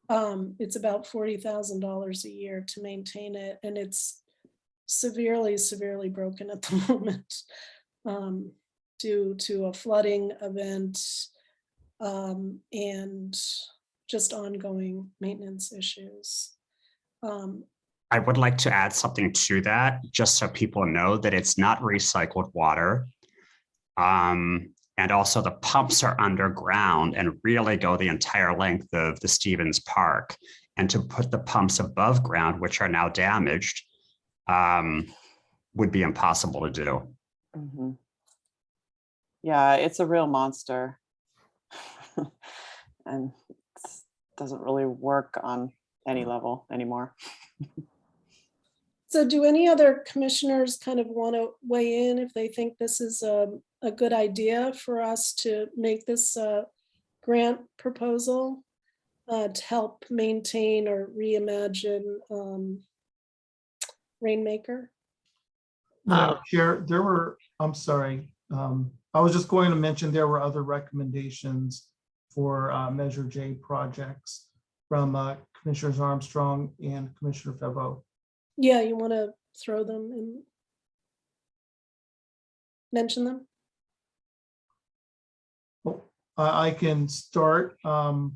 Speaker 5: It's about $40,000 a year to maintain it, and it's severely broken at the moment, due to a flooding event, and just ongoing maintenance issues.
Speaker 7: I would like to add something to that, just so people know that it's not recycled water. And also the pumps are underground and really go the entire length of the Stevens Park. And to put the pumps above ground, which are now damaged, would be impossible to do.
Speaker 4: Mhm. Yeah, it's a real monster. And it doesn't really work on any level anymore.
Speaker 5: So do any other commissioners kind of want to weigh in if they think this is a good idea for us to make this grant proposal to help maintain or reimagine Rainmaker?
Speaker 1: Chair, I'm sorry. I was just going to mention there were other recommendations for Measure J projects from Commissioners Armstrong and Commissioner Favreau.
Speaker 5: Yeah, you want to throw them and mention them?
Speaker 1: I can start.
Speaker 5: Oh,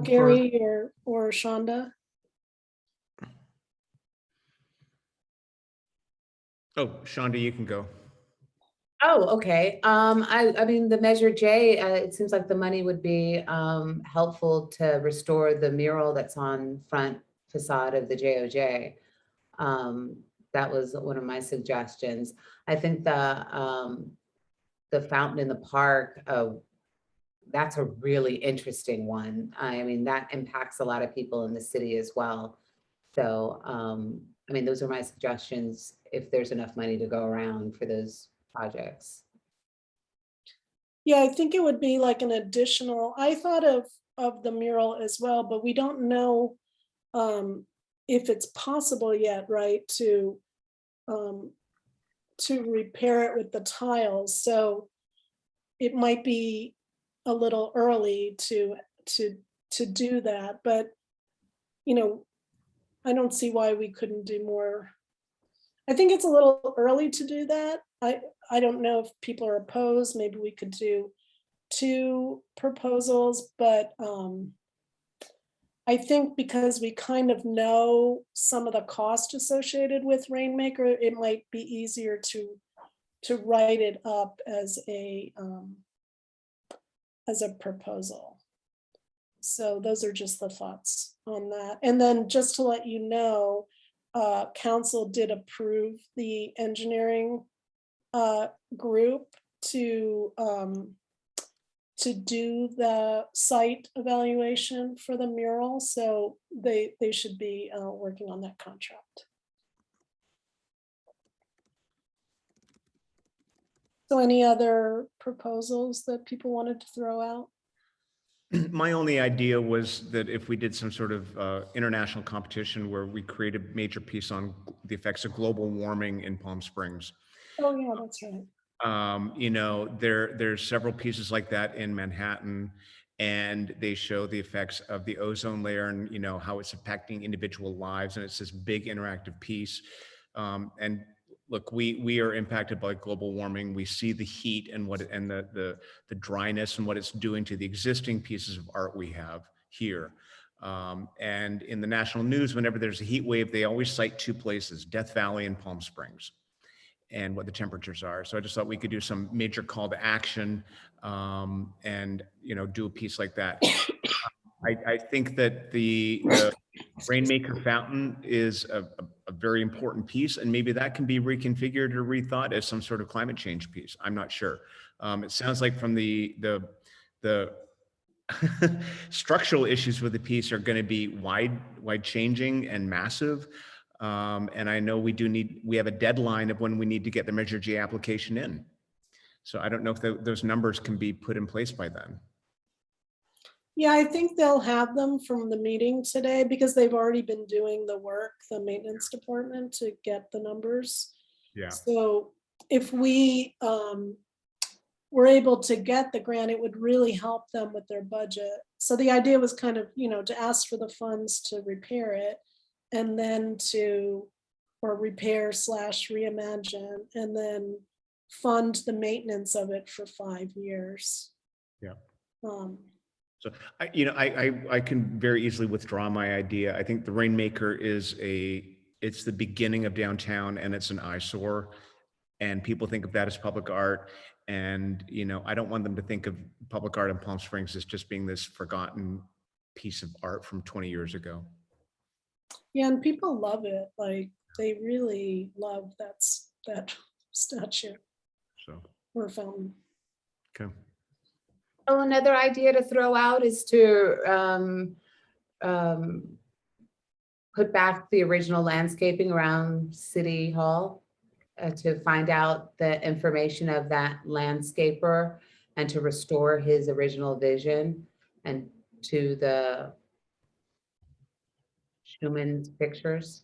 Speaker 5: Gary or Shonda?
Speaker 3: Oh, Shonda, you can go.
Speaker 19: Oh, okay. I mean, the Measure J, it seems like the money would be helpful to restore the mural that's on front facade of the JOJ. That was one of my suggestions. I think the fountain in the park, that's a really interesting one. I mean, that impacts a lot of people in the city as well. So, I mean, those are my suggestions if there's enough money to go around for those projects.
Speaker 5: Yeah, I think it would be like an additional, I thought of the mural as well, but we don't know if it's possible yet, right, to repair it with the tiles. So it might be a little early to do that, but I don't see why we couldn't do more. I think it's a little early to do that. I don't know if people are opposed. Maybe we could do 2 proposals, but I think because we kind of know some of the cost associated with Rainmaker, it might be easier to write it up as a proposal. So those are just the thoughts on that. And then just to let you know, council did approve the engineering group to do the site evaluation for the mural. So they should be working on that contract. So any other proposals that people wanted to throw out?
Speaker 3: My only idea was that if we did some sort of international competition where we create a major piece on the effects of global warming in Palm Springs.
Speaker 5: Oh yeah, that's right.
Speaker 3: There's several pieces like that in Manhattan, and they show the effects of the ozone layer and how it's impacting individual lives, and it's this big interactive piece. And look, we are impacted by global warming. We see the heat and the dryness and what it's doing to the existing pieces of art we have here. And in the national news, whenever there's a heat wave, they always cite 2 places, Death Valley and Palm Springs, and what the temperatures are. So I just thought we could do some major call to action and do a piece like that. I think that the Rainmaker fountain is a very important piece, and maybe that can be reconfigured or rethought as some sort of climate change piece. I'm not sure. It sounds like from the structural issues with the piece are going to be wide changing and massive. And I know we have a deadline of when we need to get the Measure J application in. So I don't know if those numbers can be put in place by then.
Speaker 5: Yeah, I think they'll have them from the meeting today because they've already been doing the work, the maintenance department, to get the numbers.
Speaker 3: Yeah.
Speaker 5: So if we were able to get the grant, it would really help them with their budget. So the idea was kind of, to ask for the funds to repair it and then or repair / reimagine, and then fund the maintenance of it for 5 years.
Speaker 3: Yeah.
Speaker 5: Um,
Speaker 3: So I can very easily withdraw my idea. I think the Rainmaker it's the beginning of downtown, and it's an eyesore, and people think of that as public art. And I don't want them to think of public art in Palm Springs as just being this forgotten piece of art from 20 years ago.
Speaker 5: Yeah, and people love it. Like, they really love that statue
Speaker 3: So,
Speaker 5: or fountain.
Speaker 3: okay.
Speaker 19: Oh, another idea to throw out is to put back the original landscaping around City Hall, to find out the information of that landscaper and to restore his original vision and to the Schumann's pictures.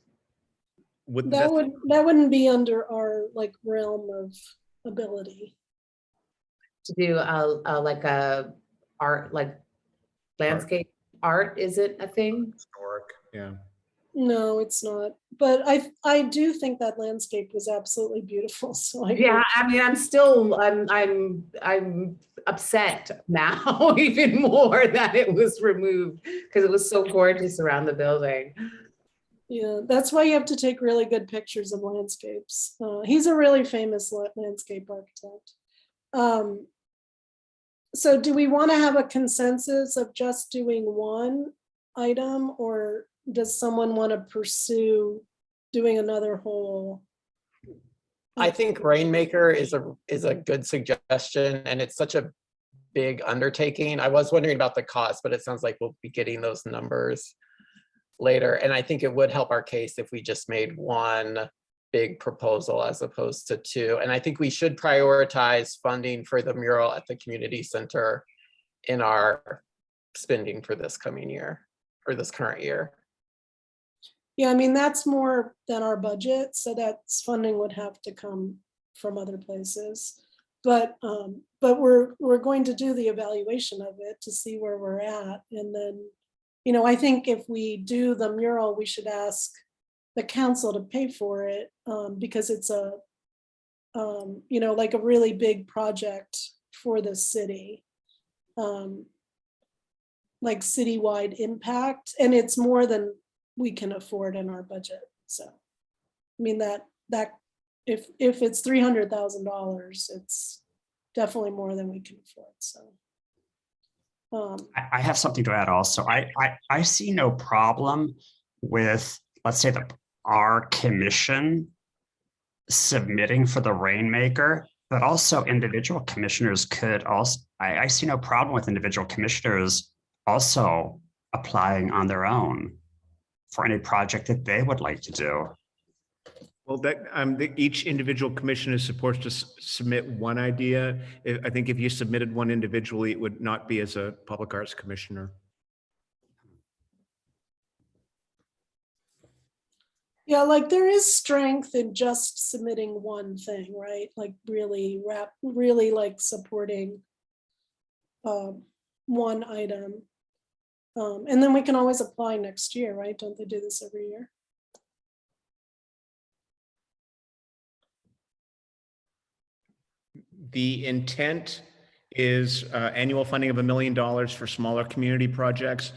Speaker 5: That wouldn't be under our realm of ability.
Speaker 19: To do like a art, like landscape art isn't a thing.
Speaker 3: Historic, yeah.
Speaker 5: No, it's not. But I do think that landscape was absolutely beautiful. So
Speaker 19: Yeah, I mean, I'm upset now even more that it was removed because it was so gorgeous around the building.
Speaker 5: Yeah, that's why you have to take really good pictures of landscapes. He's a really famous landscape architect. So do we want to have a consensus of just doing one item, or does someone want to pursue doing another whole?
Speaker 17: I think Rainmaker is a good suggestion, and it's such a big undertaking. I was wondering about the cost, but it sounds like we'll be getting those numbers later. And I think it would help our case if we just made one big proposal as opposed to two. And I think we should prioritize funding for the mural at the community center in our spending for this coming year or this current year.
Speaker 5: Yeah, I mean, that's more than our budget, so that funding would have to come from other places. But we're going to do the evaluation of it to see where we're at. And then, I think if we do the mural, we should ask the council to pay for it, because it's a really big project for the city, like citywide impact, and it's more than we can afford in our budget. So, I mean, that if it's $300,000, it's definitely more than we can afford. So,
Speaker 7: I have something to add also. I see no problem with, let's say, our commission submitting for the Rainmaker, but also individual commissioners could also, I see no problem with individual commissioners also applying on their own for any project that they would like to do.
Speaker 3: Well, each individual commission is supposed to submit one idea. I think if you submitted one individually, it would not be as a public arts commissioner.
Speaker 5: yeah, there is strength in just submitting one thing, right? Really supporting one item. And then we can always apply next year, right? Don't they do this every year?
Speaker 3: The intent is annual funding of $1 million for smaller community projects,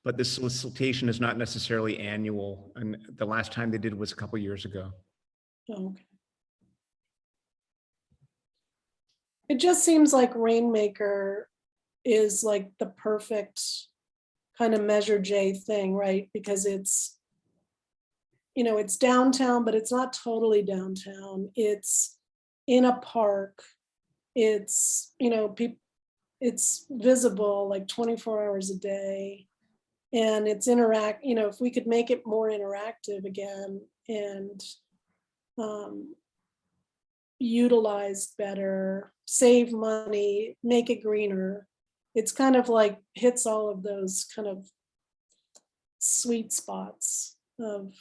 Speaker 3: but the solicitation is not necessarily annual. And the last time they did was a couple years ago.
Speaker 5: Oh, okay. It just seems like Rainmaker is the perfect kind of Measure J thing, right? Because it's, it's downtown, but it's not totally downtown. It's in a park. It's, it's visible 24 hours a day, and it's if we could make it more interactive again and utilized better, save money, make it greener. It's kind of hits all of those kind of sweet spots of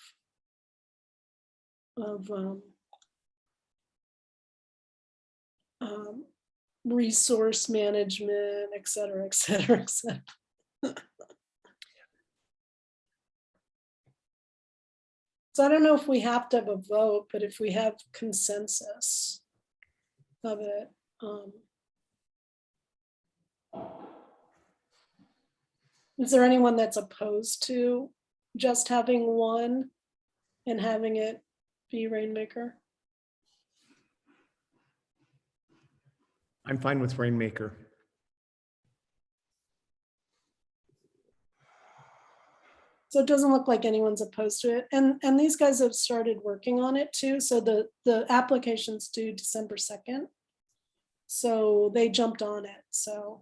Speaker 5: resource management, et cetera, et cetera, et cetera. So I don't know if we have to have a vote, but if we have consensus of it. Is there anyone that's opposed to just having one and having it be Rainmaker?
Speaker 3: I'm fine with Rainmaker.
Speaker 5: So it doesn't look like anyone's opposed to it. And these guys have started working on it too. So the application's due December 2nd. So they jumped on it. So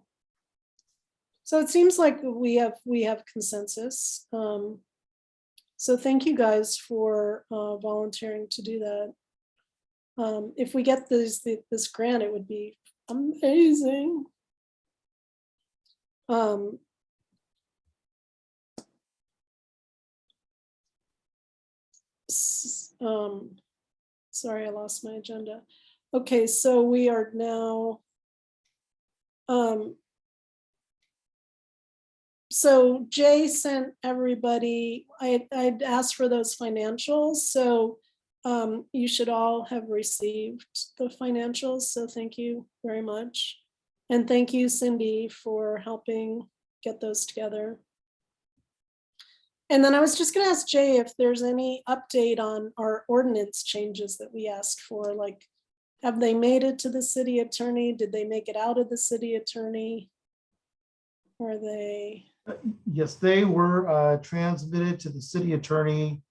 Speaker 5: it seems like we have consensus. So thank you guys for volunteering to do that. If we get this grant, it would be amazing. Sorry, I lost my agenda. Okay, so we are now. So Jay sent everybody, I'd asked for those financials. So you should all have received the financials. So thank you very much. And thank you, Cindy, for helping get those together. And then I was just going to ask Jay if there's any update on our ordinance changes that we asked for. Like, have they made it to the city attorney? Did they make it out of the city attorney? Are they?
Speaker 1: Yes, they were transmitted to the city attorney,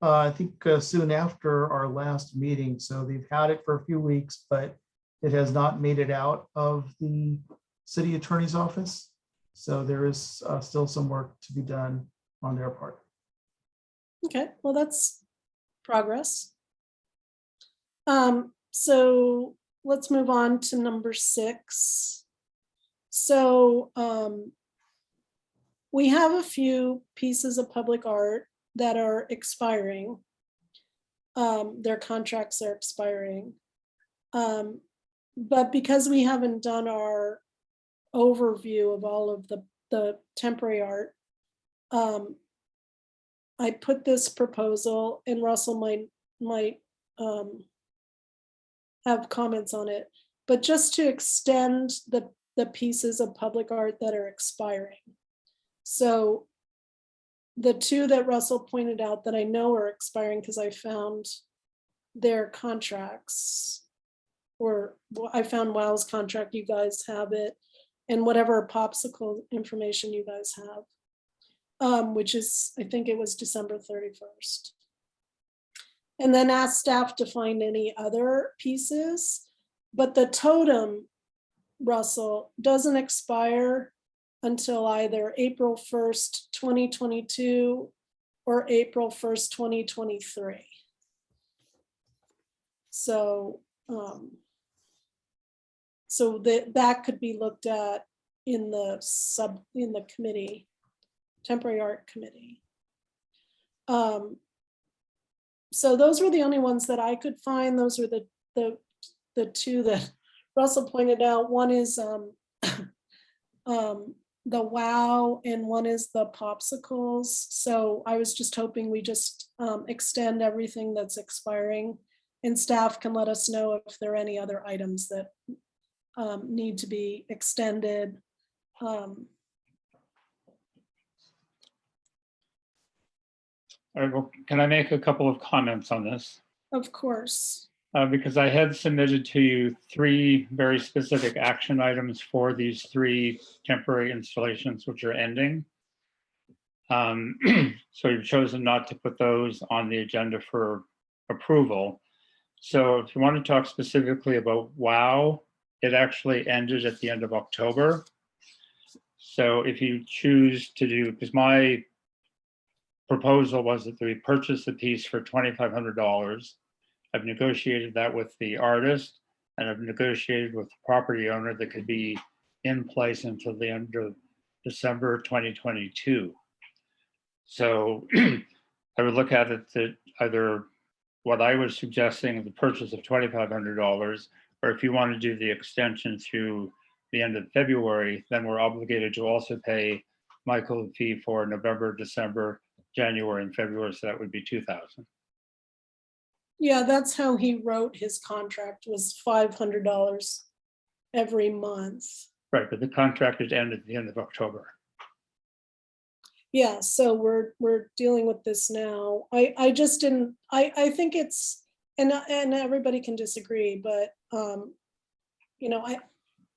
Speaker 1: I think soon after our last meeting. So they've had it for a few weeks, but it has not made it out of the city attorney's office. So there is still some work to be done on their part.
Speaker 5: Okay, well, that's progress. So let's move on to number 6. So we have a few pieces of public art that are expiring. Their contracts are expiring. But because we haven't done our overview of all of the temporary art, I put this proposal, and Russell might have comments on it, but just to extend the pieces of public art that are expiring. So the 2 that Russell pointed out that I know are expiring because I found their contracts, or I found Wow's contract, you guys have it, and whatever popsicle information you guys have, which is, I think it was December 31st. And then ask staff to find any other pieces, but the totem, Russell, doesn't expire until either April 1st, 2022 or April 1st, 2023. So, so that could be looked at in the committee, temporary art committee. So those were the only ones that I could find. Those were the 2 that Russell pointed out. One is the Wow, and one is the popsicles. So I was just hoping we just extend everything that's expiring, and staff can let us know if there are any other items that need to be extended.
Speaker 18: All right, well, can I make a couple of comments on this?
Speaker 5: Of course.
Speaker 18: Because I had submitted to you 3 very specific action items for these 3 temporary installations, which are ending. So you've chosen not to put those on the agenda for approval. So if you want to talk specifically about WOW, it actually ended at the end of October. So if you choose to do, because my proposal was that we purchase the piece for $2,500. I've negotiated that with the artist, and I've negotiated with the property owner that could be in place until the end of December 2022. So I would look at it that either what I was suggesting, the purchase of $2,500, or if you want to do the extension through the end of February, then we're obligated to also pay Michael a fee for November, December, January, and February. So that would be 2,000.
Speaker 5: Yeah, that's how he wrote his contract, was $500 every month.
Speaker 18: Right, but the contract is ended at the end of October.
Speaker 5: Yeah, so we're dealing with this now. I just didn't, I think it's, and everybody can disagree, but you know,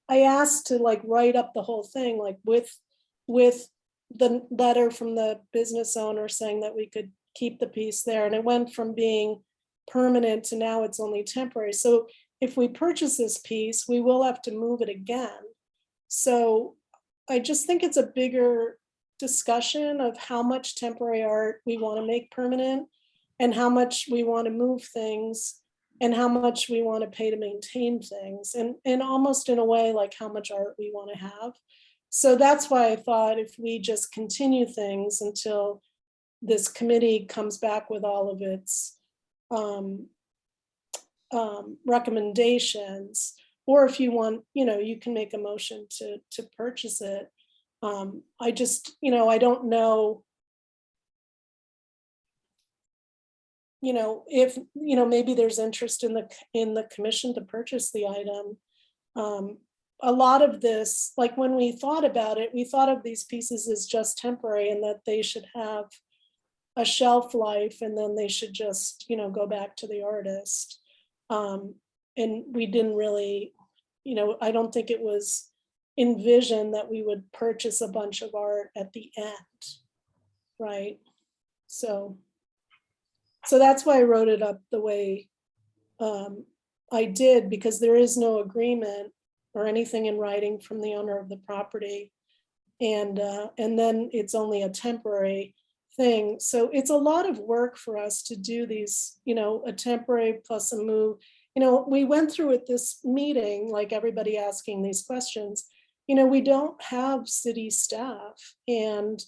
Speaker 5: I asked to like write up the whole thing, like with the letter from the business owner saying that we could keep the piece there, and it went from being permanent to now it's only temporary. So if we purchase this piece, we will have to move it again. So I just think it's a bigger discussion of how much temporary art we want to make permanent and how much we want to move things and how much we want to pay to maintain things, and almost in a way like how much art we want to have. So that's why I thought if we just continue things until this committee comes back with all of its recommendations, or if you want, you know, you can make a motion to purchase it. I just, you know, I don't know, you know, if, you know, maybe there's interest in the commission to purchase the item. A lot of this, like when we thought about it, we thought of these pieces as just temporary and that they should have a shelf life and then they should just, you know, go back to the artist. And we didn't really, you know, I don't think it was envisioned that we would purchase a bunch of art at the end, right? So that's why I wrote it up the way I did, because there is no agreement or anything in writing from the owner of the property. And then it's only a temporary thing. So it's a lot of work for us to do these, you know, a temporary plus a move. You know, we went through at this meeting, like everybody asking these questions, you know, we don't have city staff, and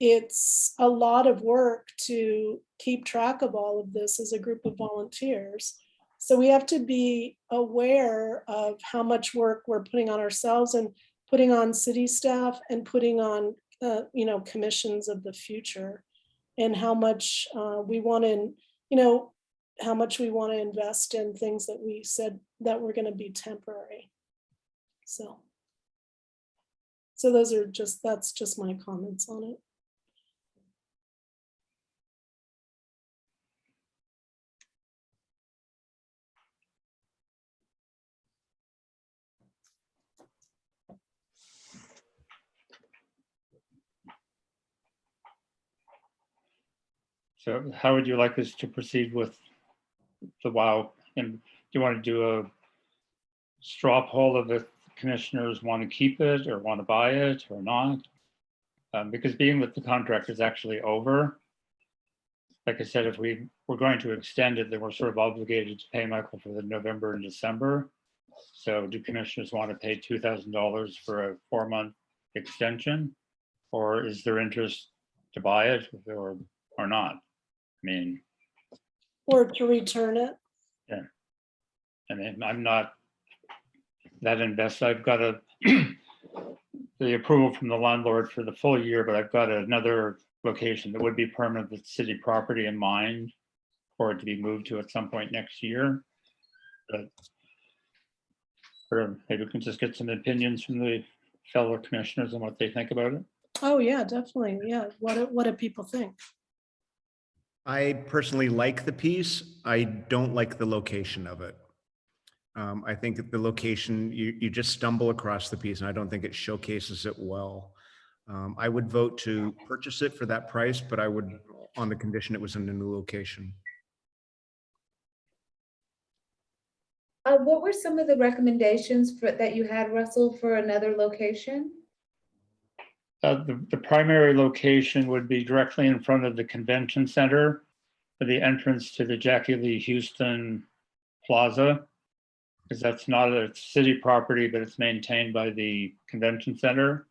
Speaker 5: it's a lot of work to keep track of all of this as a group of volunteers. So we have to be aware of how much work we're putting on ourselves and putting on city staff and putting on, you know, commissions of the future, and how much we want to, you know, how much we want to invest in things that we said that were going to be temporary. So those are just, that's just my comments on it.
Speaker 18: So how would you like us to proceed with the WOW? And do you want to do a straw poll of the commissioners want to keep it or want to buy it or not? Because being that the contract is actually over, like I said, if we were going to extend it, then we're sort of obligated to pay Michael for the November and December. So do commissioners want to pay $2,000 for a 4-month extension? Or is there interest to buy it or not? I mean,
Speaker 5: or to return it.
Speaker 18: Yeah, I mean, I'm not that invested. I've got the approval from the landlord for the full year, but I've got another location that would be permanent with city property in mind for it to be moved to at some point next year. But or maybe we can just get some opinions from the fellow commissioners on what they think about it.
Speaker 5: Oh yeah, definitely. Yeah. What do people think?
Speaker 3: I personally like the piece. I don't like the location of it. I think that the location, you just stumble across the piece, and I don't think it showcases it well. I would vote to purchase it for that price, but I would, on the condition it was in a new location.
Speaker 19: What were some of the recommendations that you had, Russell, for another location?
Speaker 18: The primary location would be directly in front of the convention center, for the entrance to the Jackie Lee Houston Plaza, because that's not a city property, but it's maintained by the convention center.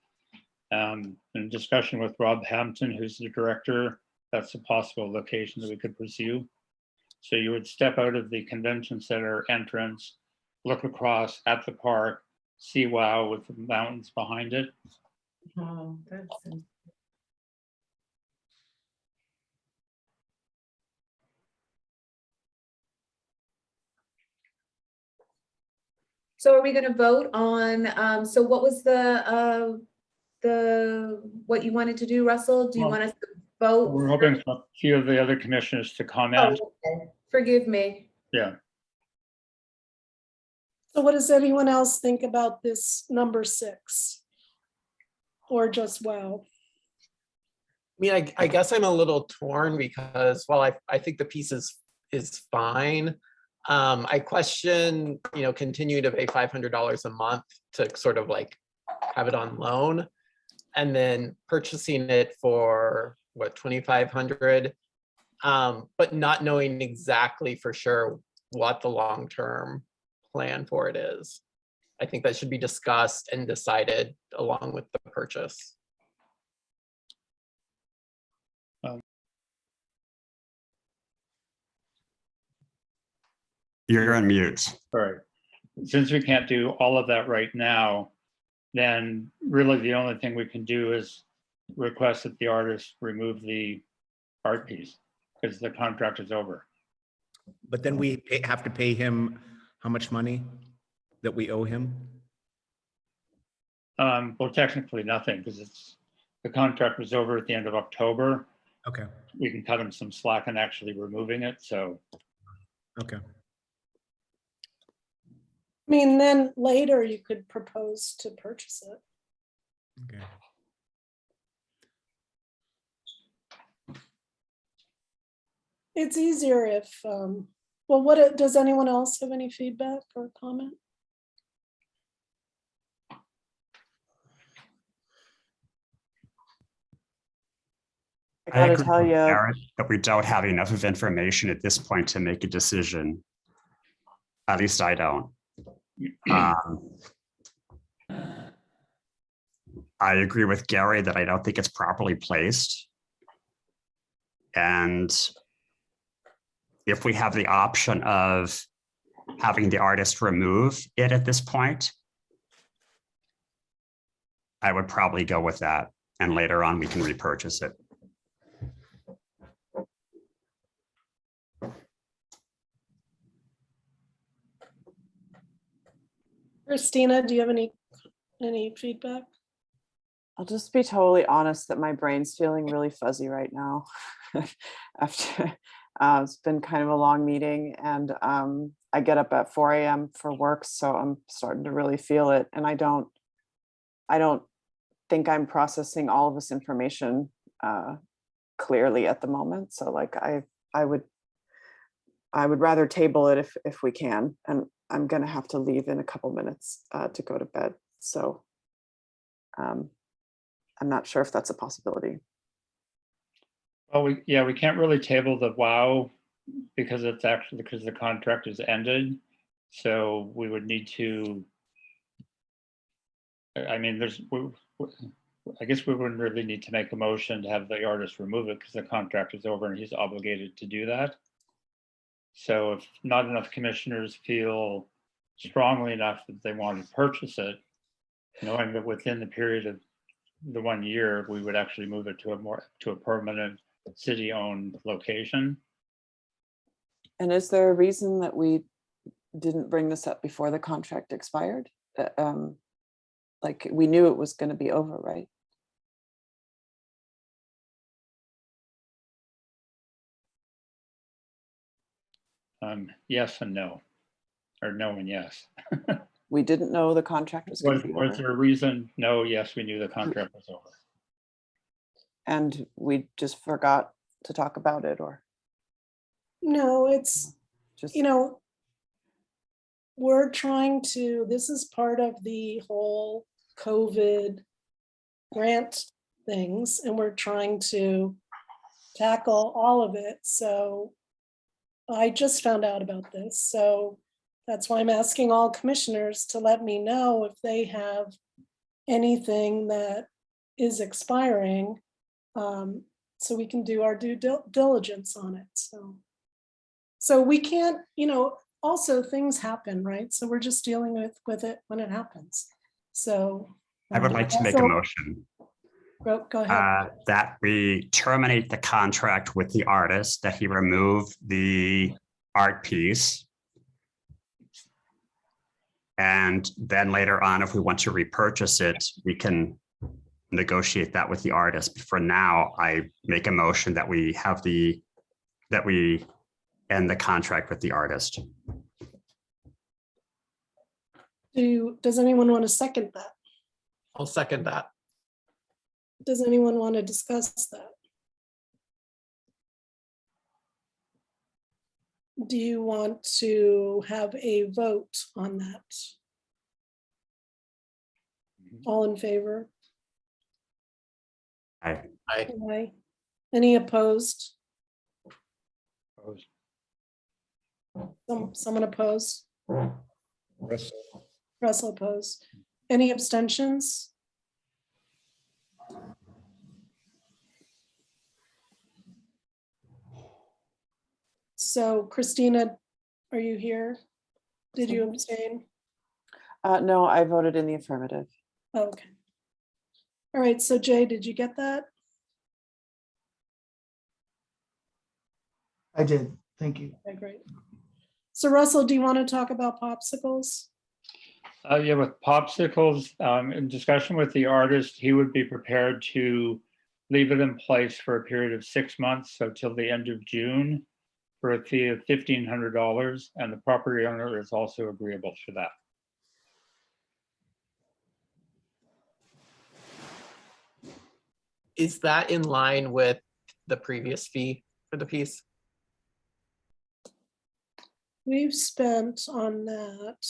Speaker 18: In discussion with Rob Hampton, who's the director, that's a possible location that we could pursue. So you would step out of the convention center entrance, look across at the park, see WOW with the mountains behind it.
Speaker 19: Oh, so are we going to vote on, so what was what you wanted to do, Russell? Do you want us to vote?
Speaker 18: We're hoping for a few of the other commissioners to comment.
Speaker 19: Oh, okay. Forgive me.
Speaker 18: Yeah.
Speaker 5: So what does anyone else think about this number 6? Or just WOW?
Speaker 17: I mean, I guess I'm a little torn because while I think the piece is fine, I question, continue to pay $500 a month to sort of like have it on loan and then purchasing it for what, $2,500, but not knowing exactly for sure what the long-term plan for it is. I think that should be discussed and decided along with the purchase.
Speaker 7: You're on mute.
Speaker 18: All right. Since we can't do all of that right now, then really the only thing we can do is request that the artist remove the art piece because the contract is over.
Speaker 3: But then we have to pay him how much money that we owe him?
Speaker 18: Well, technically nothing because the contract was over at the end of October.
Speaker 3: Okay.
Speaker 18: We can cut him some slack in actually removing it. So.
Speaker 3: Okay.
Speaker 5: I mean, then later you could propose to purchase it.
Speaker 3: Okay.
Speaker 5: It's easier if, well, does anyone else have any feedback or comment?
Speaker 4: I gotta
Speaker 7: agree
Speaker 4: tell
Speaker 7: with
Speaker 4: you,
Speaker 7: Garrett that we don't have enough of information at this point to make a decision. At least I don't. I agree with Gary that I don't think it's properly placed. And if we have the option of having the artist remove it at this point, I would probably go with that. And later on, we can repurchase it.
Speaker 5: Christina, do you have any feedback?
Speaker 4: I'll just be totally honest that my brain's feeling really fuzzy right now. After it's been kind of a long meeting and I get up at 4 a.m. for work, so I'm starting to really feel it. And I don't think I'm processing all of this information clearly at the moment. So like I would rather table it if we can. And I'm gonna have to leave in a couple minutes to go to bed. So I'm not sure if that's a possibility.
Speaker 18: Well, we can't really table the WOW because the contract is ended. So we would need to, I mean, I guess we wouldn't really need to make a motion to have the artist remove it because the contract is over and he's obligated to do that. So if not enough commissioners feel strongly enough that they want to purchase it, knowing that within the period of the 1 year, we would actually move it to a permanent city-owned location.
Speaker 4: And is there a reason that we didn't bring this up before the contract expired? Like we knew it was going to be over, right?
Speaker 18: Yes and no, or no and yes.
Speaker 4: We didn't know the contract was going to be over.
Speaker 18: Was there a reason? No, yes, we knew the contract was over.
Speaker 4: And we just forgot to talk about it, or?
Speaker 5: No, it's
Speaker 4: just,
Speaker 5: we're trying to, this is part of the whole COVID grant things, and we're trying to tackle all of it. So I just found out about this. So that's why I'm asking all commissioners to let me know if they have anything that is expiring, so we can do our due diligence on it. So we can't, also things happen, right? So we're just dealing with it when it happens. So.
Speaker 7: I would like to make a
Speaker 5: also-
Speaker 7: motion
Speaker 5: Go ahead.
Speaker 7: that we terminate the contract with the artist, that he remove the art piece. And then later on, if we want to repurchase it, we can negotiate that with the artist. But for now, I make a motion that we end the contract with the artist.
Speaker 5: Does anyone want to second that?
Speaker 17: I'll second that.
Speaker 5: Does anyone want to discuss that? Do you want to have a vote on that? All in favor?
Speaker 7: Aye.
Speaker 5: Aye. Any opposed? Someone opposed? Russell opposed. Any abstentions? So Christina, are you here? Did you abstain?
Speaker 4: No, I voted in the affirmative.
Speaker 5: Okay. All right, so Jay, did you get that?
Speaker 1: I did. Thank you.
Speaker 5: Okay, great. So Russell, do you want to talk about popsicles?
Speaker 18: Yeah, with popsicles, in discussion with the artist, he would be prepared to leave it in place for a period of 6 months, so till the end of June, for a fee of $1,500, and the property owner is also agreeable to that.
Speaker 17: Is that in line with the previous fee for the piece?
Speaker 5: We've spent on that.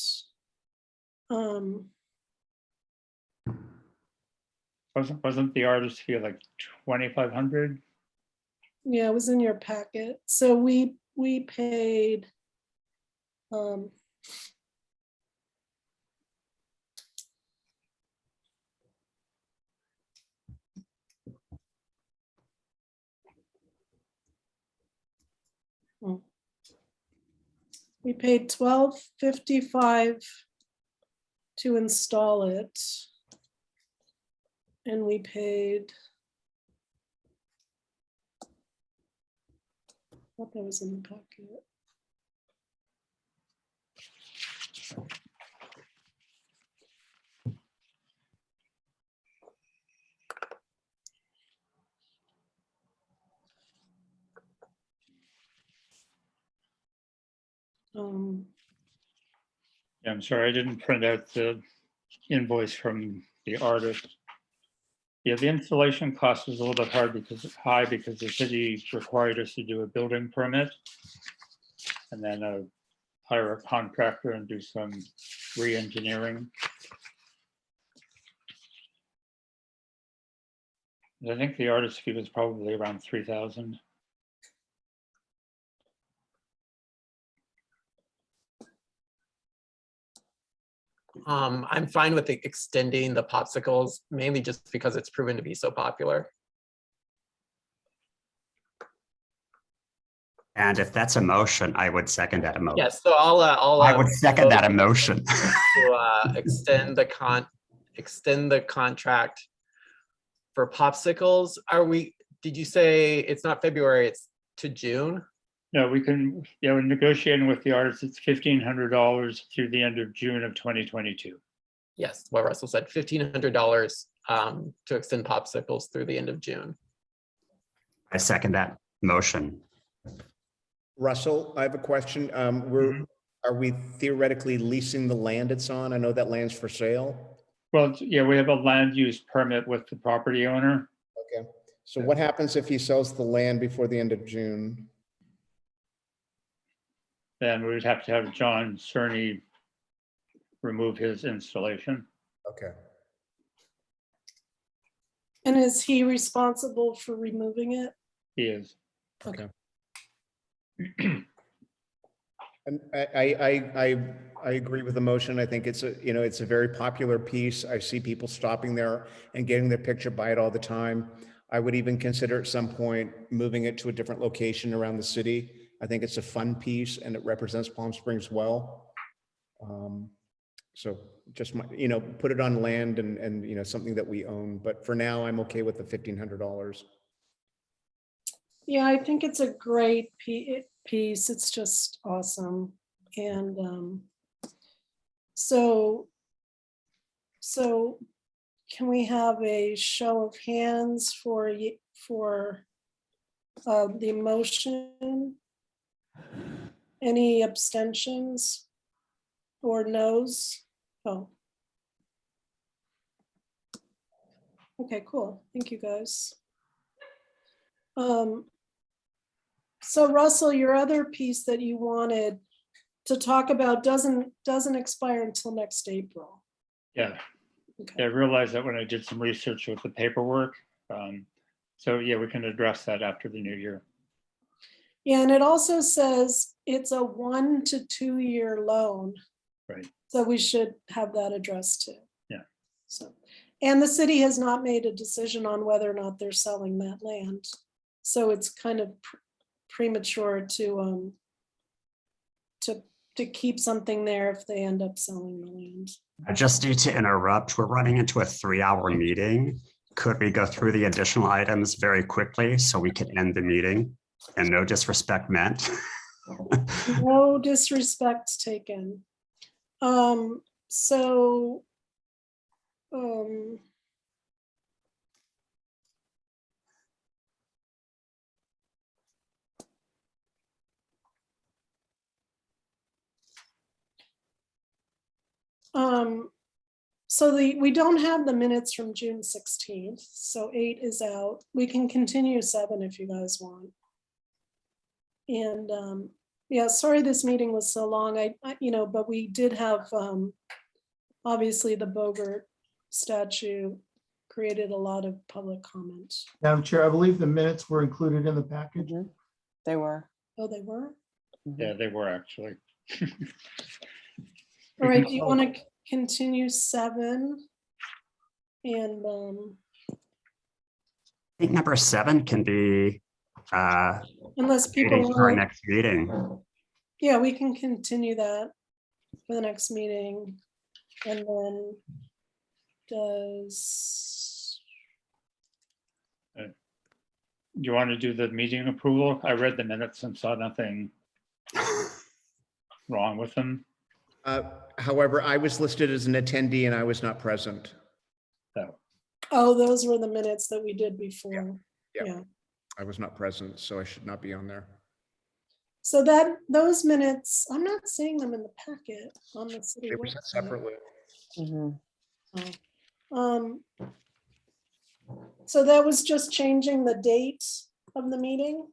Speaker 18: Wasn't the artist fee like $2,500?
Speaker 5: Yeah, it was in your packet. So we paid we paid $1,255 to install it. And we paid, I thought that was in the packet.
Speaker 18: Yeah, I'm sorry, I didn't print out the invoice from the artist. Yeah, the installation cost was a little bit high because the city required us to do a building permit and then hire a contractor and do some re-engineering. I think the artist fee was probably around $3,000.
Speaker 17: I'm fine with extending the popsicles, mainly just because it's proven to be so popular.
Speaker 7: And if that's a motion, I would second that emotion.
Speaker 17: Yes, so
Speaker 7: I would second that emotion.
Speaker 17: To extend the contract for popsicles. Did you say it's not February, it's to June?
Speaker 18: No, we can, yeah, we're negotiating with the artist. It's $1,500 through the end of June of 2022.
Speaker 17: Yes, what Russell said, $1,500 to extend popsicles through the end of June.
Speaker 7: I second that motion.
Speaker 3: Russell, I have a question. Are we theoretically leasing the land it's on? I know that land's for sale.
Speaker 18: Well, yeah, we have a land use permit with the property owner.
Speaker 3: Okay. So what happens if he sells the land before the end of June?
Speaker 18: Then we would have to have John Cerny remove his installation.
Speaker 3: Okay.
Speaker 5: And is he responsible for removing it?
Speaker 18: He is.
Speaker 5: Okay.
Speaker 3: And I agree with the motion. I think it's a very popular piece. I see people stopping there and getting their picture by it all the time. I would even consider at some point moving it to a different location around the city I think it's a fun piece and it represents Palm Springs well. So just, put it on land and something that we own. But for now, I'm okay with the $1,500.
Speaker 5: Yeah, I think it's a great piece. It's just awesome. And so can we have a show of hands for the motion? Any abstentions or no's? Oh. Okay, cool. Thank you, guys. So Russell, your other piece that you wanted to talk about doesn't expire until next April.
Speaker 18: Yeah.
Speaker 5: Okay.
Speaker 18: Yeah, I realized that when I did some research with the paperwork. So yeah, we can address that after the new year.
Speaker 5: Yeah, and it also says it's a 1 to 2 year loan.
Speaker 18: Right.
Speaker 5: So we should have that addressed too.
Speaker 18: Yeah.
Speaker 5: So, and the city has not made a decision on whether or not they're selling that land. So it's kind of premature to keep something there if they end up selling the land.
Speaker 7: I just need to interrupt. We're running into a 3-hour meeting. Could we go through the additional items very quickly so we can end the meeting? And no disrespect meant.
Speaker 5: No disrespect taken. So we don't have the minutes from June 16th, so 8 is out. We can continue 7 if you guys want. And yeah, sorry this meeting was so long. But we did have obviously the Bogart statue created a lot of public comment.
Speaker 1: Madam Chair, I believe the minutes were included in the package.
Speaker 4: They were.
Speaker 5: Oh, they were?
Speaker 18: Yeah, they were actually.
Speaker 5: All right, do you want to continue 7? And
Speaker 7: I think number 7 can be
Speaker 5: unless people
Speaker 7: waiting for our
Speaker 5: want,
Speaker 7: next meeting.
Speaker 5: yeah, we can continue that for the next meeting. And then
Speaker 18: Do you want to do the meeting approval? I read the minutes and saw nothing wrong with them.
Speaker 3: However, I was listed as an attendee and I was not present.
Speaker 18: So,
Speaker 5: oh, those were the minutes that we did before. Yeah.
Speaker 3: I was not present, so I should not be on there.
Speaker 5: So those minutes, I'm not seeing them in the packet on the city
Speaker 3: They were sent
Speaker 5: website.
Speaker 3: separately.
Speaker 5: So that was just changing the date of the meeting?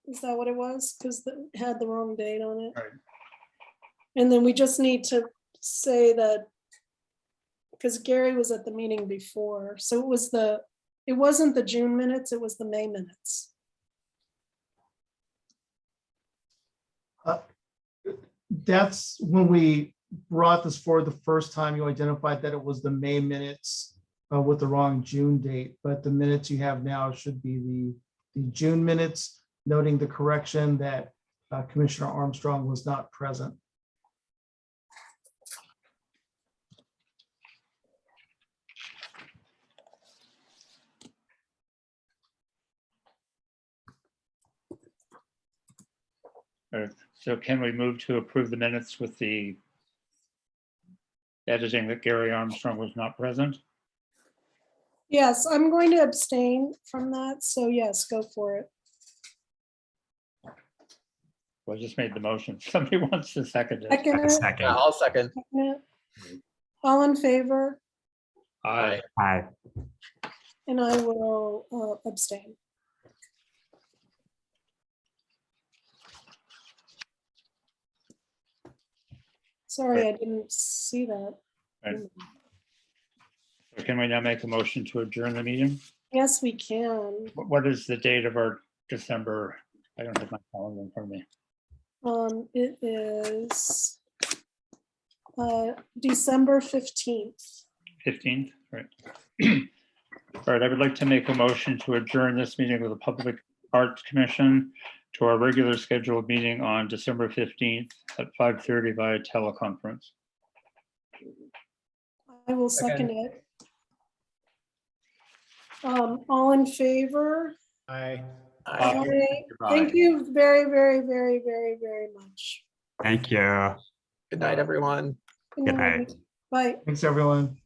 Speaker 5: Is that what it was? Because it had the wrong date on it.
Speaker 18: right.
Speaker 5: And then we just need to say that, because Gary was at the meeting before, so it wasn't the June minutes, it was the May minutes.
Speaker 1: That's when we brought this forward the first time, you identified that it was the May minutes with the wrong June date, but the minutes you have now should be the June minutes, noting the correction that Commissioner Armstrong was not present.
Speaker 18: All right. So can we move to approve the minutes with the editing that Gary Armstrong was not present?
Speaker 5: Yes, I'm going to abstain from that, so yes, go for it.
Speaker 18: Well, I just made the motion. Somebody wants to second it.
Speaker 5: Second it?
Speaker 17: Yeah, I'll second.
Speaker 5: Second it. All in favor?
Speaker 18: Aye.
Speaker 7: Aye.
Speaker 5: And I will abstain. Sorry, I didn't see that.
Speaker 18: Right. So can we now make a motion to adjourn the meeting?
Speaker 5: Yes, we can.
Speaker 18: What is the date of our December? I don't have my calendar in front of me.
Speaker 5: It is December 15th.
Speaker 18: 15th, right? All right, I would like to make a motion to adjourn this meeting of the Public Arts Commission to our regular scheduled meeting on December 15th at 5:30 via teleconference.
Speaker 5: I will second it. All in favor?
Speaker 3: Aye.
Speaker 5: Aye. Thank you very, very, very, very, very much.
Speaker 7: Thank you.
Speaker 17: Good night, everyone.
Speaker 5: Good
Speaker 7: Good
Speaker 5: night.
Speaker 7: night.
Speaker 5: Bye.
Speaker 1: Thanks, everyone.